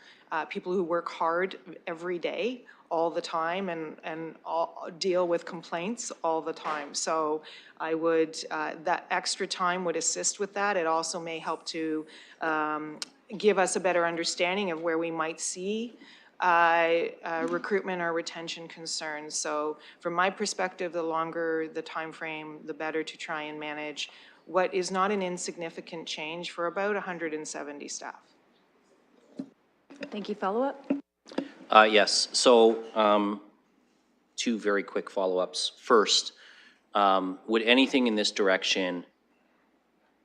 people who work hard every day, all the time, and deal with complaints all the time. So I would, that extra time would assist with that. It also may help to give us a better understanding of where we might see recruitment or retention concerns. So from my perspective, the longer the time frame, the better to try and manage what is not an insignificant change for about 170 staff. Thank you. Follow-up? Yes, so two very quick follow-ups. First, would anything in this direction,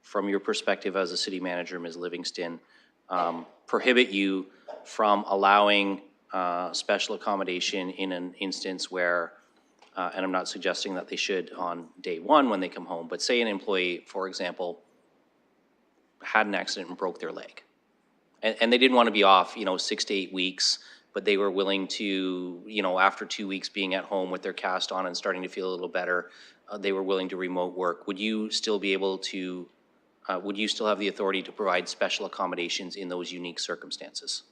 from your perspective as a city manager, Ms. Livingston, prohibit you from allowing special accommodation in an instance where, and I'm not suggesting that they should on day one when they come home, but say an employee, for example, had an accident and broke their leg. And they didn't want to be off, 6 to 8 weeks, but they were willing to, after 2 weeks being at home with their cast on and starting to feel a little better, they were willing to remote work. Would you still be able to, would you still have the authority to provide special accommodations in those unique circumstances?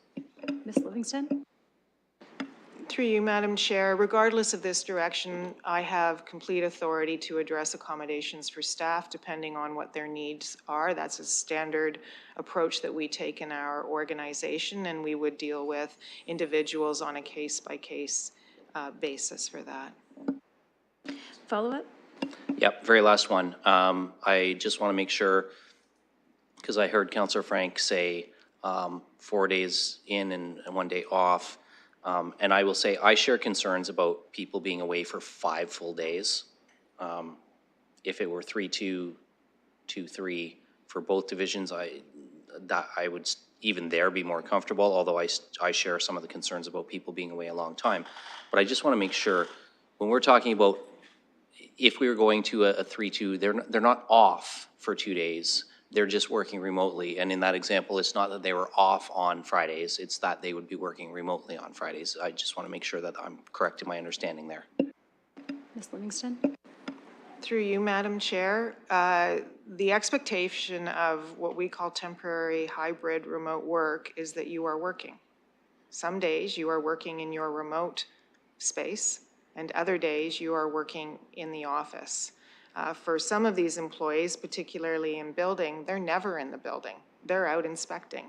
Ms. Livingston? Through you, Madam Chair, regardless of this direction, I have complete authority to address accommodations for staff depending on what their needs are. That's a standard approach that we take in our organization, and we would deal with individuals on a case-by-case basis for that. Follow-up? Yep, very last one. I just want to make sure, because I heard Councillor Frank say 4 days in and 1 day off. And I will say, I share concerns about people being away for 5 full days. If it were 3-2, 2-3 for both divisions, I would even there be more comfortable, although I share some of the concerns about people being away a long time. But I just want to make sure, when we're talking about, if we were going to a 3-2, they're not off for 2 days. They're just working remotely. And in that example, it's not that they were off on Fridays, it's that they would be working remotely on Fridays. I just want to make sure that I'm correct in my understanding there. Ms. Livingston? Through you, Madam Chair, the expectation of what we call temporary hybrid remote work is that you are working. Some days you are working in your remote space, and other days you are working in the office. For some of these employees, particularly in building, they're never in the building. They're out inspecting.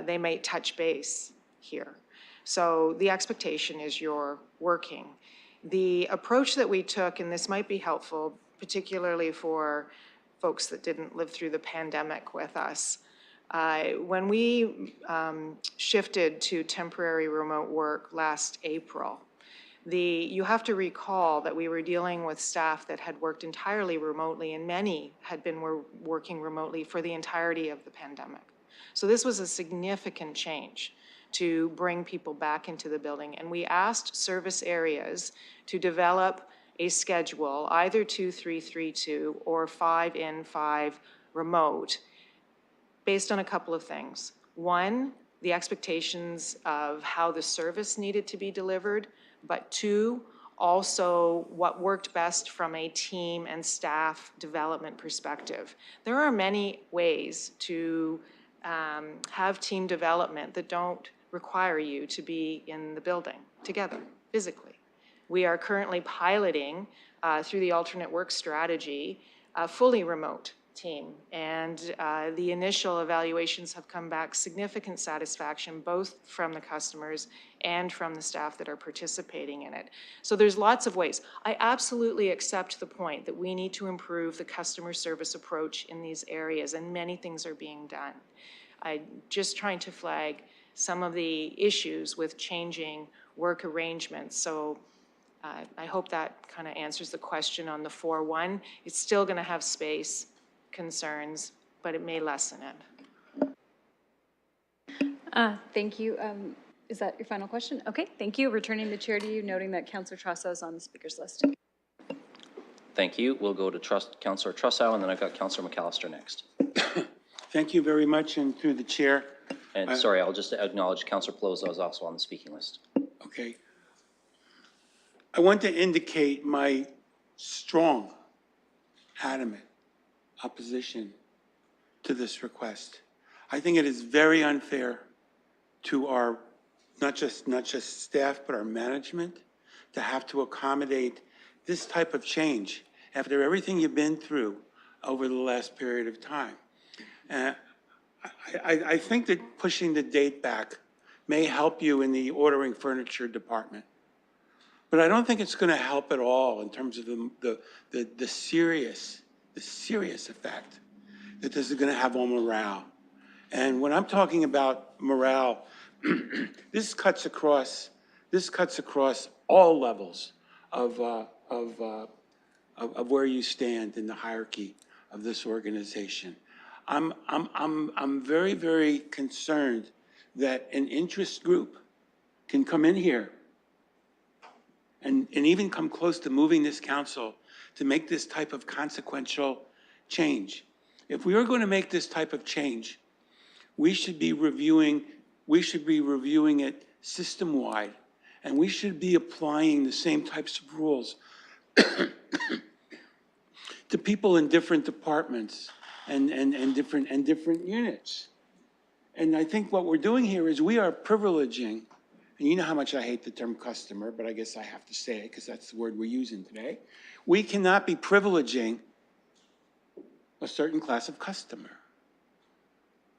They may touch base here. So the expectation is you're working. The approach that we took, and this might be helpful, particularly for folks that didn't live through the pandemic with us, when we shifted to temporary remote work last April, you have to recall that we were dealing with staff that had worked entirely remotely, and many had been working remotely for the entirety of the pandemic. So this was a significant change to bring people back into the building. And we asked service areas to develop a schedule, either 2-3-3-2 or 5 in, 5 remote, based on a couple of things. One, the expectations of how the service needed to be delivered, but 2, also what worked best from a team and staff development perspective. There are many ways to have team development that don't require you to be in the building together physically. We are currently piloting through the alternate work strategy a fully remote team, and the initial evaluations have come back significant satisfaction, both from the customers and from the staff that are participating in it. So there's lots of ways. I absolutely accept the point that we need to improve the customer service approach in these areas, and many things are being done. I'm just trying to flag some of the issues with changing work arrangements. So I hope that kind of answers the question on the 4-1. It's still going to have space concerns, but it may lessen it. Thank you. Is that your final question? Okay, thank you. Returning the chair to you, noting that Councillor Trussow is on the speaker's list. Thank you. We'll go to Councillor Trussow, and then I've got Councillor McAllister next. Thank you very much, and through the chair. And sorry, I'll just acknowledge Councillor Pelosi is also on the speaking list. Okay. I want to indicate my strong, adamant opposition to this request. I think it is very unfair to our, not just staff, but our management, to have to accommodate this type of change after everything you've been through over the last period of time. I think that pushing the date back may help you in the ordering furniture department. But I don't think it's going to help at all in terms of the serious effect that this is going to have on morale. And when I'm talking about morale, this cuts across all levels of where you stand in the hierarchy of this organization. I'm very, very concerned that an interest group can come in here and even come close to moving this council to make this type of consequential change. If we are going to make this type of change, we should be reviewing it system-wide, and we should be applying the same types of rules to people in different departments and different units. And I think what we're doing here is we are privileging, and you know how much I hate the term customer, but I guess I have to say it because that's the word we're using today. We cannot be privileging a certain class of customer.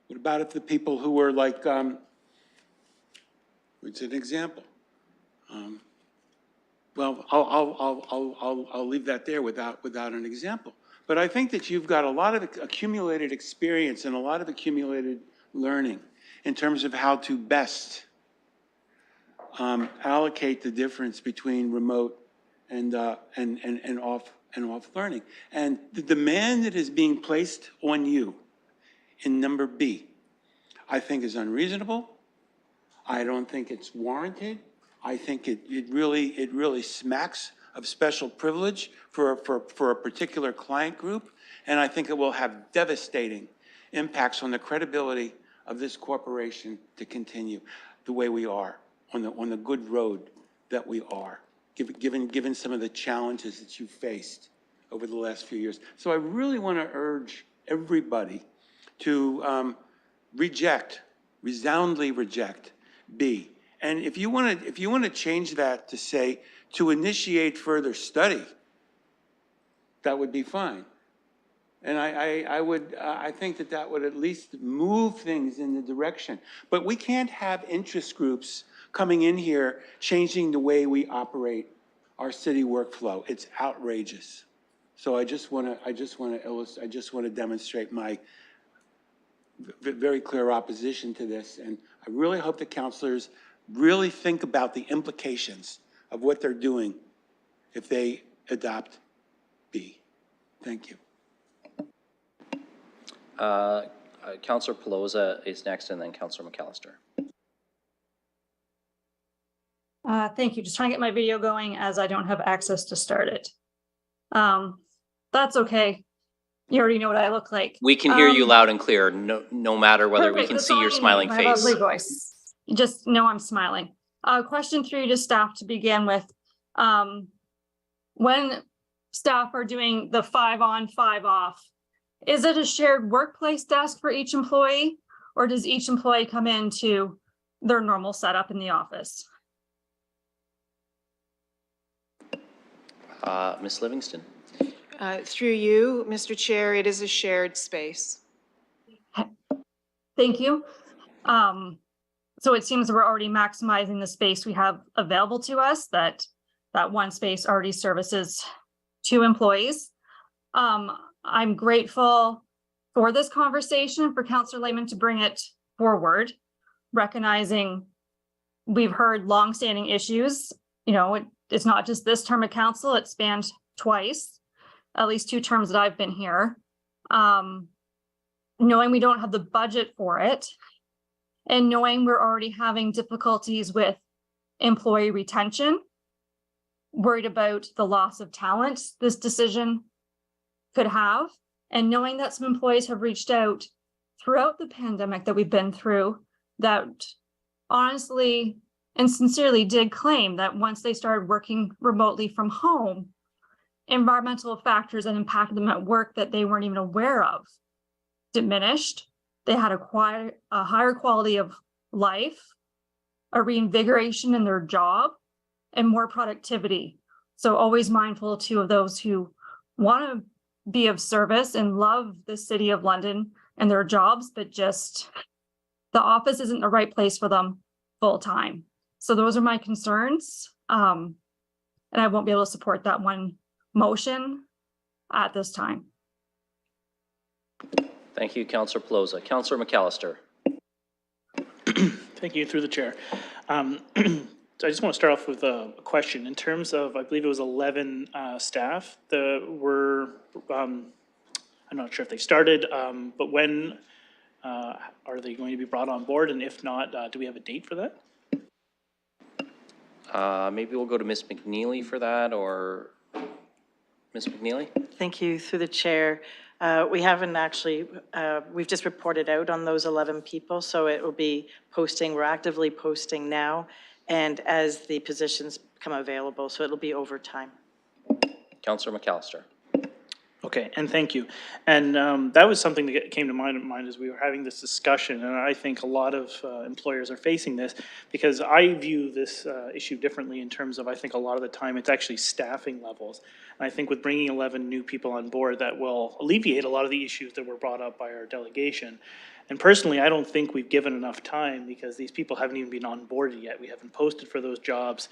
What about if the people who were like, what's an example? Well, I'll leave that there without an example. But I think that you've got a lot of accumulated experience and a lot of accumulated learning in terms of how to best allocate the difference between remote and off learning. And the demand that is being placed on you in number B, I think is unreasonable. I don't think it's warranted. I think it really smacks of special privilege for a particular client group, and I think it will have devastating impacts on the credibility of this corporation to continue the way we are, on the good road that we are, given some of the challenges that you've faced over the last few years. So I really want to urge everybody to resoundingly reject B. And if you want to change that to say, to initiate further study, that would be fine. And I think that would at least move things in the direction. But we can't have interest groups coming in here changing the way we operate our city workflow. It's outrageous. So I just want to demonstrate my very clear opposition to this, and I really hope the councilors really think about the implications of what they're doing if they adopt B. Thank you. Councillor Pelosi is next, and then Councillor McAllister. Thank you. Just trying to get my video going as I don't have access to start it. That's okay. You already know what I look like. We can hear you loud and clear, no matter whether we Perfect. can That's see all your I need. smiling I have a face. lovely voice. You just know I'm smiling. Question 3 to staff to begin with. When staff are doing the 5 on, 5 off, is it a shared workplace desk for each employee, or does each employee come into their normal setup in the office? Ms. Livingston. Through you, Mr. Chair, it is a shared space. Thank you. So it seems we're already maximizing the space we have available to us, that one space already services 2 employees. I'm grateful for this conversation, for Councillor Lehman to bring it forward, recognizing we've heard longstanding issues. You know, it's not just this term of council, it spanned twice, at least 2 terms that I've been here. knowing we don't have the budget for it, and knowing we're already having difficulties with employee retention, worried about the loss of talent this decision could have, and knowing that some employees have reached out throughout the pandemic that we've been through that honestly and sincerely did claim that once they started working remotely from home, environmental factors that impacted them at work that they weren't even aware of diminished. They had a higher quality of life, a reinvigoration in their job, and more productivity. So always mindful too of those who want to be of service and love the city of London and their jobs, but just the office isn't the right place for them full time. So those are my concerns. And I won't be able to support that one motion at this time. Thank you, Councillor Pelosa. Councillor McAllister. Thank you, through the chair. So I just want to start off with a question. In terms of, I believe it was 11 staff that were, I'm not sure if they started, but when are they going to be brought on board? And if not, do we have a date for that? Maybe we'll go to Ms. McNeely for that, or Ms. McNeely? Thank you, through the chair. We haven't actually, we've just reported out on those 11 people, so it will be posting, we're actively posting now, and as the positions become available, so it'll be over time. Councillor McAllister. Okay, and thank you. And that was something that came to mind as we were having this discussion, and I think a lot of employers are facing this, because I view this issue differently in terms of, I think a lot of the time it's actually staffing levels. And I think with bringing 11 new people on board, that will alleviate a lot of the issues that were brought up by our delegation. And personally, I don't think we've given enough time, because these people haven't even been onboarded yet. We haven't posted for those jobs.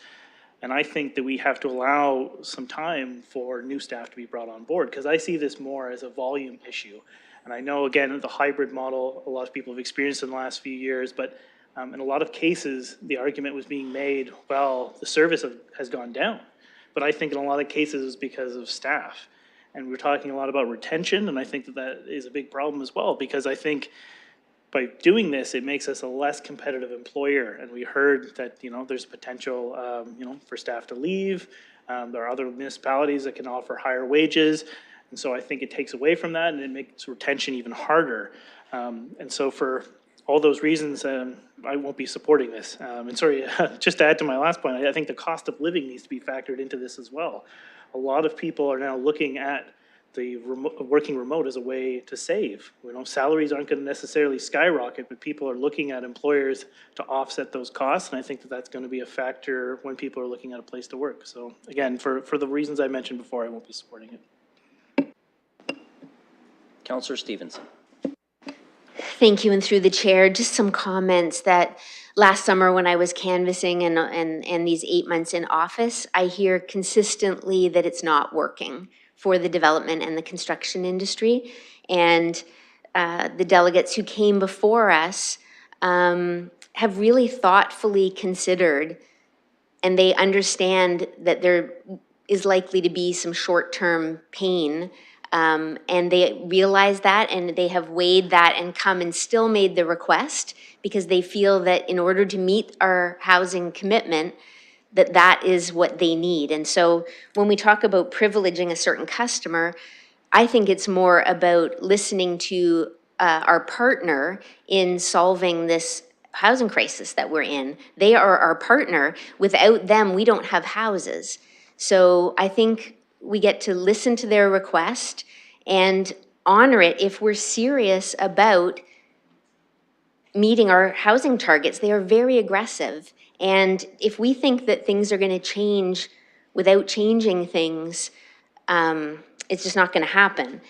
And I think that we have to allow some time for new staff to be brought on board, because I see this more as a volume issue. And I know, again, the hybrid model, a lot of people have experienced in the last few years, but in a lot of cases, the argument was being made, well, the service has gone down. But I think in a lot of cases it's because of staff. And we're talking a lot about retention, and I think that that is a big problem as well, because I think by doing this, it makes us a less competitive employer. And we heard that, there's potential, for staff to leave. There are other municipalities that can offer higher wages. And so I think it takes away from that, and it makes retention even harder. And so for all those reasons, I won't be supporting this. And sorry, just to add to my last point, I think the cost of living needs to be factored into this as well. A lot of people are now looking at the working remote as a way to save. Salaries aren't going to necessarily skyrocket, but people are looking at employers to offset those costs, and I think that that's going to be a factor when people are looking at a place to work. So again, for the reasons I mentioned before, I won't be supporting it. Councillor Stevenson. Thank you, and through the chair, just some comments that last summer when I was canvassing and these 8 months in office, I hear consistently that it's not working for the development and the construction industry. And the delegates who came before us have really thoughtfully considered, and they understand that there is likely to be some short-term pain. And they realize that, and they have weighed that and come and still made the request, because they feel that in order to meet our housing commitment, that is what they need. And so when we talk about privileging a certain customer, I think it's more about listening to our partner in solving this housing crisis that we're in. They are our partner. Without them, we don't have houses. So I think we get to listen to their request and honor it if we're serious about meeting our housing targets. They are very aggressive. And if we think that things are going to change without changing things, it's just not going to happen.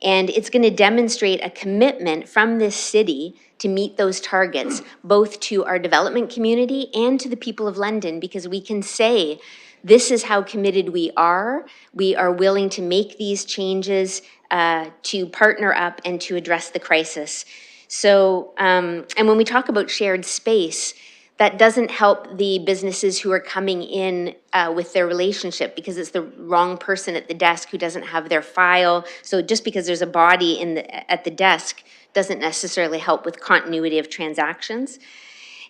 And it's going to demonstrate a commitment from this city to meet those targets, both to our development community and to the people of London, because we can say, this is how committed we are. We are willing to make these changes to partner up and to address the crisis. So, and when we talk about shared space, that doesn't help the businesses who are coming in with their relationship, because it's the wrong person at the desk who doesn't have their file. So just because there's a body at the desk doesn't necessarily help with continuity of transactions.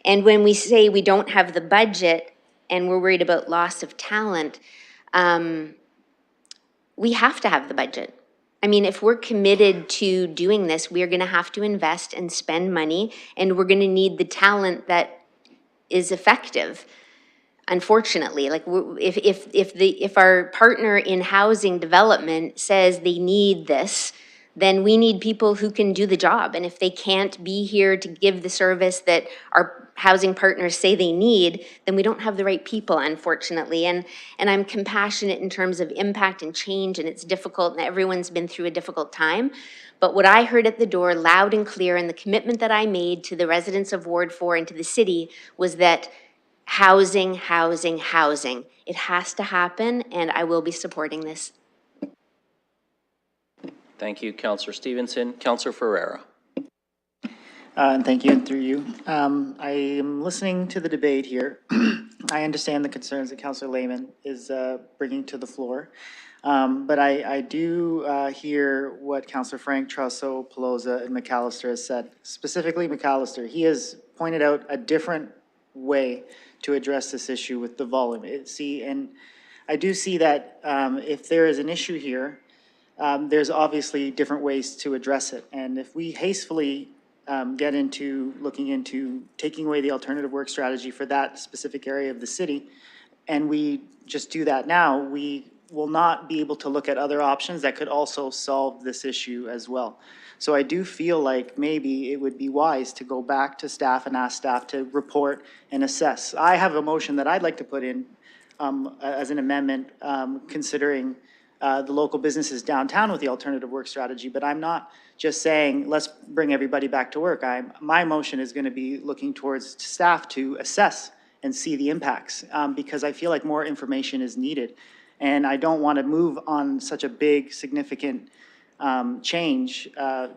And when we say we don't have the budget and we're worried about loss of talent, we have to have the budget. I mean, if we're committed to doing this, we're gonna have to invest and spend money, and we're gonna need the talent that is effective. Unfortunately, like if our partner in housing development says they need this, then we need people who can do the job. And if they can't be here to give the service that our housing partners say they need, then we don't have the right people, unfortunately. And I'm compassionate in terms of impact and change, and it's difficult, and everyone's been through a difficult time. But what I heard at the door loud and clear, and the commitment that I made to the residents of Ward 4 and to the city, was that housing, housing, housing. It has to happen, and I will be supporting this. Thank you, Councillor Stevenson. Councillor Ferreira. And thank you, and through you. I am listening to the debate here. I understand the concerns that Councillor Lehman is bringing to the floor. But I do hear what Councillor Frank, Trousseau, Pelosa, and McAllister has said. Specifically McAllister, he has pointed out a different way to address this issue with the volume. And I do see that if there is an issue here, there's obviously different ways to address it. And if we hastily get into looking into taking away the alternative work strategy for that specific area of the city, and we just do that now, we will not be able to look at other options that could also solve this issue as well. So I do feel like maybe it would be wise to go back to staff and ask staff to report and assess. I have a motion that I'd like to put in as an amendment, considering the local businesses downtown with the alternative work strategy, but I'm not just saying, let's bring everybody back to work. My motion is going to be looking towards staff to assess and see the impacts, because I feel like more information is needed. And I don't want to move on such a big, significant change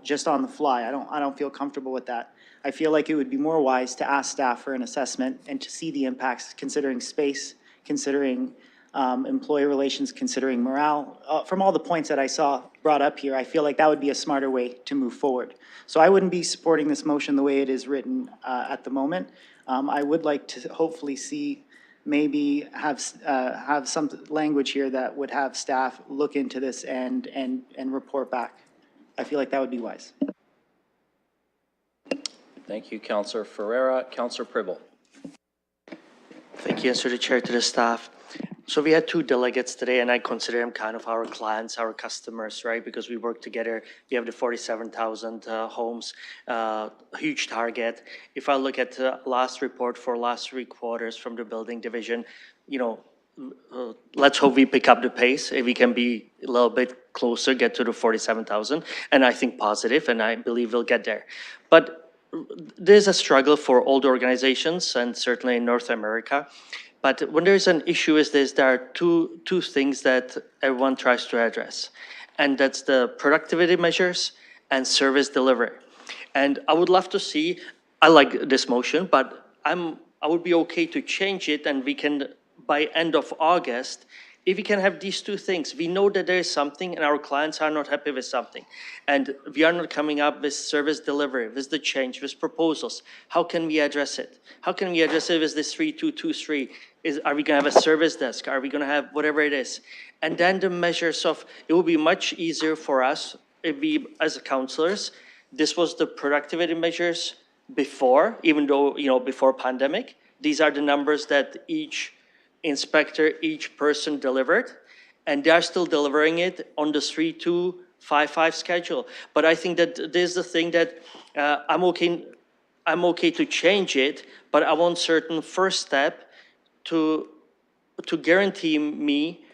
just on the fly. I don't feel comfortable with that. I feel like it would be more wise to ask staff for an assessment and to see the impacts, considering space, considering employee relations, considering morale. From all the points that I saw brought up here, I feel like that would be a smarter way to move forward. So I wouldn't be supporting this motion the way it is written at the moment. I would like to hopefully see maybe have some language here that would have staff look into this and report back. I feel like that would be wise. Thank you, Councillor Ferreira. Councillor Pribble. Thank you, and through the chair to the staff. So we had two delegates today, and I consider them kind of our clients, our customers, right? Because we work together. We have the 47,000 homes, huge target. If I look at the last report for last 3 quarters from the building division, you know, let's hope we pick up the pace. If we can be a little bit closer, get to the 47,000, and I think positive, and I believe we'll get there. But there's a struggle for all the organizations, and certainly in North America. But when there's an issue is this, there are two things that everyone tries to address. And that's the productivity measures and service delivery. And I would love to see, I like this motion, but I would be okay to change it, and we can, by end of August, if we can have these two things, we know that there is something and our clients are not happy with something. And we are not coming up with service delivery, with the change, with proposals. How can we address it? How can we address it with this 3223? Are we going to have a service desk? Are we going to have whatever it is? And then the measures of, it will be much easier for us if we, as councillors, this was the productivity measures before, even though, you know, before pandemic. These are the numbers that each inspector, each person delivered, and they are still delivering it on the 3255 schedule. But I think that this is the thing that I'm okay to change it, but I want certain first step to guarantee me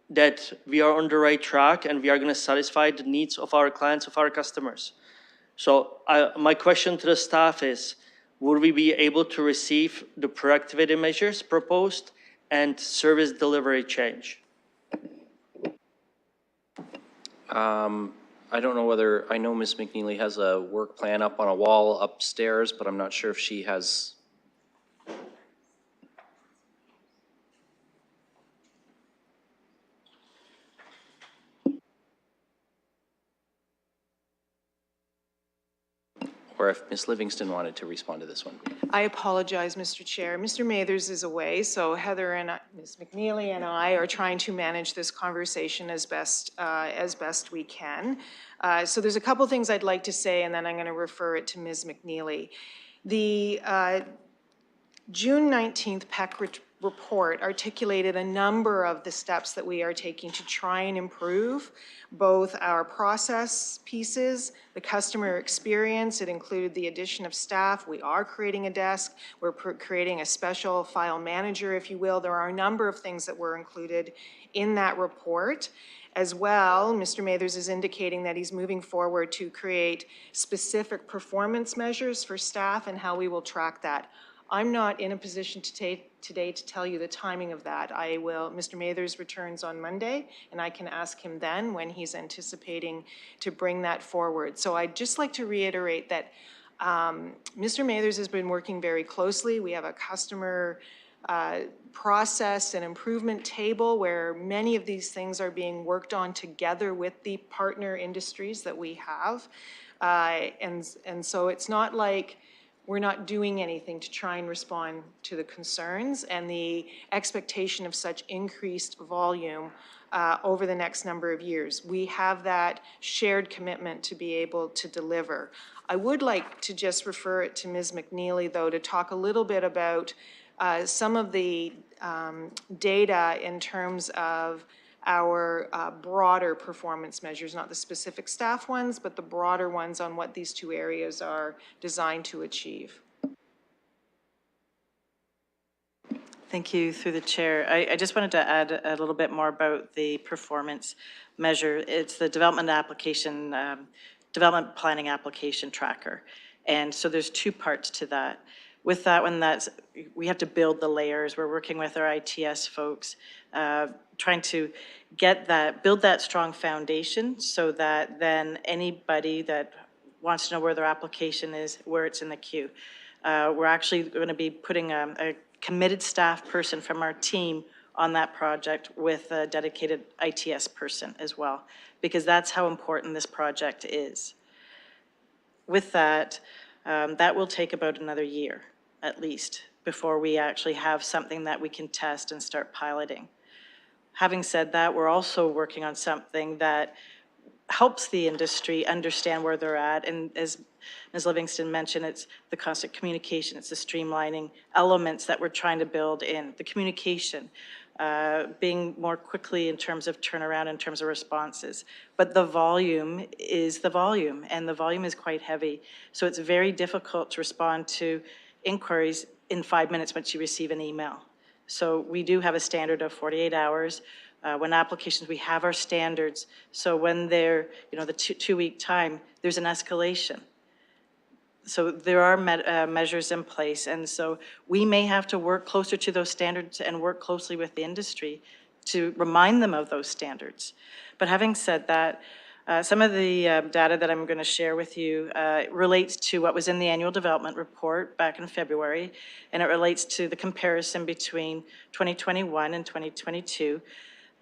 that we are on the right track and we are going to satisfy the needs of our clients, of our customers. So my question to the staff is, would we be able to receive the productivity measures proposed and service delivery change? I don't know whether, I know Ms. McNeely has a work plan up on a wall upstairs, but I'm not sure if she has. or if Ms. Livingston wanted to respond to this one. I apologize, Mr. Chair. Mr. Mathers is away, so Heather and Ms. McNeely and I are trying to manage this conversation as best we can. So there's a couple things I'd like to say, and then I'm going to refer it to Ms. McNeely. The June 19th PEC report articulated a number of the steps that we are taking to try and improve both our process pieces, the customer experience. It included the addition of staff. We are creating a desk. We're creating a special file manager, if you will. There are a number of things that were included in that report. As well, Mr. Mathers is indicating that he's moving forward to create specific performance measures for staff and how we will track that. I'm not in a position today to tell you the timing of that. Mr. Mathers returns on Monday, and I can ask him then when he's anticipating to bring that forward. So I'd just like to reiterate that Mr. Mathers has been working very closely. We have a customer process and improvement table where many of these things are being worked on together with the partner industries that we have. And so it's not like we're not doing anything to try and respond to the concerns and the expectation of such increased volume over the next number of years. We have that shared commitment to be able to deliver. I would like to just refer it to Ms. McNeely, though, to talk a little bit about some of the data in terms of our broader performance measures, not the specific staff ones, but the broader ones on what these two areas are designed to achieve. Thank you, through the chair. I just wanted to add a little bit more about the performance measure. It's the development planning application tracker. And so there's two parts to that. With that one, we have to build the layers. We're working with our ITS folks, trying to build that strong foundation so that then anybody that wants to know where their application is, where it's in the queue. We're actually going to be putting a committed staff person from our team on that project with a dedicated ITS person as well, because that's how important this project is. With that, that will take about another year, at least, before we actually have something that we can test and start piloting. Having said that, we're also working on something that helps the industry understand where they're at. And as Ms. Livingston mentioned, it's the constant communication, it's the streamlining elements that we're trying to build in. The communication, being more quickly in terms of turnaround, in terms of responses. But the volume is the volume, and the volume is quite heavy. So it's very difficult to respond to inquiries in 5 minutes once you receive an email. So we do have a standard of 48 hours. When applications, we have our standards. So when they're, the two-week time, there's an escalation. So there are measures in place. And so we may have to work closer to those standards and work closely with the industry to remind them of those standards. But having said that, some of the data that I'm going to share with you relates to what was in the annual development report back in February, and it relates to the comparison between 2021 and 2022.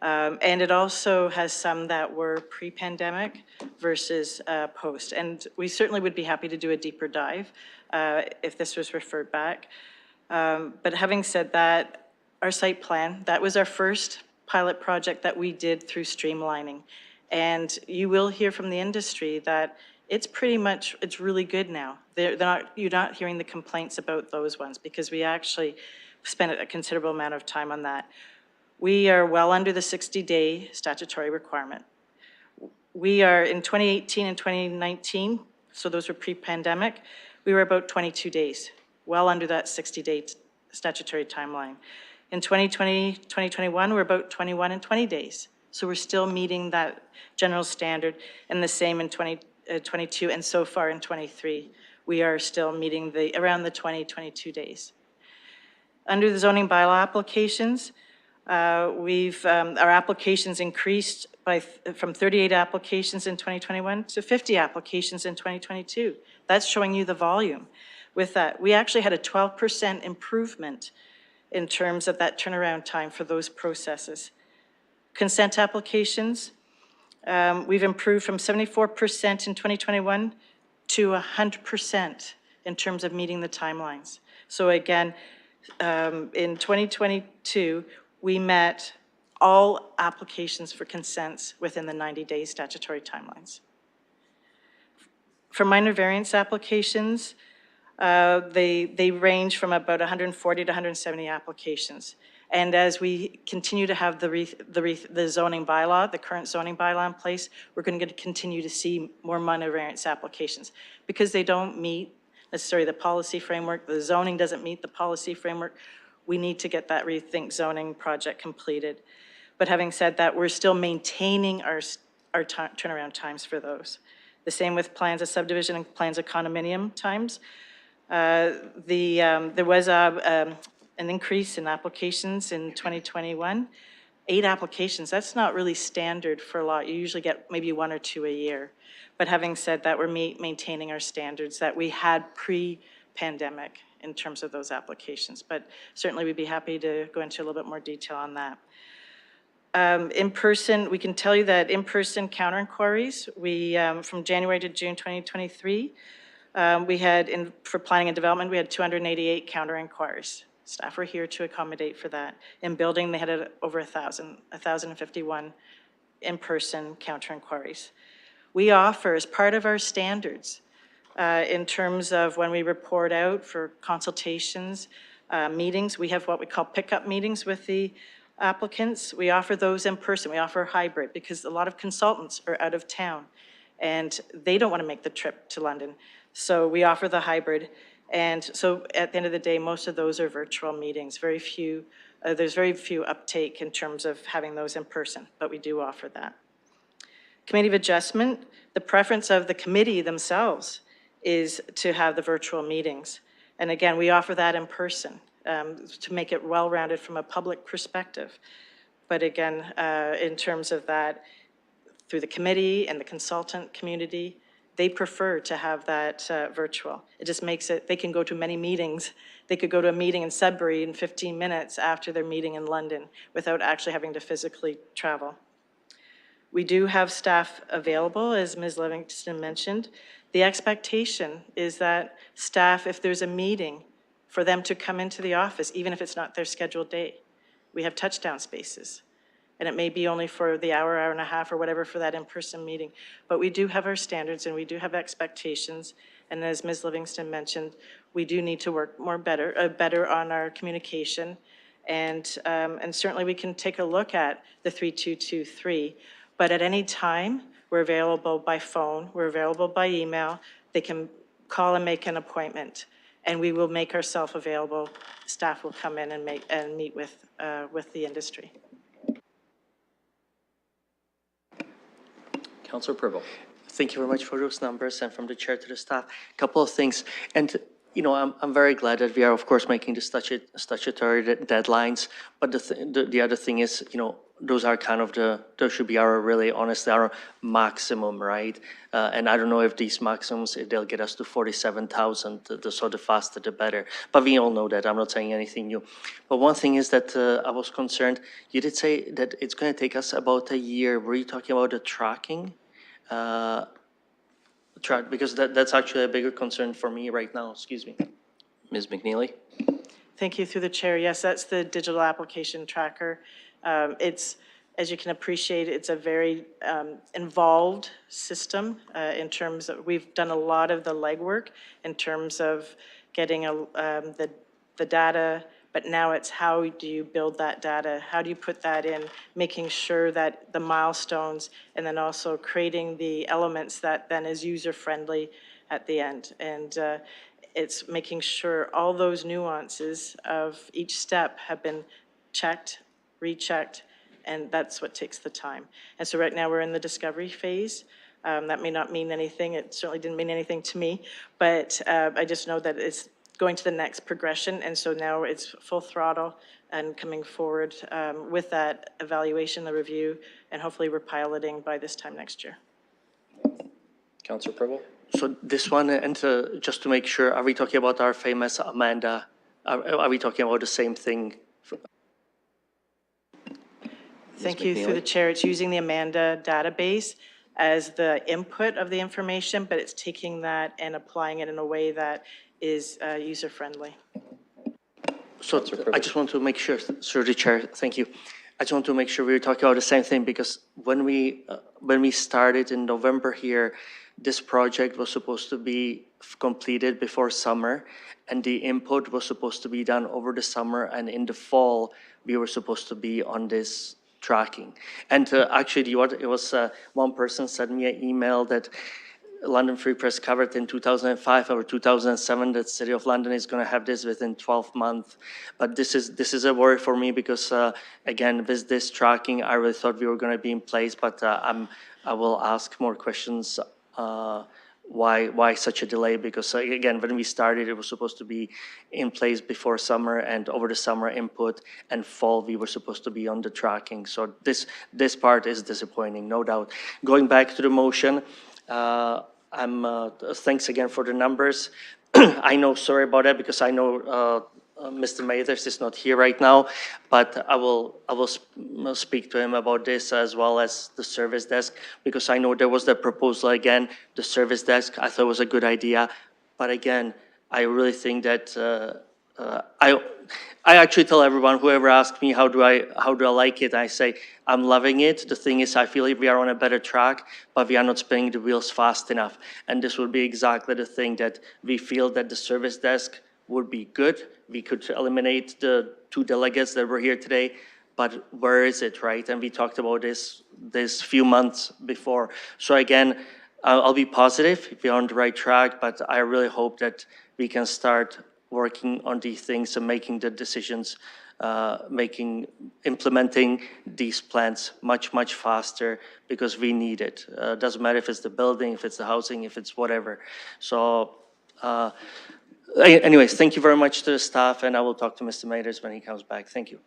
And it also has some that were pre-pandemic versus post. And we certainly would be happy to do a deeper dive if this was referred back. But having said that, our site plan, that was our first pilot project that we did through streamlining. And you will hear from the industry that it's really good now. You're not hearing the complaints about those ones because we actually spent a considerable amount of time on that. We are well under the 60-day statutory requirement. We are in 2018 and 2019, so those were pre-pandemic, we were about 22 days, well under that 60-day statutory timeline. In 2020, 2021, we're about 21 and 20 days. So we're still meeting that general standard, and the same in 2022, and so far in 23, we are still meeting around the 22 days. Under the zoning bylaw applications, our applications increased from 38 applications in 2021 to 50 applications in 2022. That's showing you the volume. With that, we actually had a 12% improvement in terms of that turnaround time for those processes. Consent applications, we've improved from 74% in 2021 to 100% in terms of meeting the timelines. So again, in 2022, we met all applications for consents within the 90-day statutory timelines. For minor variance applications, they range from about 140 to 170 applications. And as we continue to have the zoning bylaw, the current zoning bylaw in place, we're going to continue to see more minor variance applications because they don't meet necessarily the policy framework. The zoning doesn't meet the policy framework. We need to get that rethink zoning project completed. But having said that, we're still maintaining our turnaround times for those. The same with plans of subdivision and plans of condominium times. There was an increase in applications in 2021. 8 applications, that's not really standard for a lot. You usually get maybe 1 or 2 a year. But having said that, we're maintaining our standards that we had pre-pandemic in terms of those applications. But certainly we'd be happy to go into a little bit more detail on that. In person, we can tell you that in-person counter inquiries, from January to June 2023, we had, for planning and development, we had 288 counter inquiries. Staff were here to accommodate for that. In building, they had over 1,051 in-person counter inquiries. We offer, as part of our standards, in terms of when we report out for consultations, meetings, we have what we call pickup meetings with the applicants. We offer those in person. We offer hybrid because a lot of consultants are out of town and they don't want to make the trip to London. So we offer the hybrid. And so at the end of the day, most of those are virtual meetings. There's very few uptake in terms of having those in person, but we do offer that. Committee of Adjustment, the preference of the committee themselves is to have the virtual meetings. And again, we offer that in person to make it well-rounded from a public perspective. But again, in terms of that, through the committee and the consultant community, they prefer to have that virtual. It just makes it, they can go to many meetings. They could go to a meeting in Sudbury in 15 minutes after their meeting in London without actually having to physically travel. We do have staff available, as Ms. Livingston mentioned. The expectation is that staff, if there's a meeting, for them to come into the office, even if it's not their scheduled day. We have touchdown spaces. And it may be only for the hour, hour and a half, or whatever for that in-person meeting. But we do have our standards and we do have expectations. And as Ms. Livingston mentioned, we do need to work better on our communication. And certainly we can take a look at the 3223. But at any time, we're available by phone, we're available by email. They can call and make an appointment. And we will make ourselves available. Staff will come in and meet with the industry. Councillor Purble. Thank you very much for those numbers and from the chair to the staff. A couple of things. And, you know, I'm very glad that we are, of course, making the statutory deadlines. But the other thing is, you know, those are kind of those should be our, really honestly, our maximum, right? And I don't know if these maximums, if they'll get us to 47,000, so the faster the better. But we all know that, I'm not saying anything new. But one thing is that I was concerned, you did say that it's going to take us about a year. Were you talking about the tracking? Because that's actually a bigger concern for me right now, excuse me. Ms. McNeely. Thank you, through the chair. Yes, that's the digital application tracker. It's, as you can appreciate, it's a very involved system in terms of, we've done a lot of the legwork in terms of getting the data, but now it's how do you build that data? How do you put that in, making sure that the milestones, and then also creating the elements that then is user-friendly at the end. And it's making sure all those nuances of each step have been checked, rechecked, and that's what takes the time. And so right now we're in the discovery phase. That may not mean anything. It certainly didn't mean anything to me, but I just know that it's going to the next progression. And so now it's full throttle and coming forward with that evaluation, the review, and hopefully we're piloting by this time next year. Councillor Purble. So this one, and just to make sure, are we talking about our famous Amanda? Are we talking about the same thing? Thank you, through the chair. It's using the Amanda database. as the input of the information, but it's taking that and applying it in a way that is user-friendly. So I just want to make sure, through the chair, thank you. I just want to make sure we were talking about the same thing, because when we started in November here, this project was supposed to be completed before summer, and the input was supposed to be done over the summer, and in the fall, we were supposed to be on this tracking. And actually, it was one person sent me an email that London Free Press covered in 2005 or 2007 that City of London is going to have this within 12 months. But this is a worry for me, because again, with this tracking, I really thought we were going to be in place, but I will ask more questions. Why such a delay? Because again, when we started, it was supposed to be in place before summer, and over the summer input, and fall we were supposed to be on the tracking. So this part is disappointing, no doubt. Going back to the motion, thanks again for the numbers. I know, sorry about that, because I know Mr. Mathers is not here right now, but I will speak to him about this, as well as the service desk, because I know there was the proposal again, the service desk. I thought it was a good idea, but again, I really think that I actually tell everyone, whoever asks me how do I like it, I say I'm loving it. The thing is, I feel like we are on a better track, but we are not spinning the wheels fast enough. And this would be exactly the thing that we feel that the service desk would be good. We could eliminate the 2 delegates that were here today, but where is it, right? And we talked about this few months before. So again, I'll be positive we're on the right track, but I really hope that we can start working on these things and making the decisions, implementing these plans much faster, because we need it. Doesn't matter if it's the building, if it's the housing, if it's whatever. So anyways, thank you very much to the staff, and I will talk to Mr. Mathers when he comes back. Thank you.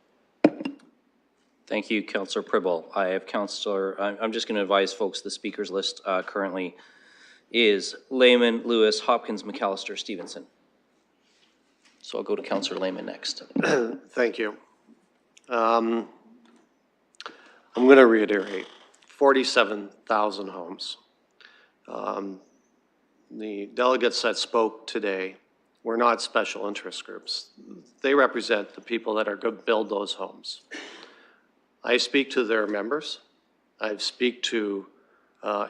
Thank you, Councillor Pribble. I have I'm just going to advise folks the speakers list currently is Lehman, Lewis, Hopkins, McAllister, Stevenson. So I'll go to Councillor Lehman next. Thank you. I'm going to reiterate, 47,000 homes. The delegates that spoke today were not special interest groups. They represent the people that are going to build those homes. I speak to their members. I speak to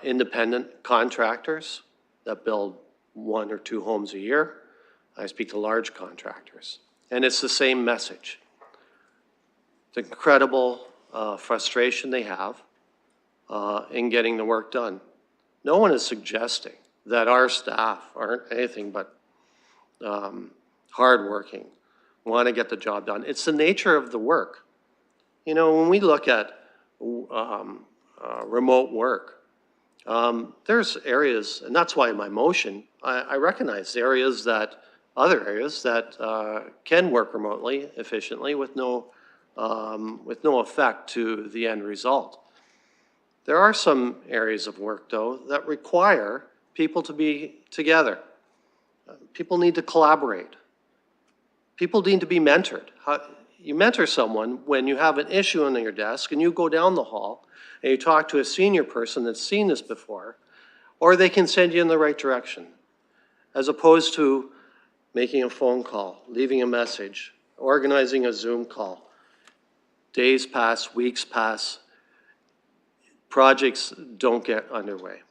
independent contractors that build 1 or 2 homes a year. I speak to large contractors, and it's the same message. The incredible frustration they have in getting the work done. No one is suggesting that our staff aren't anything but hardworking, want to get the job done. It's the nature of the work. You know, when we look at remote work, there's areas, and that's why in my motion, I recognize other areas that can work remotely efficiently with no effect to the end result. There are some areas of work, though, that require people to be together. People need to collaborate. People need to be mentored. You mentor someone when you have an issue on your desk and you go down the hall and you talk to a senior person that's seen this before, or they can send you in the right direction, as opposed to making a phone call, leaving a message, organizing a Zoom call. Days pass, weeks pass, projects don't get underway.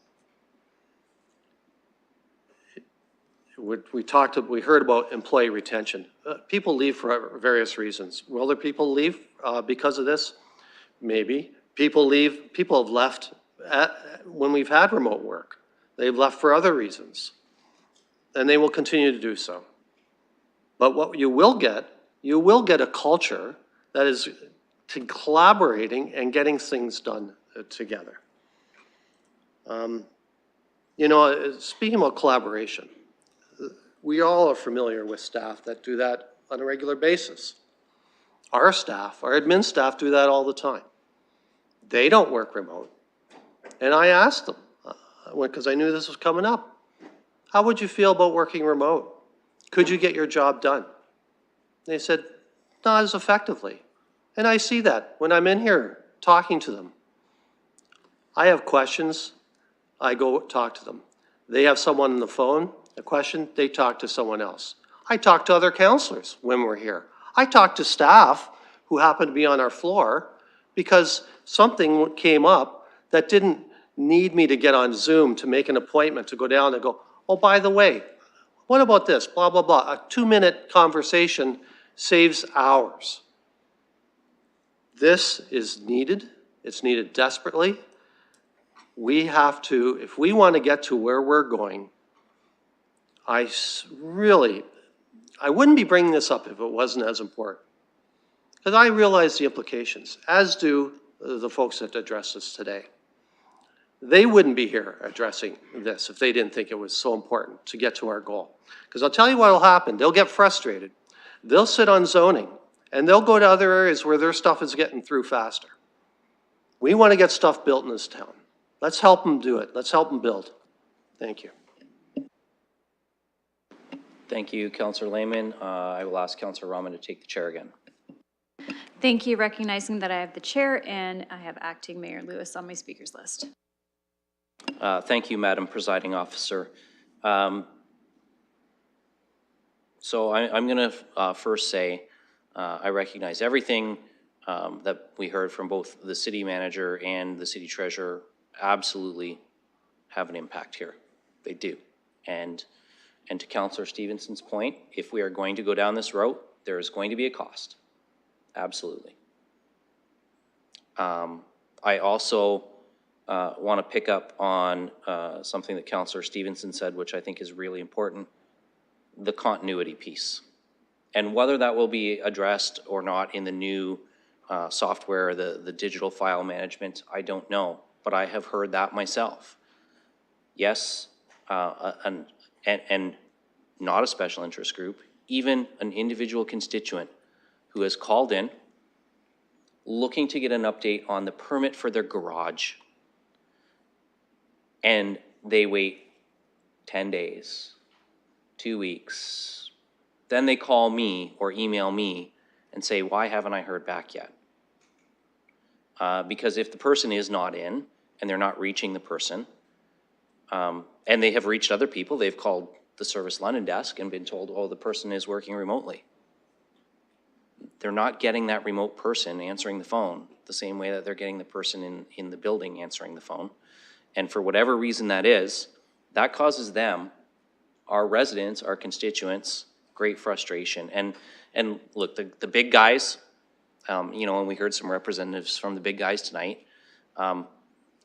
We heard about employee retention. People leave for various reasons. Will there people leave because of this? Maybe. People have left when we've had remote work. They've left for other reasons, and they will continue to do so. But what you will get a culture that is collaborating and getting things done together. You know, speaking about collaboration, we all are familiar with staff that do that on a regular basis. Our staff, our admin staff, do that all the time. They don't work remote. And I asked them, because I knew this was coming up, how would you feel about working remote? Could you get your job done? They said, not as effectively. And I see that when I'm in here talking to them. I have questions. I go talk to them. They have someone on the phone, a question, they talk to someone else. I talk to other counselors when we're here. I talk to staff who happen to be on our floor because something came up that didn't need me to get on Zoom to make an appointment to go down and go, oh, by the way, what about this, blah, blah, blah. A 2-minute conversation saves hours. This is needed. It's needed desperately. We have to, if we want to get to where we're going, I wouldn't be bringing this up if it wasn't as important. Because I realize the implications, as do the folks that addressed this today. They wouldn't be here addressing this if they didn't think it was so important to get to our goal. Because I'll tell you what will happen. They'll get frustrated. They'll sit on zoning, and they'll go to other areas where their stuff is getting through faster. We want to get stuff built in this town. Let's help them do it. Let's help them build. Thank you. Thank you, Councillor Lehman. I will ask Councillor Rahman to take the chair again. Thank you, recognizing that I have the chair and I have Acting Mayor Lewis on my speakers list. Thank you, Madam Presiding Officer. So I'm going to first say I recognize everything that we heard from both the city manager and the city treasurer absolutely have an impact here. They do. And to Councillor Stevenson's point, if we are going to go down this route, there is going to be a cost. Absolutely. I also want to pick up on something that Councillor Stevenson said, which I think is really important, the continuity piece. And whether that will be addressed or not in the new software, the digital file management, I don't know, but I have heard that myself. Yes, and not a special interest group, even an individual constituent who has called in looking to get an update on the permit for their garage, and they wait 10 days, 2 weeks. Then they call me or email me and say, why haven't I heard back yet? Because if the person is not in and they're not reaching the person, and they have reached other people, they've called the Service London desk and been told, oh, the person is working remotely. They're not getting that remote person answering the phone the same way that they're getting the person in the building answering the phone. And for whatever reason that is, that causes them, our residents, our constituents, great frustration. And look, the big guys, you know, and we heard some representatives from the big guys tonight,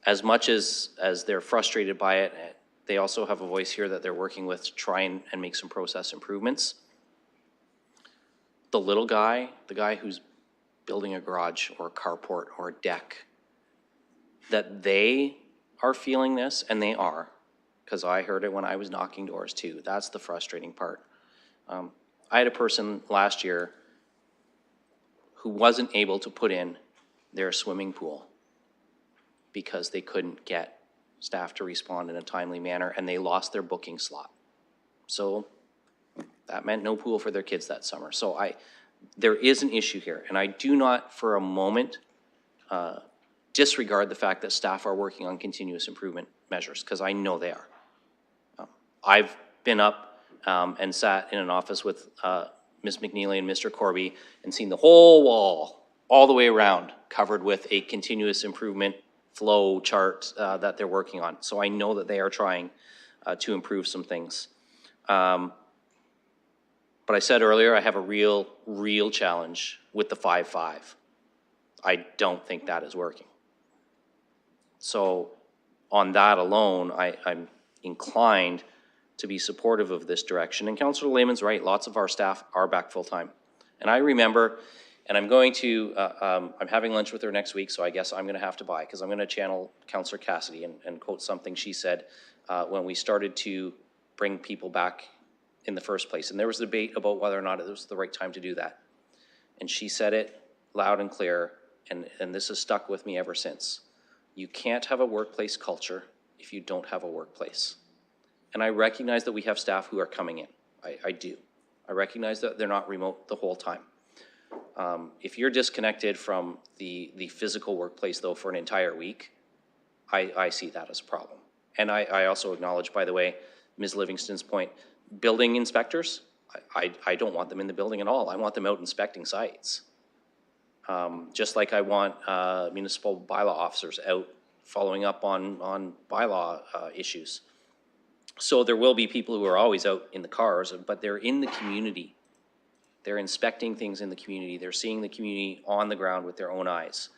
as much as they're frustrated by it, they also have a voice here that they're working with to try and make some process improvements. The little guy, the guy who's building a garage or a carport or a deck, that they are feeling this, and they are, because I heard it when I was knocking doors too. That's the frustrating part. I had a person last year who wasn't able to put in their swimming pool because they couldn't get staff to respond in a timely manner, and they lost their booking slot. So that meant no pool for their kids that summer. So there is an issue here, and I do not for a moment disregard the fact that staff are working on continuous improvement measures, because I know they are. I've been up and sat in an office with Ms. McNeely and Mr. Corby and seen the whole wall all the way around covered with a continuous improvement flow chart that they're working on. So I know that they are trying to improve some things. But I said earlier, I have a real challenge with the 5-5. I don't think that is working. So on that alone, I'm inclined to be supportive of this direction. And Councillor Lehman's right, lots of our staff are back full-time. And I remember, and I'm going to, I'm having lunch with her next week, so I guess I'm gonna have to buy, because I'm gonna channel Councillor Cassidy and quote something she said when we started to bring people back in the first place. And there was a debate about whether or not it was the right time to do that. And she said it loud and clear, and this has stuck with me ever since. You can't have a workplace culture if you don't have a workplace. And I recognize that we have staff who are coming in. I do. I recognize that they're not remote the whole time. If you're disconnected from the physical workplace, though, for an entire week, I see that as a problem. And I also acknowledge, by the way, Ms. Livingston's point, building inspectors, I don't want them in the building at all. I want them out inspecting sites. Just like I want municipal bylaw officers out following up on bylaw issues. So there will be people who are always out in the cars, but they're in the community. They're inspecting things in the community. They're seeing the community on the ground with their own eyes.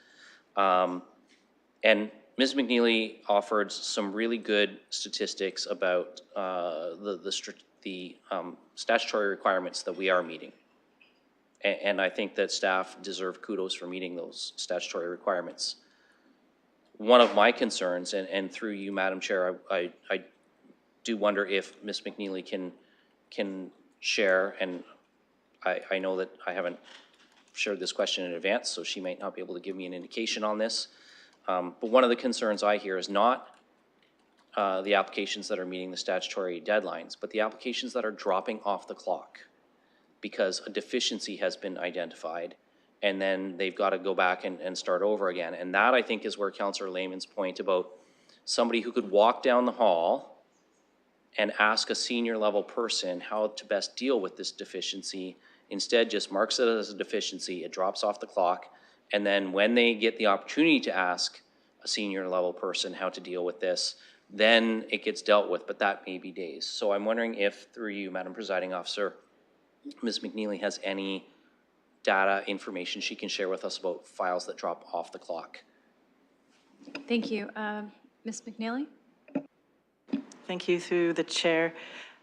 And Ms. McNeely offered some really good statistics about the statutory requirements that we are meeting. And I think that staff deserve kudos for meeting those statutory requirements. One of my concerns, and through you, Madam Chair, I do wonder if Ms. McNeely can share, and I know that I haven't shared this question in advance, so she might not be able to give me an indication on this. But one of the concerns I hear is not the applications that are meeting the statutory deadlines, but the applications that are dropping off the clock because a deficiency has been identified, and then they've got to go back and start over again. And that, I think, is where Councillor Lehman's point about somebody who could walk down the hall and ask a senior level person how to best deal with this deficiency, instead just marks it as a deficiency, it drops off the clock, and then when they get the opportunity to ask a senior level person how to deal with this, then it gets dealt with, but that may be days. So I'm wondering if, through you, Madam Presiding Officer, Ms. McNeely has any data, information she can share with us about files that drop off the clock. Thank you. Ms. McNeely? Thank you, through the chair.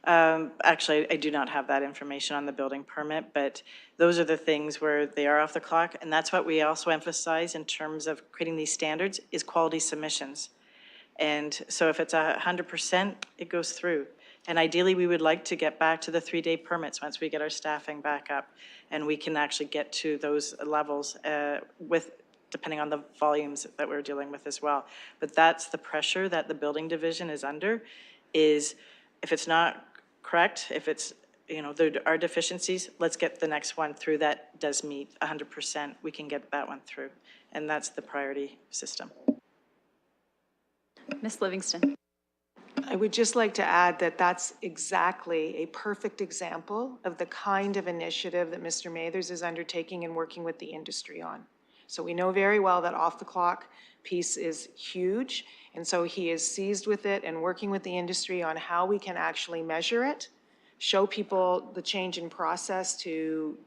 Actually, I do not have that information on the building permit, but those are the things where they are off the clock. And that's what we also emphasize in terms of creating these standards is quality submissions. And so if it's 100%, it goes through. And ideally, we would like to get back to the 3-day permits once we get our staffing back up. And we can actually get to those levels depending on the volumes that we're dealing with as well. But that's the pressure that the building division is under, is if it's not correct, if it's, there are deficiencies, let's get the next one through that does meet 100%. We can get that one through. And that's the priority system. Ms. Livingston? I would just like to add that that's exactly a perfect example of the kind of initiative that Mr. Mathers is undertaking and working with the industry on. So we know very well that off-the-clock piece is huge, and so he is seized with it and working with the industry on how we can actually measure it, show people the change in process to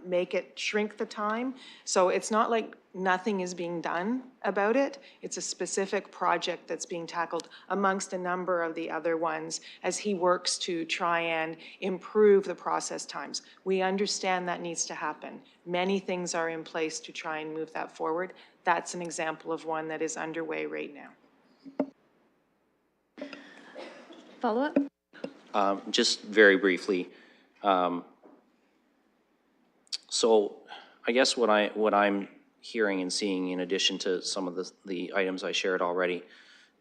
make it shrink the time. So it's not like nothing is being done about it. It's a specific project that's being tackled amongst a number of the other ones as he works to try and improve the process times. We understand that needs to happen. Many things are in place to try and move that forward. That's an example of one that is underway right now. Follow-up? Just very briefly. So I guess what I'm hearing and seeing, in addition to some of the items I shared already,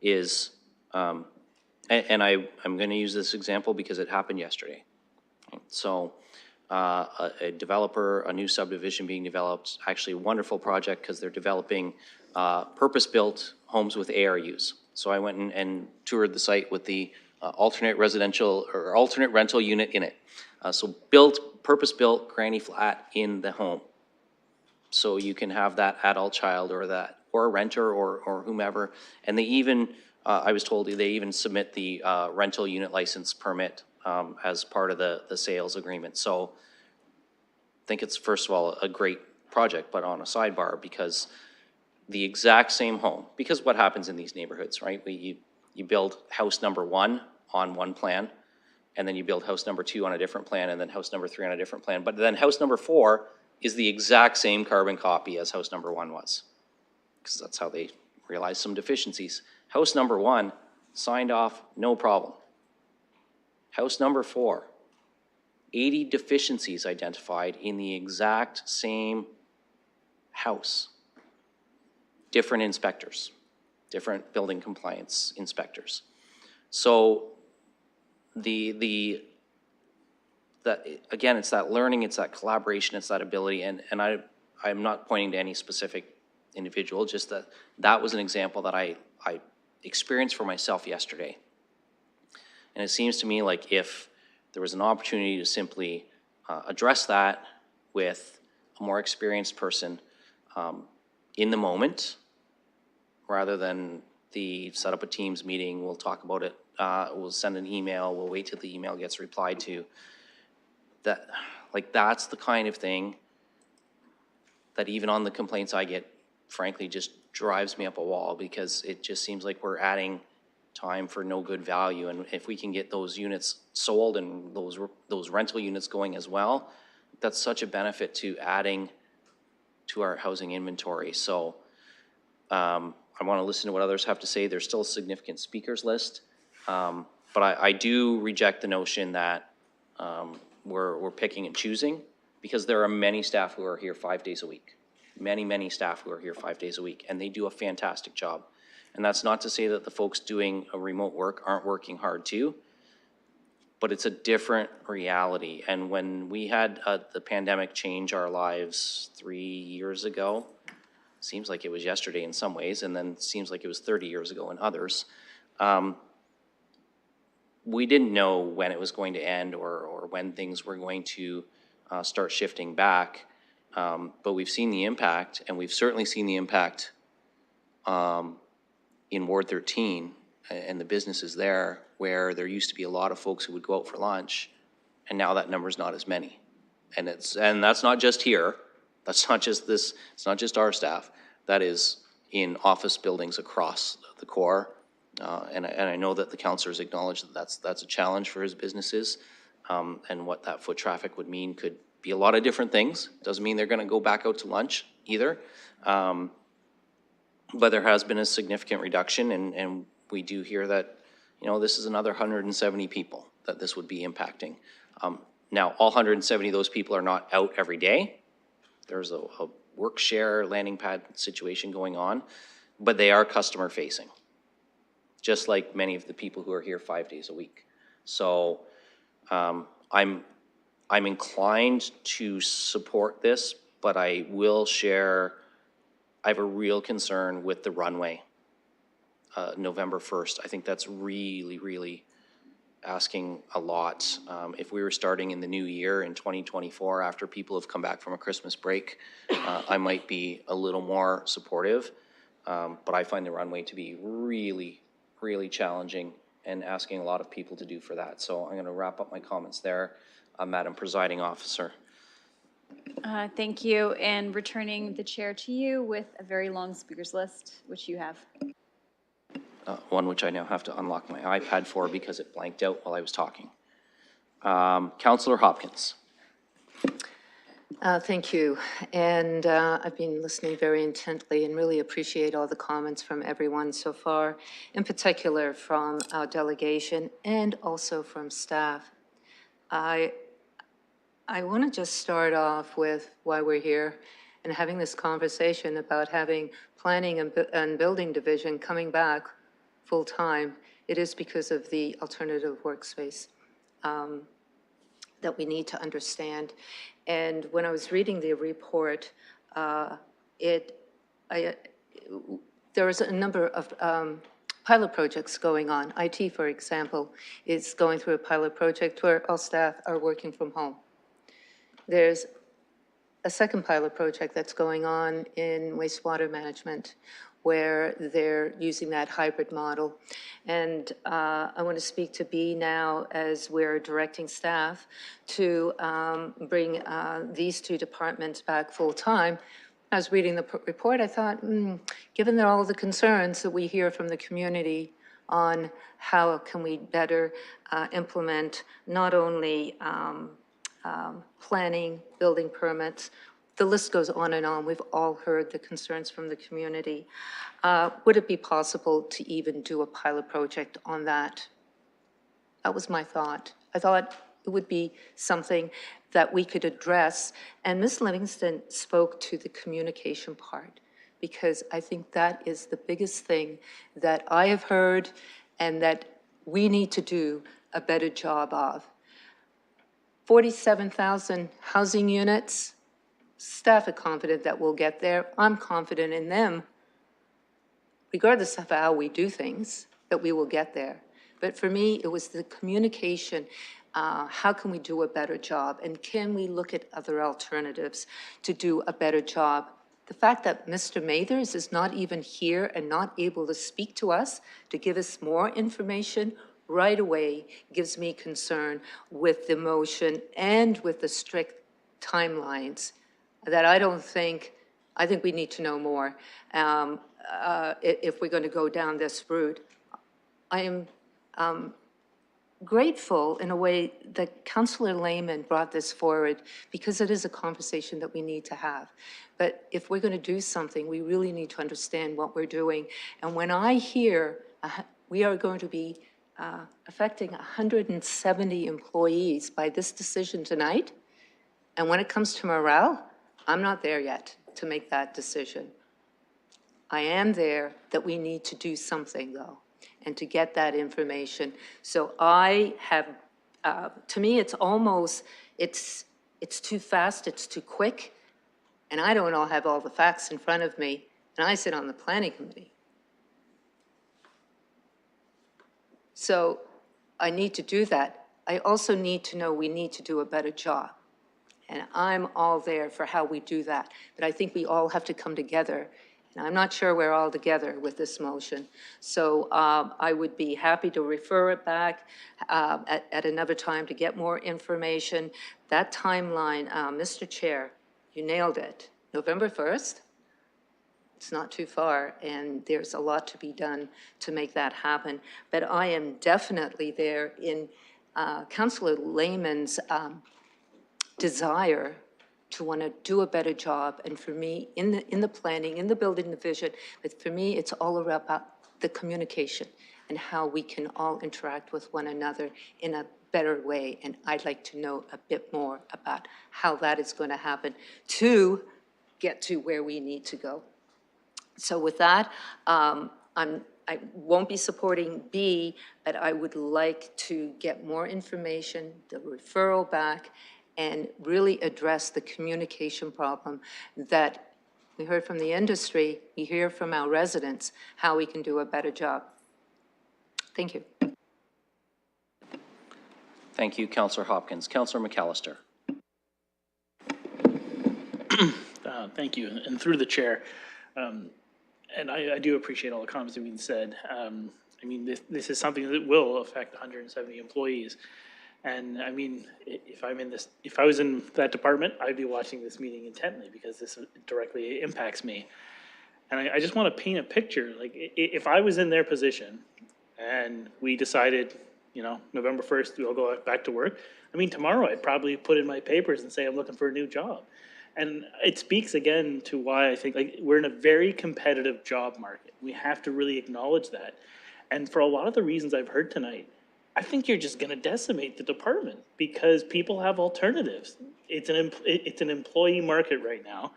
is, and I'm going to use this example because it happened yesterday. So a developer, a new subdivision being developed, actually a wonderful project because they're developing purpose-built homes with ARUs. So I went and toured the site with the alternate residential or alternate rental unit in it. So purpose-built granny flat in the home. So you can have that adult child or a renter or whomever. And they even, I was told they even submit the rental unit license permit as part of the sales agreement. So I think it's, first of all, a great project, but on a sidebar, because the exact same home, because what happens in these neighborhoods, right? You build house number 1 on one plan, and then you build house number 2 on a different plan, and then house number 3 on a different plan. But then house number 4 is the exact same carbon copy as house number 1 was, because that's how they realized some deficiencies. House number 1 signed off, no problem. House number 4, 80 deficiencies identified in the exact same house. Different inspectors, different building compliance inspectors. So again, it's that learning, it's that collaboration, it's that ability, and I'm not pointing to any specific individual, just that was an example that I experienced for myself yesterday. And it seems to me like if there was an opportunity to simply address that with a more experienced person in the moment, rather than the set up a Teams meeting, we'll talk about it, we'll send an email, we'll wait till the email gets replied to. That, like, that's the kind of thing that even on the complaints I get, frankly, just drives me up a wall, because it just seems like we're adding time for no good value. And if we can get those units sold and those rental units going as well, that's such a benefit to adding to our housing inventory. So I want to listen to what others have to say. There's still a significant speakers list, but I do reject the notion that we're picking and choosing, because there are many staff who are here 5 days a week. Many staff who are here 5 days a week, and they do a fantastic job. And that's not to say that the folks doing a remote work aren't working hard too, but it's a different reality. And when we had the pandemic change our lives 3 years ago, seems like it was yesterday in some ways, and then seems like it was 30 years ago in others, we didn't know when it was going to end or when things were going to start shifting back. But we've seen the impact, and we've certainly seen the impact in Ward 13 and the businesses there, where there used to be a lot of folks who would go out for lunch, and now that number's not as many. And that's not just here. That's not just this. It's not just our staff. That is in office buildings across the core. And I know that the councillors acknowledge that that's a challenge for his businesses, and what that foot traffic would mean could be a lot of different things. Doesn't mean they're going to go back out to lunch either. But there has been a significant reduction, and we do hear that, you know, this is another 170 people that this would be impacting. Now, all 170 of those people are not out every day. There's a work share landing pad situation going on, but they are customer facing, just like many of the people who are here 5 days a week. So I'm inclined to support this, but I will share, I have a real concern with the runway, November 1st. I think that's really asking a lot. If we were starting in the new year in 2024, after people have come back from a Christmas break, I might be a little more supportive. But I find the runway to be really challenging and asking a lot of people to do for that. So I'm going to wrap up my comments there, Madam Presiding Officer. Thank you, and returning the chair to you with a very long speakers list, which you have. One which I now have to unlock my iPad for because it blanked out while I was talking. Councillor Hopkins. Thank you. And I've been listening very intently and really appreciate all the comments from everyone so far, in particular from our delegation and also from staff. I want to just start off with why we're here and having this conversation about having planning and building division coming back full-time. It is because of the alternative workspace that we need to understand. And when I was reading the report, there was a number of pilot projects going on. IT, for example, is going through a pilot project where all staff are working from home. There's a second pilot project that's going on in wastewater management, where they're using that hybrid model. And I want to speak to B now, as we're directing staff to bring these two departments back full-time. I was reading the report, I thought, given all the concerns that we hear from the community on how can we better implement not only planning, building permits, the list goes on and on. We've all heard the concerns from the community. Would it be possible to even do a pilot project on that? That was my thought. I thought it would be something that we could address. And Ms. Livingston spoke to the communication part, because I think that is the biggest thing that I have heard and that we need to do a better job of. 47,000 housing units. Staff are confident that we'll get there. I'm confident in them. regardless of how we do things, that we will get there. But for me, it was the communication. How can we do a better job? And can we look at other alternatives to do a better job? The fact that Mr. Mathers is not even here and not able to speak to us, to give us more information right away, gives me concern with the motion and with the strict timelines that I think we need to know more if we're going to go down this route. I am grateful in a way that Councillor Lehman brought this forward because it is a conversation that we need to have. But if we're going to do something, we really need to understand what we're doing. And when I hear we are going to be affecting 170 employees by this decision tonight, and when it comes to morale, I'm not there yet to make that decision. I am there that we need to do something, though, and to get that information. So I have, to me, it's almost, it's too fast, it's too quick, and I don't have all the facts in front of me, and I sit on the planning committee. So I need to do that. I also need to know we need to do a better job. And I'm all there for how we do that. But I think we all have to come together. And I'm not sure we're all together with this motion. So I would be happy to refer it back at another time to get more information. That timeline, Mr. Chair, you nailed it. November 1st? It's not too far, and there's a lot to be done to make that happen. But I am definitely there in Councillor Lehman's desire to want to do a better job. And for me, in the planning, in the building division, but for me, it's all about the communication and how we can all interact with one another in a better way. And I'd like to know a bit more about how that is going to happen to get to where we need to go. So with that, I won't be supporting B, but I would like to get more information, the referral back, and really address the communication problem that we heard from the industry, we hear from our residents, how we can do a better job. Thank you. Thank you, Councillor Hopkins. Councillor McAllister. Thank you, and through the chair. And I do appreciate all the comments that have been said. I mean, this is something that will affect 170 employees. And I mean, if I was in that department, I'd be watching this meeting intently because this directly impacts me. And I just want to paint a picture. Like, if I was in their position and we decided, you know, November 1st, we'll go back to work. I mean, tomorrow I'd probably put in my papers and say I'm looking for a new job. And it speaks again to why I think we're in a very competitive job market. We have to really acknowledge that. And for a lot of the reasons I've heard tonight, I think you're just going to decimate the department because people have alternatives. It's an employee market right now.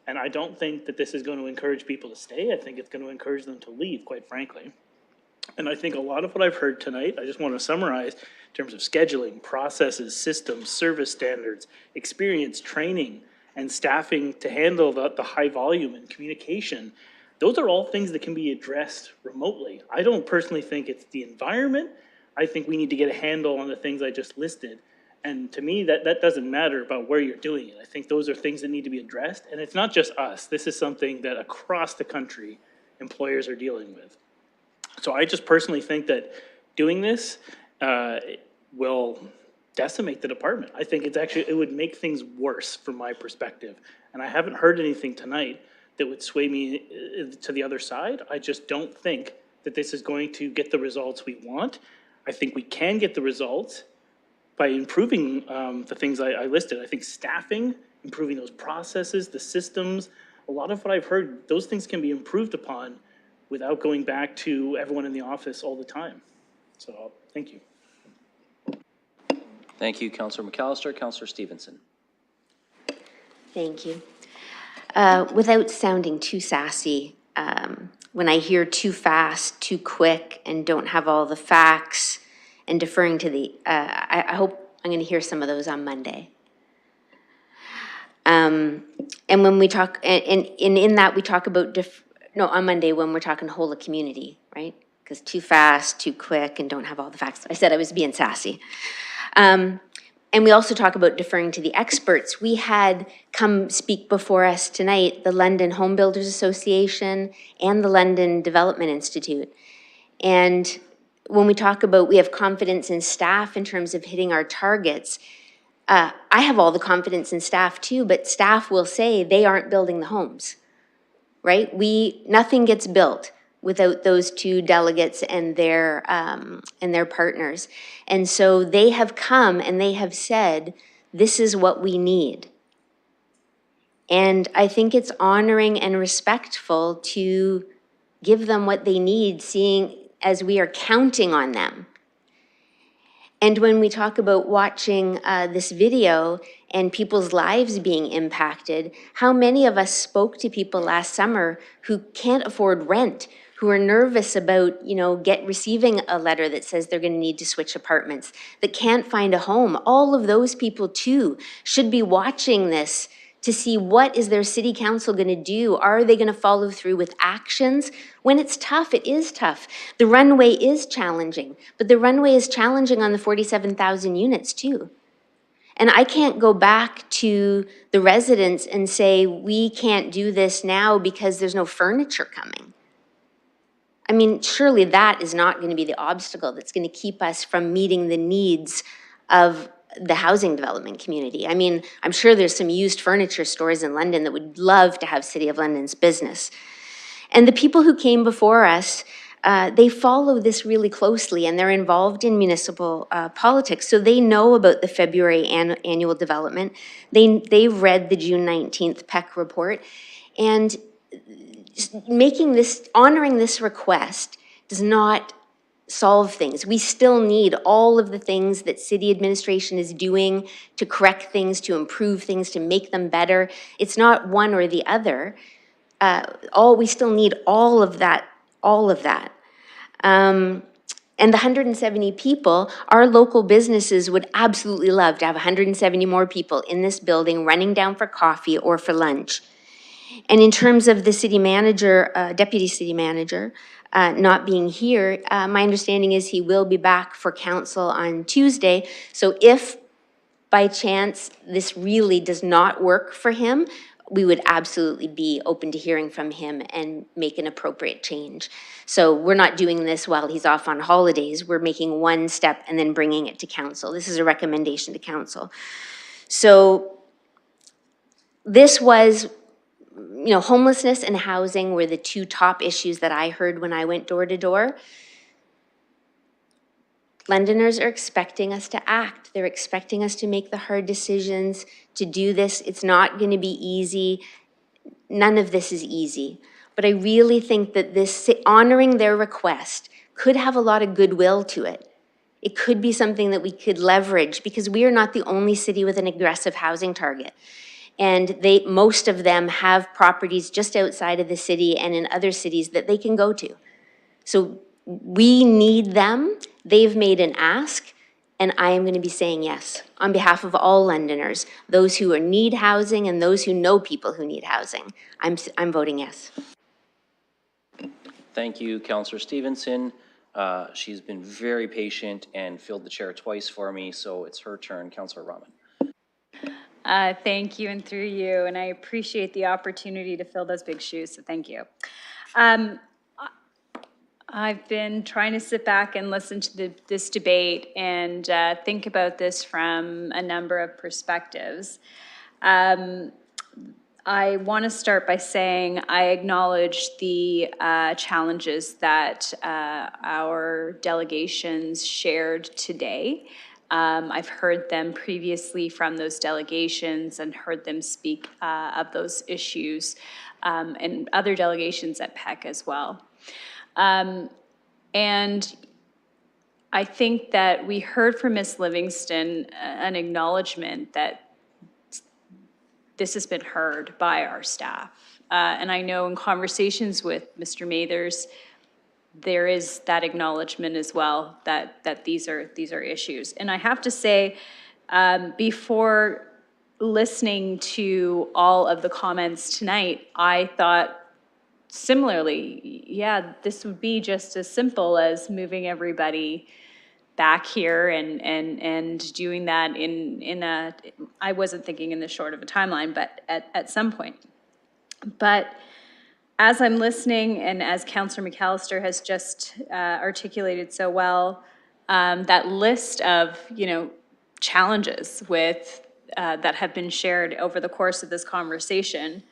And I don't think that this is going to encourage people to stay. I think it's going to encourage them to leave, quite frankly. And I think a lot of what I've heard tonight, I just want to summarize in terms of scheduling, processes, systems, service standards, experience, training, and staffing to handle the high volume and communication. Those are all things that can be addressed remotely. I don't personally think it's the environment. I think we need to get a handle on the things I just listed. And to me, that doesn't matter about where you're doing it. I think those are things that need to be addressed. And it's not just us. This is something that across the country, employers are dealing with. So I just personally think that doing this will decimate the department. I think it would make things worse from my perspective. And I haven't heard anything tonight that would sway me to the other side. I just don't think that this is going to get the results we want. I think we can get the results by improving the things I listed. I think staffing, improving those processes, the systems, a lot of what I've heard, those things can be improved upon without going back to everyone in the office all the time. So thank you. Thank you, Councillor McAllister. Councillor Stevenson. Thank you. Without sounding too sassy, when I hear too fast, too quick, and don't have all the facts, and deferring to the, I hope I'm going to hear some of those on Monday. And when we talk, and in that we talk about no, on Monday when we're talking whole of community, right? Because too fast, too quick, and don't have all the facts. I said I was being sassy. And we also talk about deferring to the experts. We had come speak before us tonight, the London Home Builders Association and the London Development Institute. And when we talk about we have confidence in staff in terms of hitting our targets, I have all the confidence in staff too, but staff will say they aren't building the homes, right? Nothing gets built without those two delegates and their partners. And so they have come and they have said, this is what we need. And I think it's honoring and respectful to give them what they need, seeing as we are counting on them. And when we talk about watching this video and people's lives being impacted, how many of us spoke to people last summer who can't afford rent, who are nervous about, receiving a letter that says they're going to need to switch apartments, that can't find a home? All of those people too should be watching this to see what is their city council going to do. Are they going to follow through with actions? When it's tough, it is tough. The runway is challenging, but the runway is challenging on the 47,000 units too. And I can't go back to the residents and say, we can't do this now because there's no furniture coming. I mean, surely that is not going to be the obstacle that's going to keep us from meeting the needs of the housing development community. I mean, I'm sure there's some used furniture stores in London that would love to have City of London's business. And the people who came before us, they follow this really closely and they're involved in municipal politics. So they know about the February annual development. They've read the June 19th PEC report. And honoring this request does not solve things. We still need all of the things that city administration is doing to correct things, to improve things, to make them better. It's not one or the other. We still need all of that. And the 170 people, our local businesses would absolutely love to have 170 more people in this building running down for coffee or for lunch. And in terms of the city manager, deputy city manager, not being here, my understanding is he will be back for council on Tuesday. So if by chance this really does not work for him, we would absolutely be open to hearing from him and make an appropriate change. So we're not doing this while he's off on holidays. We're making one step and then bringing it to council. This is a recommendation to council. So this was, homelessness and housing were the two top issues that I heard when I went door to door. Londoners are expecting us to act. They're expecting us to make the hard decisions, to do this. It's not going to be easy. None of this is easy. But I really think that this, honoring their request, could have a lot of goodwill to it. It could be something that we could leverage because we are not the only city with an aggressive housing target. And most of them have properties just outside of the city and in other cities that they can go to. So we need them. They've made an ask, and I am going to be saying yes on behalf of all Londoners, those who need housing and those who know people who need housing. I'm voting yes. Thank you, Councillor Stevenson. She's been very patient and filled the chair twice for me, so it's her turn. Councillor Rahman. Thank you, and through you, and I appreciate the opportunity to fill those big shoes, so thank you. I've been trying to sit back and listen to this debate and think about this from a number of perspectives. I want to start by saying I acknowledge the challenges that our delegations shared today. I've heard them previously from those delegations and heard them speak of those issues and other delegations at PEC as well. And I think that we heard from Ms. Livingston an acknowledgement that this has been heard by our staff. And I know in conversations with Mr. Mathers, there is that acknowledgement as well that these are issues. And I have to say, before listening to all of the comments tonight, I thought similarly, yeah, this would be just as simple as moving everybody back here and doing that in a, I wasn't thinking in this short of a timeline, but at some point. But as I'm listening, and as Councillor McAllister has just articulated so well, that list of, challenges with, that have been shared over the course of this conversation,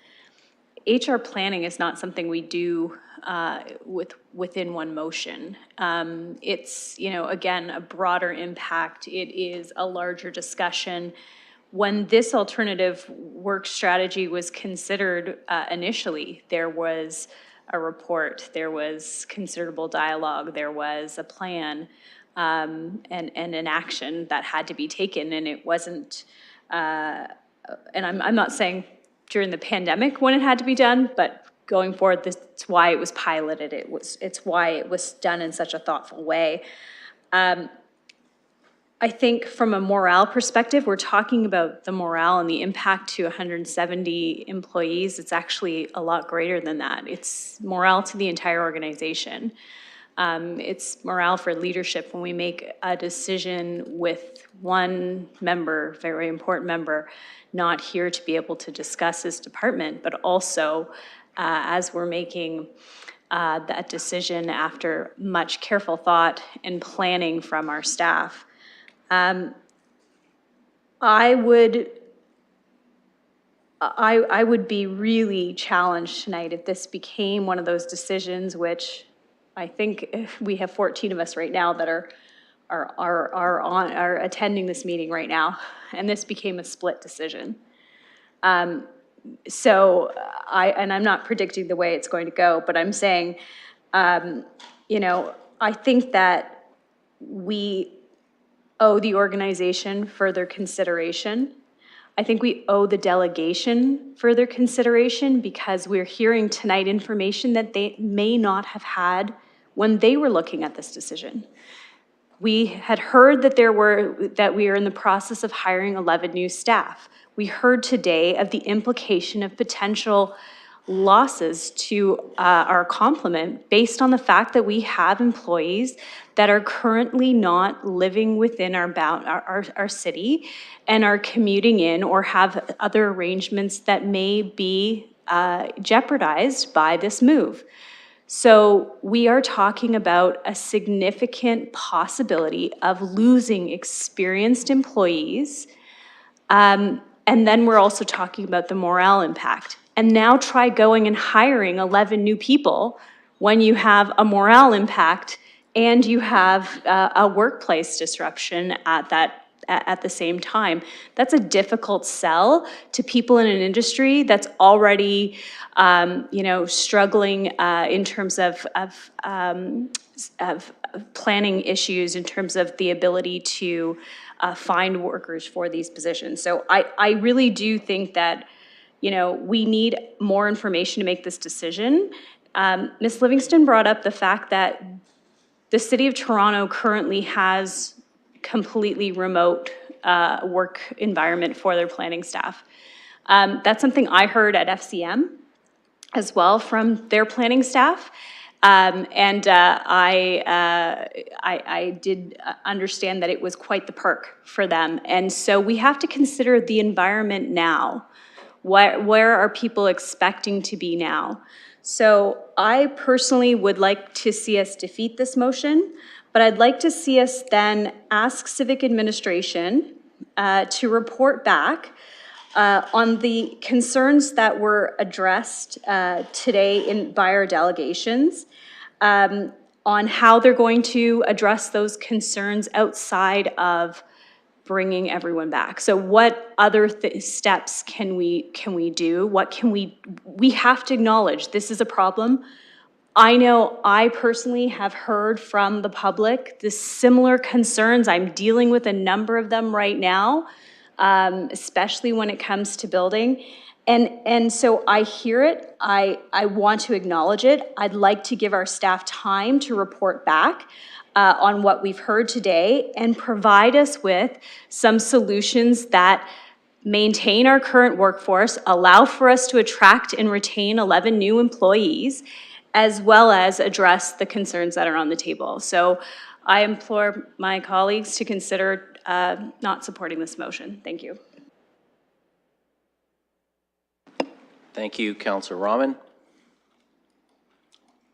HR planning is not something we do within one motion. It's, again, a broader impact. It is a larger discussion. When this alternative work strategy was considered initially, there was a report, there was considerable dialogue, there was a plan, and an action that had to be taken, and it wasn't, and I'm not saying during the pandemic when it had to be done, but going forward, it's why it was piloted. It's why it was done in such a thoughtful way. I think from a morale perspective, we're talking about the morale and the impact to 170 employees. It's actually a lot greater than that. It's morale to the entire organization. It's morale for leadership when we make a decision with one member, very important member, not here to be able to discuss his department, but also as we're making that decision after much careful thought and planning from our staff. I would be really challenged tonight if this became one of those decisions, which I think we have 14 of us right now that are attending this meeting right now, and this became a split decision. So I'm not predicting the way it's going to go, but I'm saying, I think that we owe the organization further consideration. I think we owe the delegation further consideration because we're hearing tonight information that they may not have had when they were looking at this decision. We had heard that we are in the process of hiring 11 new staff. We heard today of the implication of potential losses to our complement based on the fact that we have employees that are currently not living within our city and are commuting in or have other arrangements that may be jeopardized by this move. So we are talking about a significant possibility of losing experienced employees. And then we're also talking about the morale impact. And now try going and hiring 11 new people when you have a morale impact and you have a workplace disruption at the same time. That's a difficult sell to people in an industry that's already, struggling in terms of planning issues, in terms of the ability to find workers for these positions. So I really do think that, we need more information to make this decision. Ms. Livingston brought up the fact that the City of Toronto currently has completely remote work environment for their planning staff. That's something I heard at FCM as well from their planning staff. I did understand that it was quite the perk for them. And so we have to consider the environment now. Where are people expecting to be now? So I personally would like to see us defeat this motion, but I'd like to see us then ask Civic Administration to report back on the concerns that were addressed today by our delegations, on how they're going to address those concerns outside of bringing everyone back. So what other steps can we do? What can we have to acknowledge this is a problem. I know I personally have heard from the public the similar concerns. I'm dealing with a number of them right now, especially when it comes to building. And so I hear it, I want to acknowledge it. I'd like to give our staff time to report back on what we've heard today and provide us with some solutions that maintain our current workforce, allow for us to attract and retain 11 new employees, as well as address the concerns that are on the table. So I implore my colleagues to consider not supporting this motion. Thank you. Thank you, Councillor Rahman.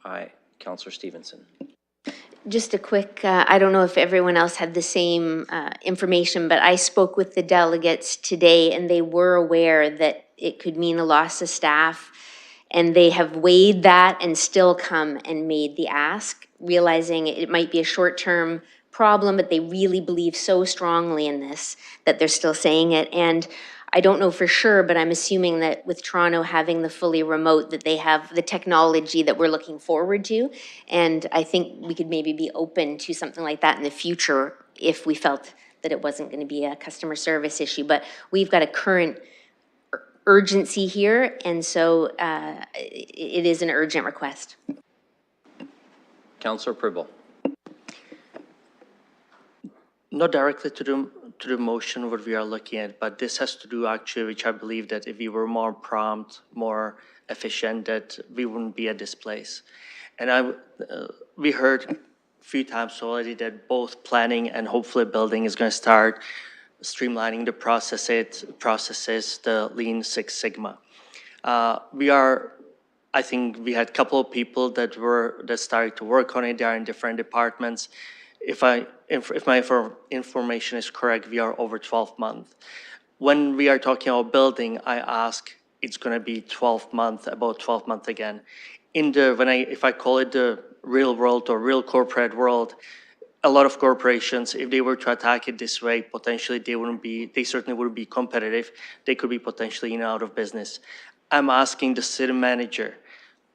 Aye, Councillor Stevenson. Just a quick, I don't know if everyone else had the same information, but I spoke with the delegates today and they were aware that it could mean a loss of staff. And they have weighed that and still come and made the ask, realizing it might be a short-term problem, but they really believe so strongly in this that they're still saying it. And I don't know for sure, but I'm assuming that with Toronto having the fully remote, that they have the technology that we're looking forward to. And I think we could maybe be open to something like that in the future if we felt that it wasn't going to be a customer service issue. But we've got a current urgency here, and so it is an urgent request. Councillor Pribble. Not directly to the motion what we are looking at, but this has to do actually, which I believe that if we were more prompt, more efficient, that we wouldn't be at this place. And we heard a few times already that both planning and hopefully building is going to start streamlining the processes, the Lean Six Sigma. I think we had a couple of people that started to work on it. They are in different departments. If my information is correct, we are over 12 months. When we are talking about building, I ask, it's going to be 12 months, about 12 months again. If I call it the real world or real corporate world, a lot of corporations, if they were to attack it this way, potentially they certainly wouldn't be competitive. They could be potentially out of business. I'm asking the city manager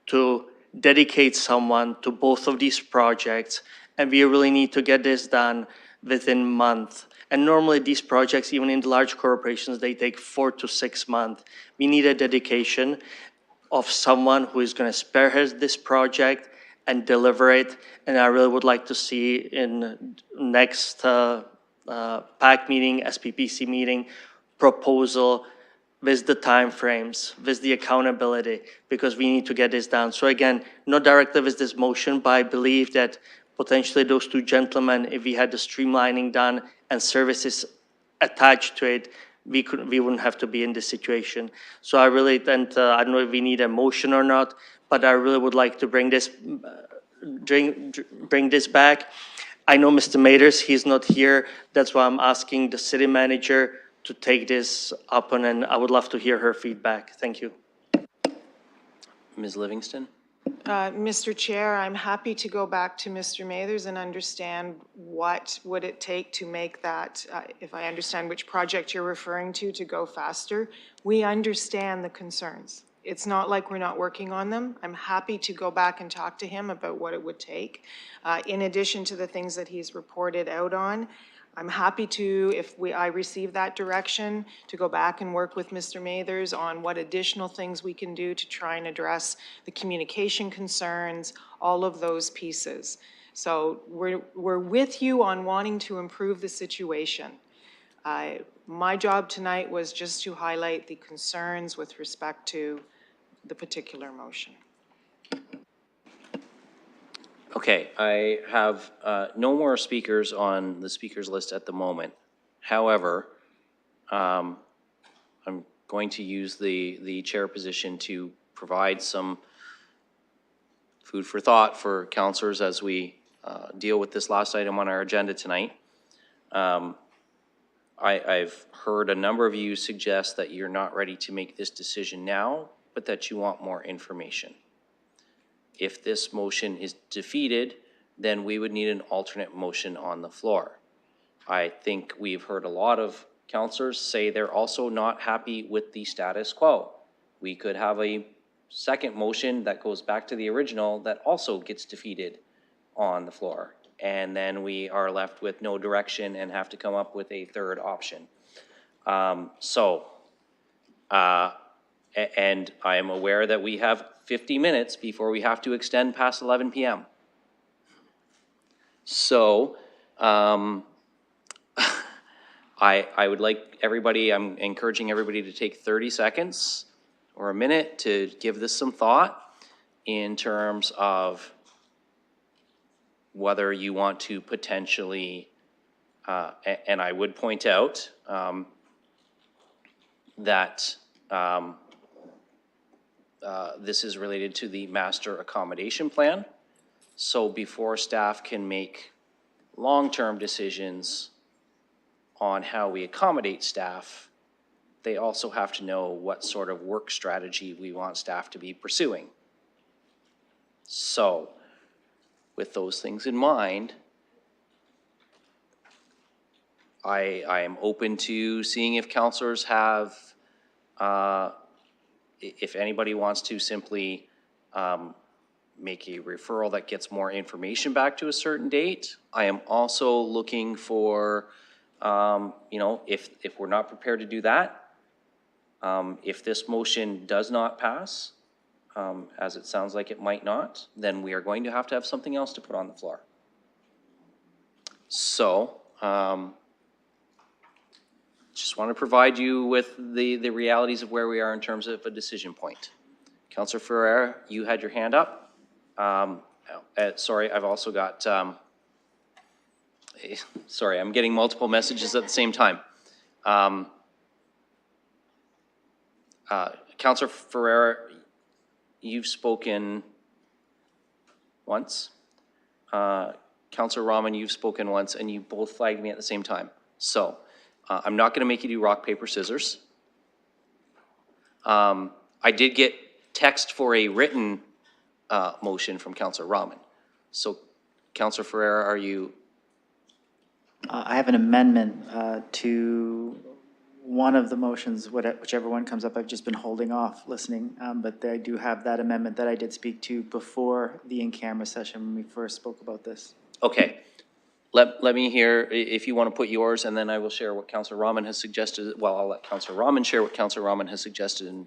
to dedicate someone to both of these projects, and we really need to get this done within a month. And normally these projects, even in the large corporations, they take 4 to 6 months. We need a dedication of someone who is going to spearhead this project and deliver it. And I really would like to see in next PAC meeting, SPPC meeting, proposal with the timeframes, with the accountability, because we need to get this done. So again, not directly with this motion, but I believe that potentially those two gentlemen, if we had the streamlining done and services attached to it, we wouldn't have to be in this situation. So I really, I don't know if we need a motion or not, but I really would like to bring this back. I know Mr. Maters, he's not here. That's why I'm asking the city manager to take this up, and I would love to hear her feedback. Thank you. Ms. Livingston? Mr. Chair, I'm happy to go back to Mr. Mathers and understand what would it take to make that, if I understand which project you're referring to go faster. We understand the concerns. It's not like we're not working on them. I'm happy to go back and talk to him about what it would take. In addition to the things that he's reported out on, I'm happy to, if I receive that direction, to go back and work with Mr. Mathers on what additional things we can do to try and address the communication concerns, all of those pieces. So we're with you on wanting to improve the situation. My job tonight was just to highlight the concerns with respect to the particular motion. Okay, I have no more speakers on the speakers list at the moment. However, I'm going to use the chair position to provide some food for thought for councillors as we deal with this last item on our agenda tonight. I've heard a number of you suggest that you're not ready to make this decision now, but that you want more information. If this motion is defeated, then we would need an alternate motion on the floor. I think we've heard a lot of councillors say they're also not happy with the status quo. We could have a second motion that goes back to the original that also gets defeated on the floor. And then we are left with no direction and have to come up with a third option. And I am aware that we have 50 minutes before we have to extend past 11 p.m. So I I would like everybody, I'm encouraging everybody to take 30 seconds or a minute to give this some thought in terms of whether you want to potentially, and I would point out that this is related to the master accommodation plan. So before staff can make long-term decisions on how we accommodate staff, they also have to know what sort of work strategy we want staff to be pursuing. So, with those things in mind, I am open to seeing if counselors have, if anybody wants to simply make a referral that gets more information back to a certain date. I am also looking for, you know, if we're not prepared to do that, if this motion does not pass, as it sounds like it might not, then we are going to have something else to put on the floor. So, just want to provide you with the realities of where we are in terms of a decision point. Councillor Ferreira, you had your hand up. Sorry, I've also got, sorry, I'm getting multiple messages at the same time. Councillor Ferreira, you've spoken once. Councillor Rahman, you've spoken once, and you both flagged me at the same time. So, I'm not going to make you do rock, paper, scissors. I did get text for a written motion from Councillor Rahman. So, Councillor Ferreira, are you? I have an amendment to one of the motions, whichever one comes up. I've just been holding off listening, but I do have that amendment that I did speak to before the in-camera session when we first spoke about this. Okay. Let me hear if you want to put yours, and then I will share what Councillor Rahman has suggested. Well, I'll let Councillor Rahman share what Councillor Rahman has suggested. And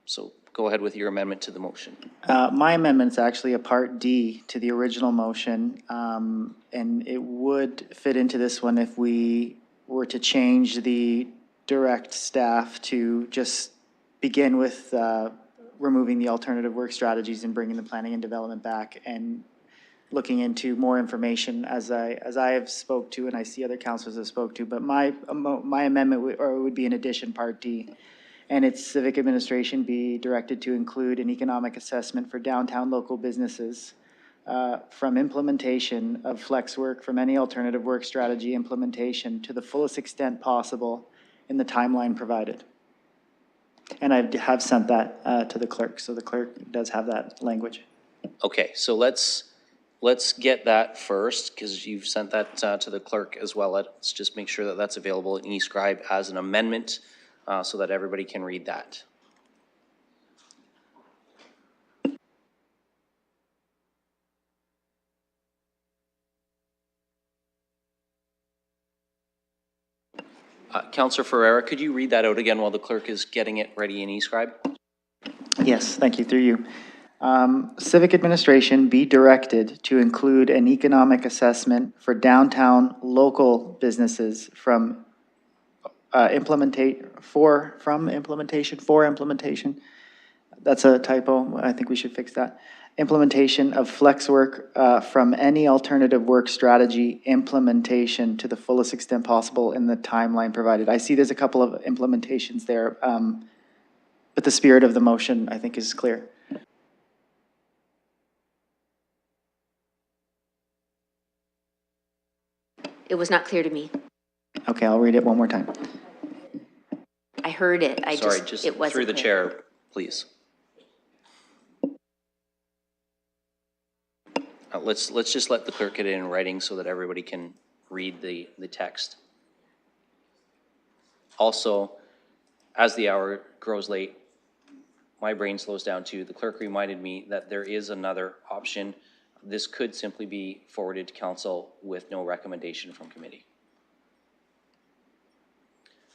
so go ahead with your amendment to the motion. My amendment's actually a Part D to the original motion, and it would fit into this one if we were to change the direct staff to just begin with removing the alternative work strategies and bringing the planning and development back and looking into more information as I have spoke to, and I see other councilors have spoke to, but my amendment would be in addition, Part D, and its civic administration be directed to include an economic assessment for downtown local businesses from implementation of flex work from any alternative work strategy implementation to the fullest extent possible in the timeline provided. And I have sent that to the clerk, so the clerk does have that language. Okay, so let's get that first, because you've sent that to the clerk as well. Let's just make sure that that's available in eScribe as an amendment so that everybody can read that. Councillor Ferreira, could you read that out again while the clerk is getting it ready in eScribe? Yes, thank you, through you. Civic administration be directed to include an economic assessment for downtown local businesses from implementation. That's a typo. I think we should fix that. Implementation of flex work from any alternative work strategy implementation to the fullest extent possible in the timeline provided. I see there's a couple of implementations there, but the spirit of the motion, I think, is clear. It was not clear to me. Okay, I'll read it one more time. I heard it. Sorry, just it wasn't through the clear. chair, please. Let's just let the clerk get it in writing so that everybody can read the text. Also, as the hour grows late, my brain slows down too. The clerk reminded me that there is another option. This could simply be forwarded to council with no recommendation from committee.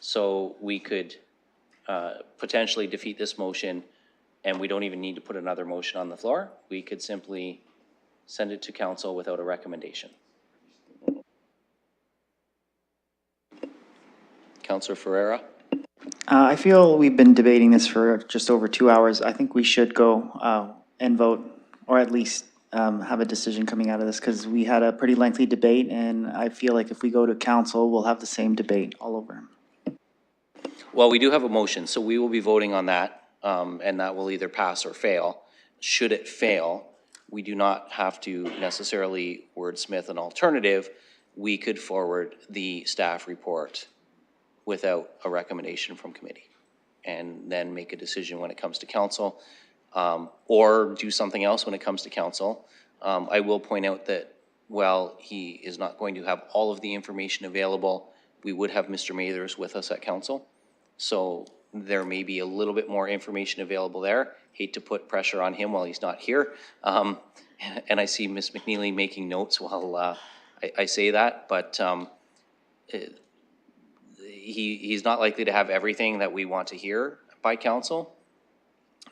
So we could potentially defeat this motion, and we don't even need to put another motion on the floor. We could simply send it to council without a recommendation. Councillor Ferreira? I feel we've been debating this for just over 2 hours. I think we should go and vote, or at least have a decision coming out of this, because we had a pretty lengthy debate, and I feel like if we go to council, we'll have the same debate all over. Well, we do have a motion, so we will be voting on that, and that will either pass or fail. Should it fail, we do not have to necessarily wordsmith an alternative. We could forward the staff report without a recommendation from committee, and then make a decision when it comes to council, or do something else when it comes to council. I will point out that while he is not going to have all of the information available, we would have Mr. Mathers with us at council. So there may be a little bit more information available there. Hate to put pressure on him while he's not here. And I see Ms. McNeely making notes while I say that, but he's not likely to have everything that we want to hear by council.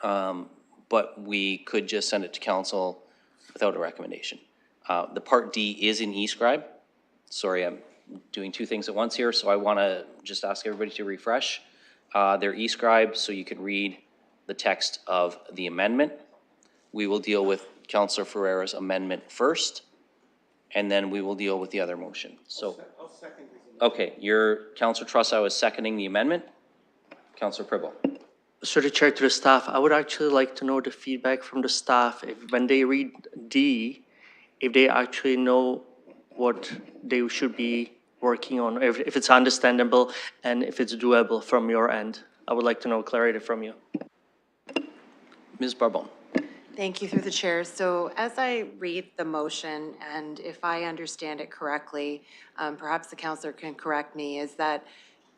But we could just send it to council without a recommendation. The Part D is in eScribe. Sorry, I'm doing two things at once here, so I want to just ask everybody to refresh their eScribe so you can read the text of the amendment. We will deal with Councillor Ferreira's amendment first, and then we will deal with the other motion. So, I'll second this. Okay, Councillor Trussow is seconding the amendment. Councillor Pribble. So the chair, to the staff, I would actually like to know the feedback from the staff if when they read D, if they actually know what they should be working on, if it's understandable and if it's doable from your end. I would like to know clarity from you. Ms. Barbone. Thank you through the chair. So as I read the motion, and if I understand it correctly, perhaps the councillor can correct me, is that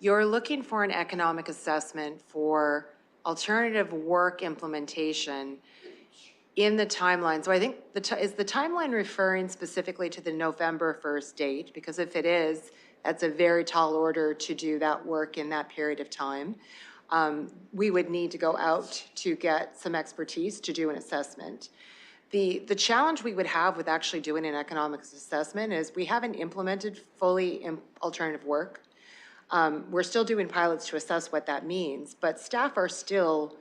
you're looking for an economic assessment for alternative work implementation in the timeline. So I think is the timeline referring specifically to the November 1st date? Because if it is, that's a very tall order to do that work in that period of time. We would need to go out to get some expertise to do an assessment. The challenge we would have with actually doing an economic assessment is we haven't implemented fully alternative work. We're still doing pilots to assess what that means, but staff are still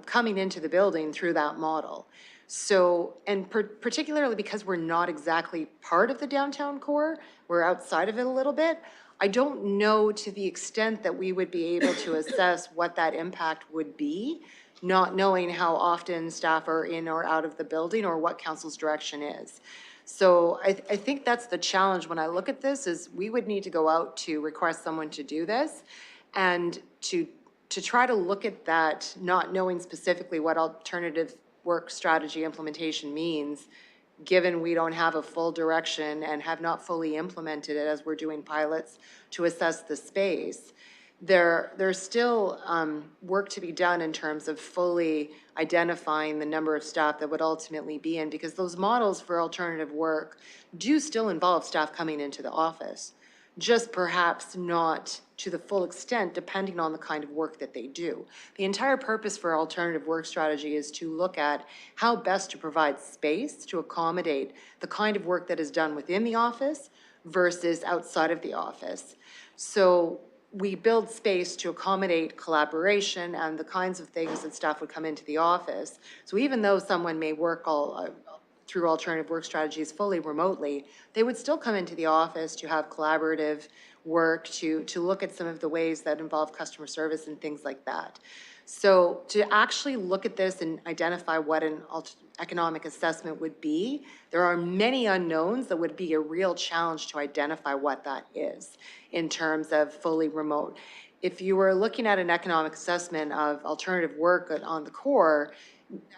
coming into the building through that model. So, and particularly because we're not exactly part of the downtown core, we're outside of it a little bit, I don't know to the extent that we would be able to assess what that impact would be, not knowing how often staff are in or out of the building or what council's direction is. So I think that's the challenge when I look at this is we would need to go out to request someone to do this and to try to look at that, not knowing specifically what alternative work strategy implementation means, given we don't have a full direction and have not fully implemented it as we're doing pilots to assess the space. There's still work to be done in terms of fully identifying the number of staff that would ultimately be in, because those models for alternative work do still involve staff coming into the office, just perhaps not to the full extent depending on the kind of work that they do. The entire purpose for alternative work strategy is to look at how best to provide space to accommodate the kind of work that is done within the office versus outside of the office. So we build space to accommodate collaboration and the kinds of things that staff would come into the office. So even though someone may work through alternative work strategies fully remotely, they would still come into the office to have collaborative work, to look at some of the ways that involve customer service and things like that. So to actually look at this and identify what an economic assessment would be, there are many unknowns that would be a real challenge to identify what that is in terms of fully remote. If you were looking at an economic assessment of alternative work on the core,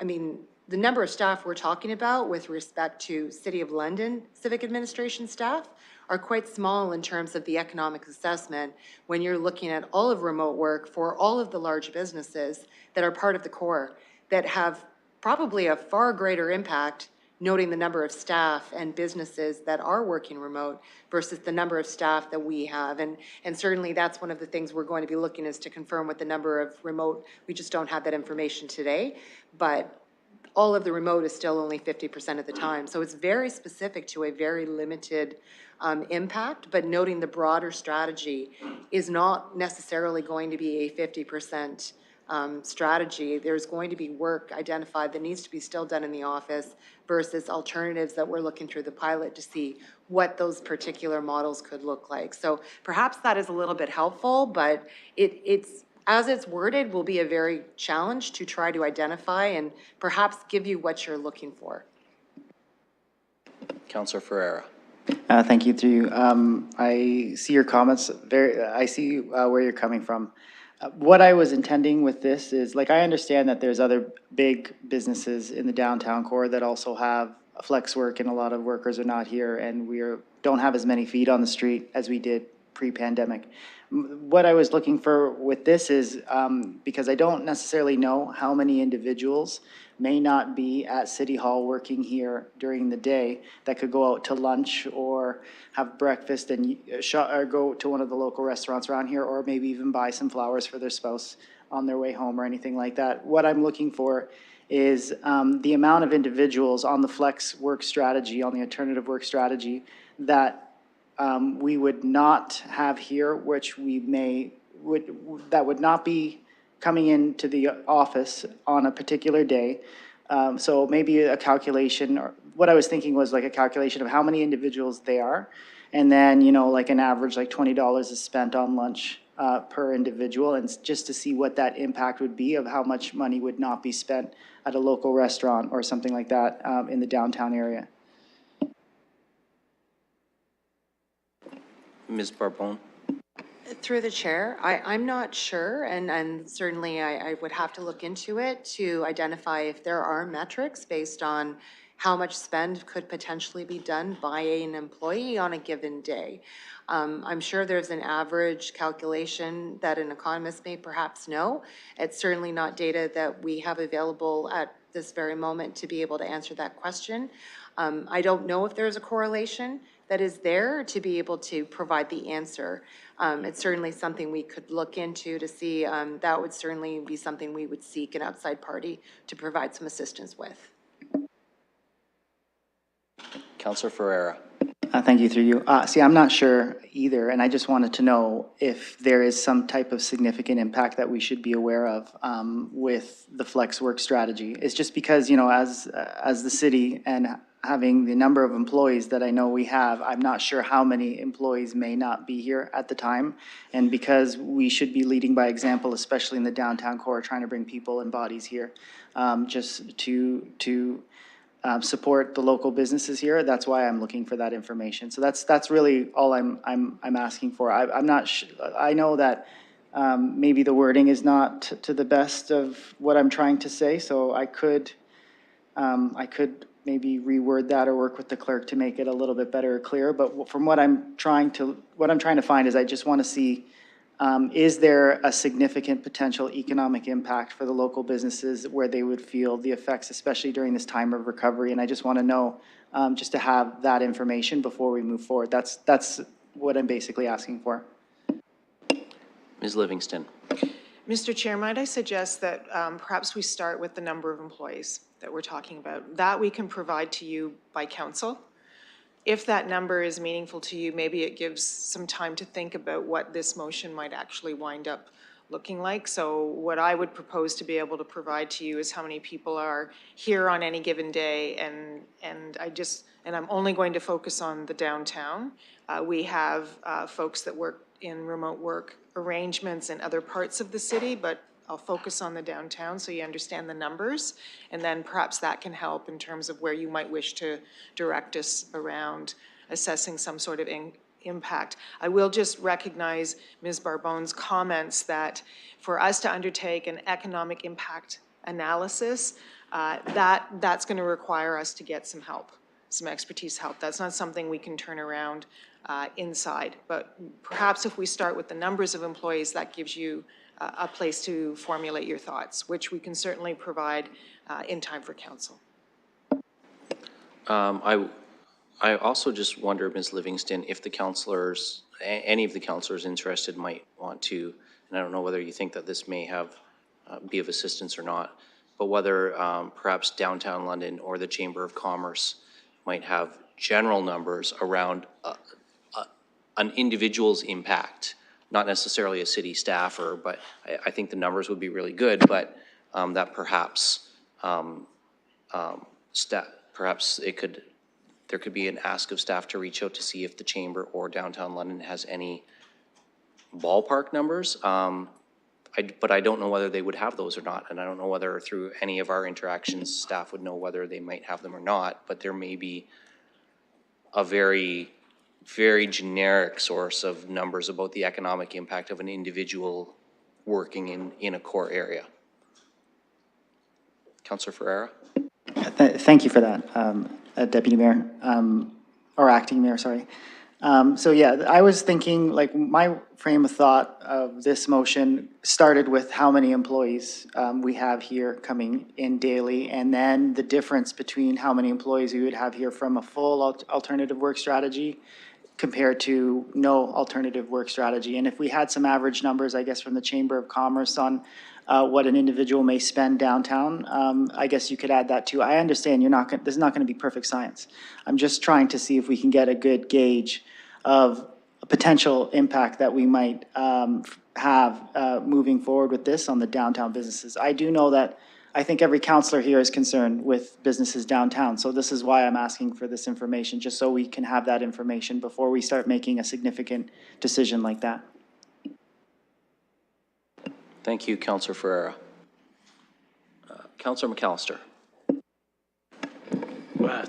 I mean, the number of staff we're talking about with respect to City of London civic administration staff are quite small in terms of the economic assessment when you're looking at all of remote work for all of the large businesses that are part of the core that have probably a far greater impact, noting the number of staff and businesses that are working remote versus the number of staff that we have. And certainly that's one of the things we're going to be looking is to confirm what the number of remote, we just don't have that information today, but all of the remote is still only 50% of the time. So it's very specific to a very limited impact, but noting the broader strategy is not necessarily going to be a 50% strategy. There's going to be work identified that needs to be still done in the office versus alternatives that we're looking through the pilot to see what those particular models could look like. So perhaps that is a little bit helpful, but it's as it's worded will be a very challenge to try to identify and perhaps give you what you're looking for. Councillor Ferreira. Thank you through you. I see your comments. I see where you're coming from. What I was intending with this is, like, I understand that there's other big businesses in the downtown core that also have flex work, and a lot of workers are not here, and don't have as many feet on the street as we did pre-pandemic. What I was looking for with this is, because I don't necessarily know how many individuals may not be at City Hall working here during the day that could go out to lunch or have breakfast and or go to one of the local restaurants around here, or maybe even buy some flowers for their spouse on their way home or anything like that. What I'm looking for is the amount of individuals on the flex work strategy, on the alternative work strategy, that we would not have here, which that would not be coming into the office on a particular day. So maybe a calculation, or what I was thinking was like a calculation of how many individuals they are. And then, like an average, like $20 is spent on lunch per individual, and just to see what that impact would be of how much money would not be spent at a local restaurant or something like that in the downtown area. Ms. Barbone. Through the chair, I'm not sure, and certainly I would have to look into it to identify if there are metrics based on how much spend could potentially be done by an employee on a given day. I'm sure there's an average calculation that an economist may perhaps know. It's certainly not data that we have available at this very moment to be able to answer that question. I don't know if there's a correlation that is there to be able to provide the answer. It's certainly something we could look into to see. That would certainly be something we would seek an outside party to provide some assistance with. Councillor Ferreira. Thank you, through you. See, I'm not sure either, and I just wanted to know if there is some type of significant impact that we should be aware of with the flex work strategy. It's just because, as the city and having the number of employees that I know we have, I'm not sure how many employees may not be here at the time. And because we should be leading by example, especially in the downtown core, trying to bring people and bodies here, just to support the local businesses here. That's why I'm looking for that information. So that's really all I'm asking for. I'm not. I know that maybe the wording is not to the best of what I'm trying to say. So I could maybe reword that or work with the clerk to make it a little bit better or clearer. But from what I'm trying to find is I just want to see. Is there a significant potential economic impact for the local businesses where they would feel the effects, especially during this time of recovery? And I just want to know, just to have that information before we move forward. That's what I'm basically asking for. Ms. Livingston. Mr. Chair, might I suggest that perhaps we start with the number of employees that we're talking about? That we can provide to you by council. If that number is meaningful to you, maybe it gives some time to think about what this motion might actually wind up looking like. So what I would propose to be able to provide to you is how many people are here on any given day, and I'm only going to focus on the downtown. We have folks that work in remote work arrangements in other parts of the city, but I'll focus on the downtown so you understand the numbers, and then perhaps that can help in terms of where you might wish to direct us around assessing some sort of impact. I will just recognize Ms. Barbone's comments that for us to undertake an economic impact analysis, that's going to require us to get some help, some expertise help. That's not something we can turn around inside, but perhaps if we start with the numbers of employees, that gives you a place to formulate your thoughts, which we can certainly provide in time for council. I also just wonder, Ms. Livingston, if the councillors, any of the councillors interested might want to, and I don't know whether you think that this may have be of assistance or not, but whether perhaps downtown London or the Chamber of Commerce might have general numbers around an individual's impact, not necessarily a city staffer, but I think the numbers would be really good, but that perhaps perhaps there could be an ask of staff to reach out to see if the Chamber or downtown London has any ballpark numbers. But I don't know whether they would have those or not, and I don't know whether through any of our interactions, staff would know whether they might have them or not, but there may be a very generic source of numbers about the economic impact of an individual working in a core area. Councillor Ferreira? Thank you for that, Deputy Mayor, or Acting Mayor, sorry. So yeah, I was thinking, like, my frame of thought of this motion started with how many employees we have here coming in daily, and then the difference between how many employees we would have here from a full alternative work strategy compared to no alternative work strategy. And if we had some average numbers, I guess, from the Chamber of Commerce on what an individual may spend downtown, I guess you could add that too. I understand this is not going to be perfect science. I'm just trying to see if we can get a good gauge of a potential impact that we might have moving forward with this on the downtown businesses. I do know that I think every councillor here is concerned with businesses downtown. So this is why I'm asking for this information, just so we can have that information before we start making a significant decision like that. Thank you, Councillor Ferreira. Councillor McAllister.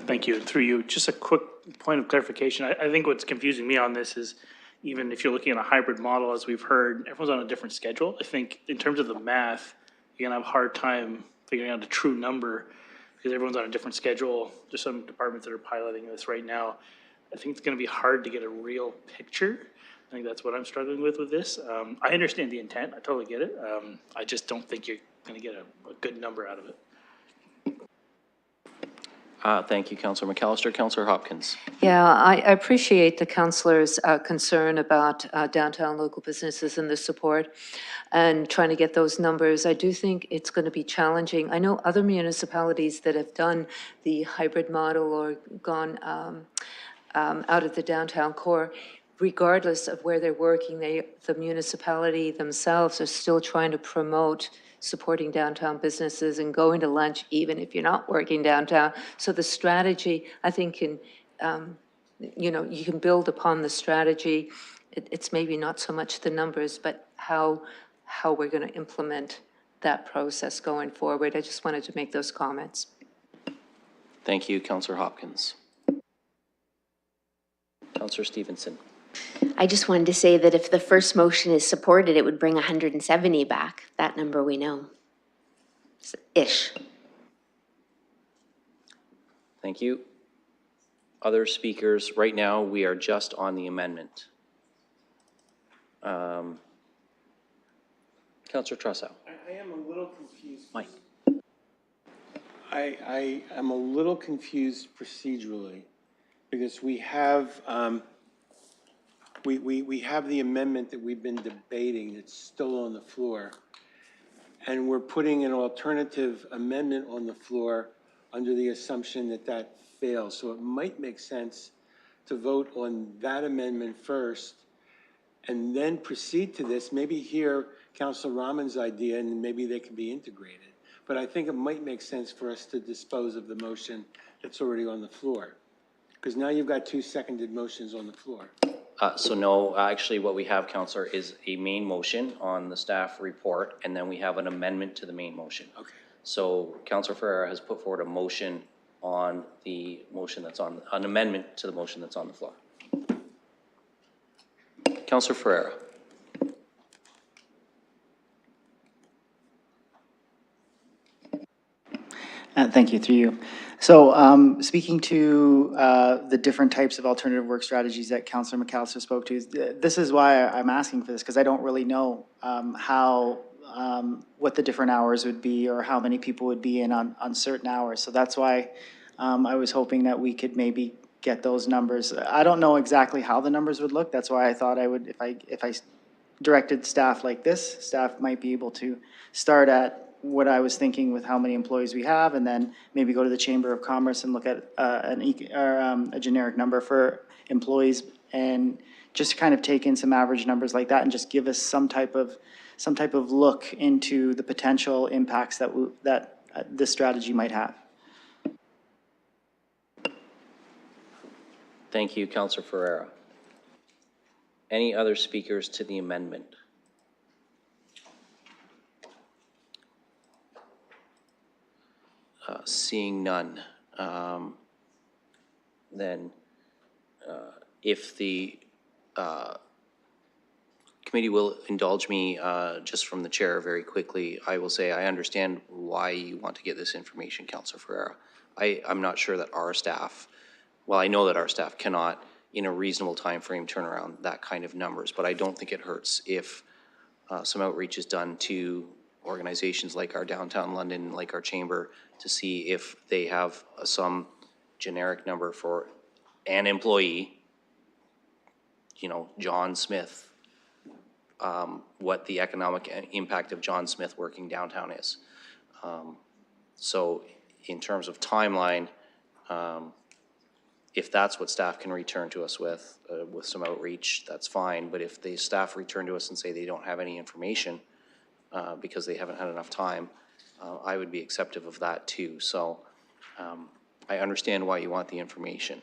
Thank you. Through you, just a quick point of clarification. I think what's confusing me on this is, even if you're looking at a hybrid model, as we've heard, everyone's on a different schedule. I think in terms of the math, you're gonna have a hard time figuring out a true number because everyone's on a different schedule. There's some departments that are piloting this right now. I think it's gonna be hard to get a real picture. I think that's what I'm struggling with this. I understand the intent, I totally get it. I just don't think you're gonna get a good number out of it. Thank you, Councillor McAllister. Councillor Hopkins. Yeah, I appreciate the councillor's concern about downtown local businesses and the support and trying to get those numbers. I do think it's going to be challenging. I know other municipalities that have done the hybrid model or gone out of the downtown core. Regardless of where they're working, the municipality themselves are still trying to promote supporting downtown businesses and going to lunch even if you're not working downtown. So the strategy, I think, can, you can build upon the strategy. It's maybe not so much the numbers, but how we're going to implement that process going forward. I just wanted to make those comments. Thank you, Councillor Hopkins. Councillor Stevenson. I just wanted to say that if the first motion is supported, it would bring 170 back. That number we know. Ish. Thank you. Other speakers, right now we are just on the amendment. Councillor Trussow. I am a little confused. Mike. I am a little confused procedurally because we have we have the amendment that we've been debating that's still on the floor, and we're putting an alternative amendment on the floor under the assumption that that fails. So it might make sense to vote on that amendment first and then proceed to this, maybe hear Councilor Rahman's idea and maybe they can be integrated. But I think it might make sense for us to dispose of the motion that's already on the floor. Because now you've got two seconded motions on the floor. So no, actually what we have, Councillor, is a main motion on the staff report, and then we have an amendment to the main motion. Okay. So Councillor Ferreira has put forward a motion on the motion that's on, an amendment to the motion that's on the floor. Councillor Ferreira. Thank you, through you. So speaking to the different types of alternative work strategies that Councillor McAllister spoke to, this is why I'm asking for this, because I don't really know what the different hours would be or how many people would be in on certain hours. So that's why I was hoping that we could maybe get those numbers. I don't know exactly how the numbers would look. That's why I thought I would, if I directed staff like this, staff might be able to start at what I was thinking with how many employees we have, and then maybe go to the Chamber of Commerce and look at a generic number for employees, and just kind of take in some average numbers like that, and just give us some type of look into the potential impacts that this strategy might have. Thank you, Councillor Ferreira. Any other speakers to the amendment? Seeing none, then if the committee will indulge me just from the chair very quickly, I will say I understand why you want to get this information, Councillor Ferreira. I'm not sure that our staff, well, I know that our staff cannot in a reasonable time frame turn around that kind of numbers, but I don't think it hurts if some outreach is done to organizations like our Downtown London, like our chamber, to see if they have some generic number for an employee, you know, John Smith, what the economic impact of John Smith working downtown is. So in terms of timeline, if that's what staff can return to us with some outreach, that's fine. But if the staff return to us and say they don't have any information because they haven't had enough time, I would be acceptive of that too. So I understand why you want the information.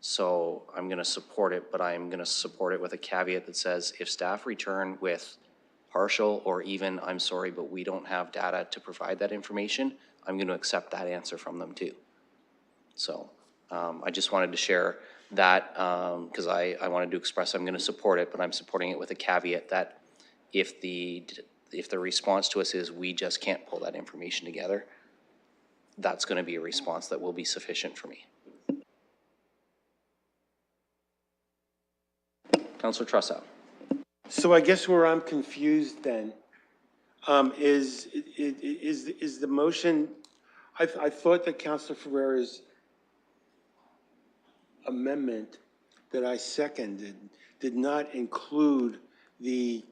So I'm going to support it, but I'm going to support it with a caveat that says if staff return with partial or even, I'm sorry, but we don't have data to provide that information, I'm going to accept that answer from them too. So I just wanted to share that because I wanted to express I'm going to support it, but I'm supporting it with a caveat that if the response to us is we just can't pull that information together, that's going to be a response that will be sufficient for me. Councillor Trussow. So I guess where I'm confused then is the motion, I thought that Councillor Ferreira's amendment that I seconded did not include the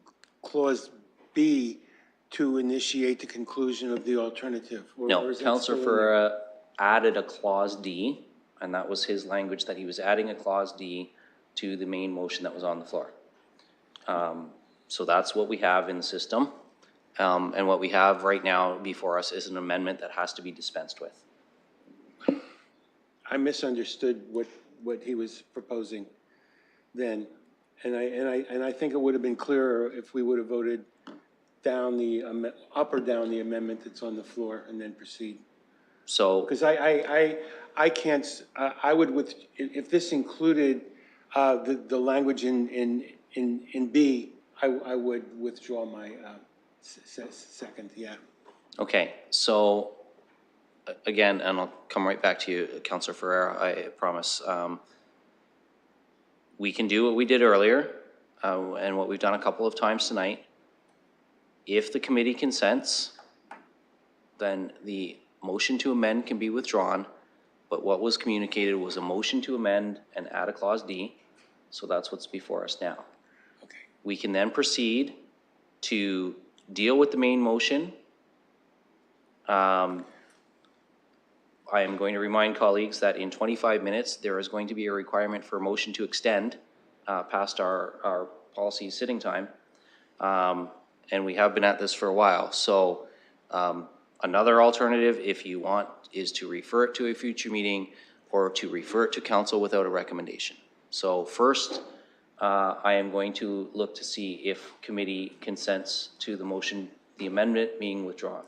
clause B to initiate the conclusion of the alternative. No, Councillor Ferreira added a clause D, and that was his language, that he was adding a clause D to the main motion that was on the floor. So that's what we have in the system. And what we have right now before us is an amendment that has to be dispensed with. I misunderstood what he was proposing then. And I think it would have been clearer if we would have voted down up or down the amendment that's on the floor and then proceed. So, because I can't, I would, if this included the language in B, I would withdraw my second, yeah. okay, so again, and I'll come right back to you, Councillor Ferreira, I promise. We can do what we did earlier and what we've done a couple of times tonight. If the committee consents, then the motion to amend can be withdrawn, but what was communicated was a motion to amend and add a clause D, so that's what's before us now. Okay. We can then proceed to deal with the main motion. I am going to remind colleagues that in 25 minutes, there is going to be a requirement for a motion to extend past our policy sitting time. And we have been at this for a while. So another alternative, if you want, is to refer it to a future meeting or to refer it to council without a recommendation. So first, I am going to look to see if committee consents to the motion, the amendment being withdrawn.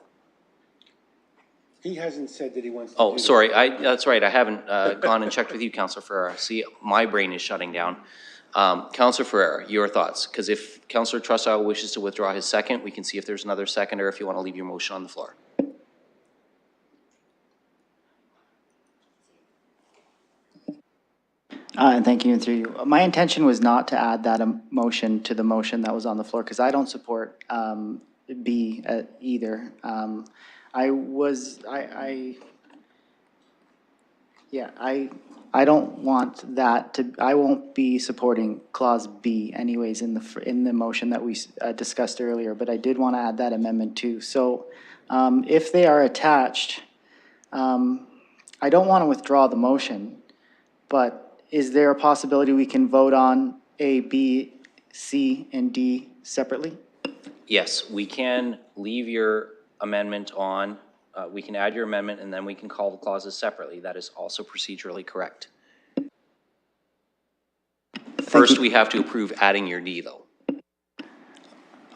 He hasn't said that he wants to Oh, do sorry, that's right, I haven't gone and checked with you, Councillor Ferreira. See, my brain is shutting down. Councillor Ferreira, your thoughts? Because if Councillor Trussow wishes to withdraw his second, we can see if there's another second, or if you want to leave your motion on the floor. And thank you, and through you. My intention was not to add that motion to the motion that was on the floor, because I don't support B either. Yeah, I don't want that to, I won't be supporting clause B anyways in the motion that we discussed earlier, but I did want to add that amendment too. So if they are attached, I don't want to withdraw the motion, but is there a possibility we can vote on A, B, C, and D separately? Yes, we can leave your amendment on, we can add your amendment, and then we can call the clauses separately. That is also procedurally correct. First, we have to approve adding your D, though.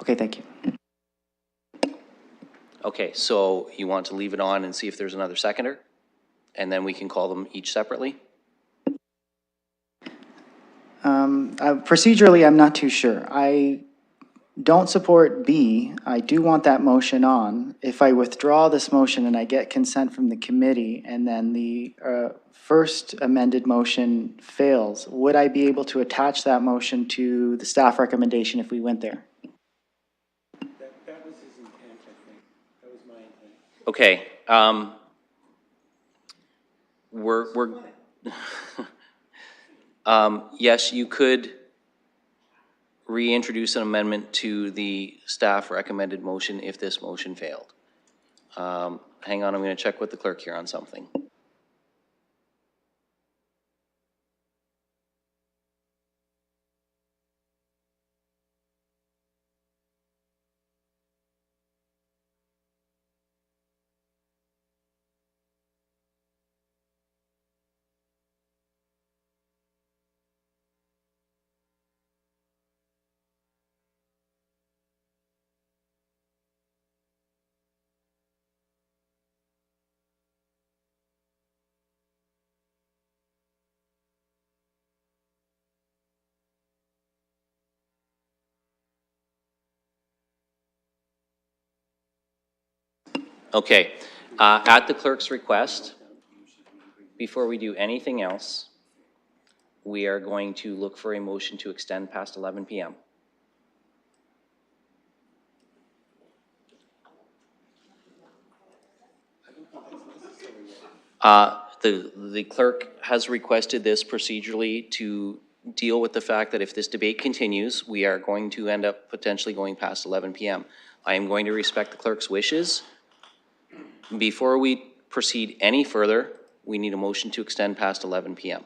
Okay, thank you. Okay, so you want to leave it on and see if there's another seconder? And then we can call them each separately? Procedurally, I'm not too sure. I don't support B. I do want that motion on. If I withdraw this motion and I get consent from the committee and then the first amended motion fails, would I be able to attach that motion to the staff recommendation if we went there? That was his intent, I think. That was my intent. Okay, we're yes, you could reintroduce an amendment to the staff recommended motion if this motion failed. Hang on, I'm going to check with the clerk here on something. Okay, at the clerk's request, before we do anything else, we are going to look for a motion to extend past 11 p.m. The clerk has requested this procedurally to deal with the fact that if this debate continues, we are going to end up potentially going past 11 p.m. I am going to respect the clerk's wishes. Before we proceed any further, we need a motion to extend past 11 p.m.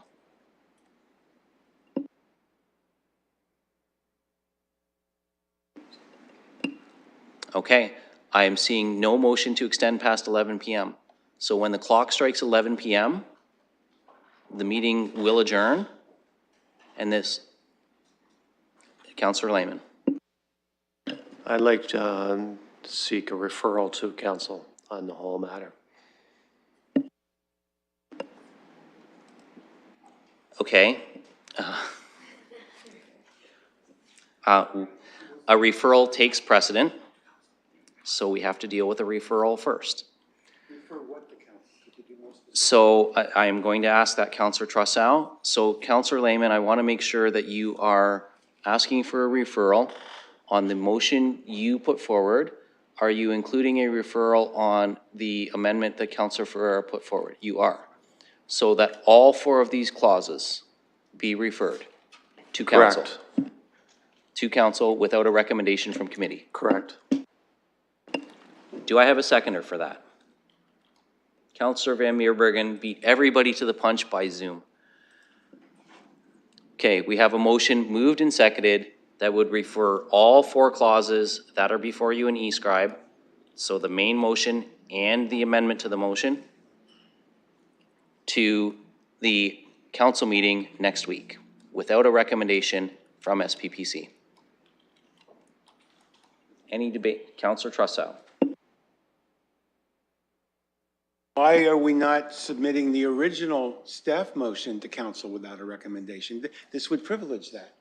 Okay, I am seeing no motion to extend past 11 p.m. So when the clock strikes 11 p.m., the meeting will adjourn, and this, Councillor Lehman. I'd like to seek a referral to council on the whole matter. Okay. A referral takes precedent, so we have to deal with a referral first. So I am going to ask that Councillor Trussow. So Councillor Lehman, I want to make sure that you are asking for a referral on the motion you put forward. Are you including a referral on the amendment that Councillor Ferreira put forward? You are. So that all four of these clauses be referred to council. Correct. To council without a recommendation from committee. Correct. Do I have a seconder for that? Councillor Van Meerbergen beat everybody to the punch by Zoom. Okay, we have a motion moved and seconded that would refer all four clauses that are before you in e-scribe, so the main motion and the amendment to the motion, to the council meeting next week without a recommendation from SPPC. Any debate? Councillor Trussow. Why are we not submitting the original staff motion to council without a recommendation? This would privilege that.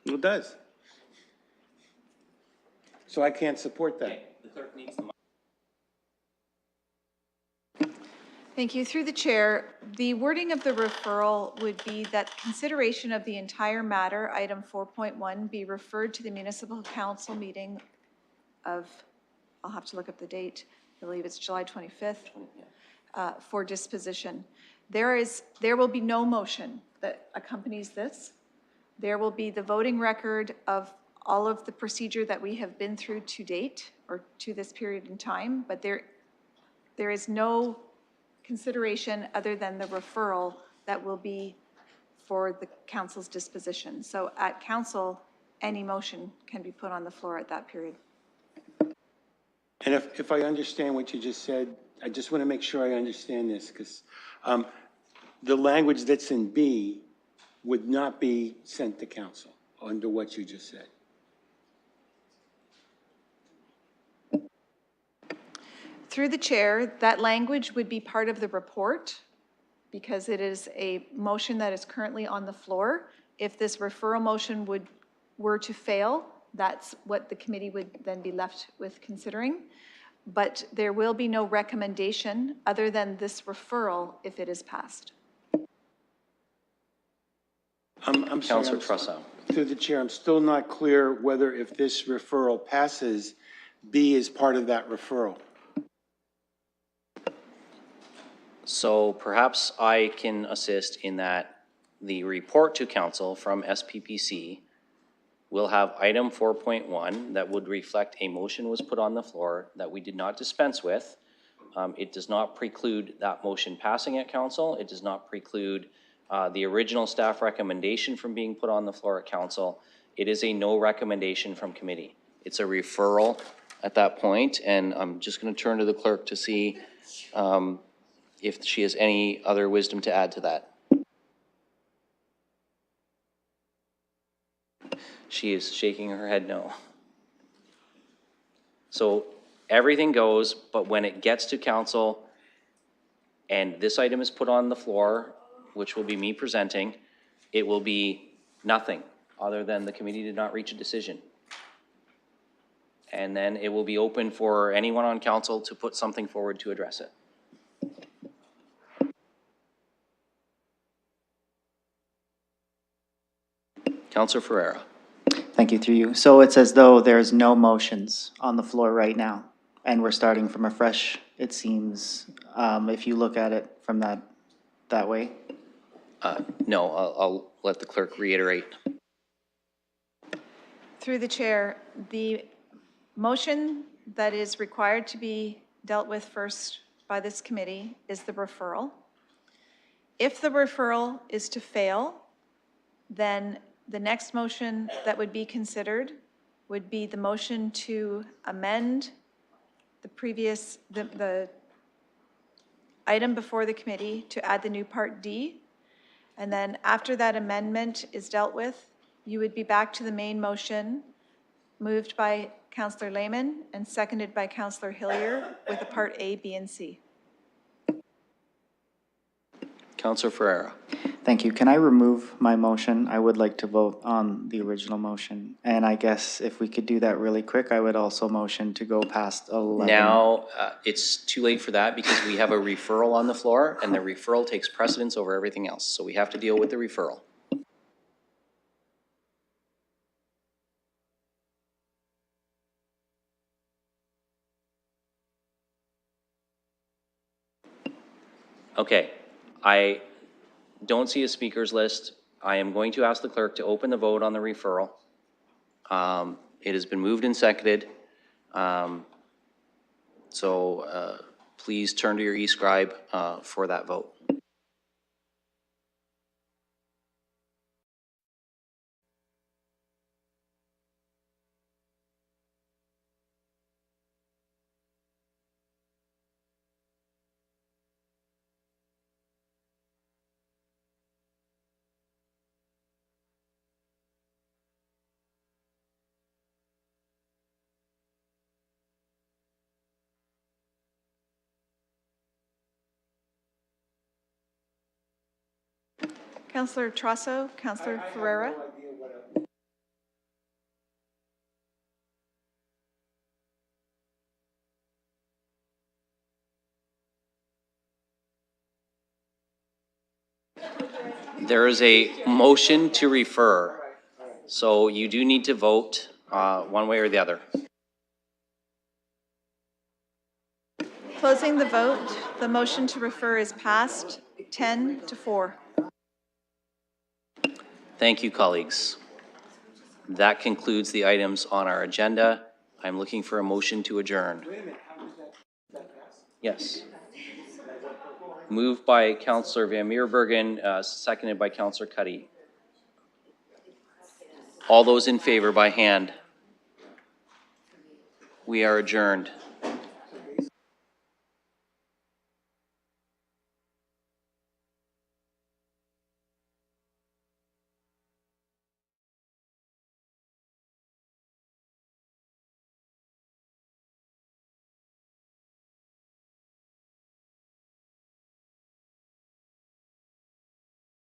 It does. So I can't support that. The clerk needs the Thank you. Through the chair, the wording of the referral would be that consideration of the entire matter, item 4.1, be referred to the municipal council meeting of, I'll have to look up the date, I believe it's July 25th, for disposition. There will be no motion that accompanies this. There will be the voting record of all of the procedure that we have been through to date, or to this period in time, but there is no consideration other than the referral that will be for the council's disposition. So at council, any motion can be put on the floor at that period. And if I understand what you just said, I just want to make sure I understand this, because the language that's in B would not be sent to council under what you just said. Through the chair, that language would be part of the report because it is a motion that is currently on the floor. If this referral motion were to fail, that's what the committee would then be left with considering. But there will be no recommendation other than this referral if it is passed. I'm sorry. Councillor Trusso. Through the chair, I'm still not clear whether if this referral passes, B is part of that referral. So perhaps I can assist in that the report to council from SPPC will have item 4.1 that would reflect a motion was put on the floor that we did not dispense with. It does not preclude that motion passing at council. It does not preclude the original staff recommendation from being put on the floor at council. It is a no recommendation from committee. It's a referral at that point, and I'm just going to turn to the clerk to see if she has any other wisdom to add to that. She is shaking her head no. So everything goes, but when it gets to council and this item is put on the floor, which will be me presenting, it will be nothing other than the committee did not reach a decision. And then it will be open for anyone on council to put something forward to address it. Councillor Ferreira. Thank you, through you. So it's as though there's no motions on the floor right now, and we're starting from afresh, it seems, if you look at it from that way. No, I'll let the clerk reiterate. Through the chair, the motion that is required to be dealt with first by this committee is the referral. If the referral is to fail, then the next motion that would be considered would be the motion to amend the previous, the item before the committee to add the new Part D. And then after that amendment is dealt with, you would be back to the main motion, moved by Councillor Lehman and seconded by Councillor Hillier with a Part A, B, and C. Councillor Ferreira. Thank you. Can I remove my motion? I would like to vote on the original motion. And I guess if we could do that really quick, I would also motion to go past 11. Now, it's too late for that because we have a referral on the floor and the referral takes precedence over everything else. So we have to deal with the referral. Okay, I don't see a speakers list. I am going to ask the clerk to open the vote on the referral. It has been moved and seconded. So please turn to your e-scribe for that vote. Councillor Trusso, Councillor Ferreira. There is a motion to refer, so you do need to vote one way or the other. Closing the vote, the motion to refer is passed, 10-4. Thank you, colleagues. That concludes the items on our agenda. I'm looking for a motion to adjourn. Yes. Moved by Councillor Van Meerbergen, seconded by Councillor Cuddy. All those in favor by hand. We are adjourned.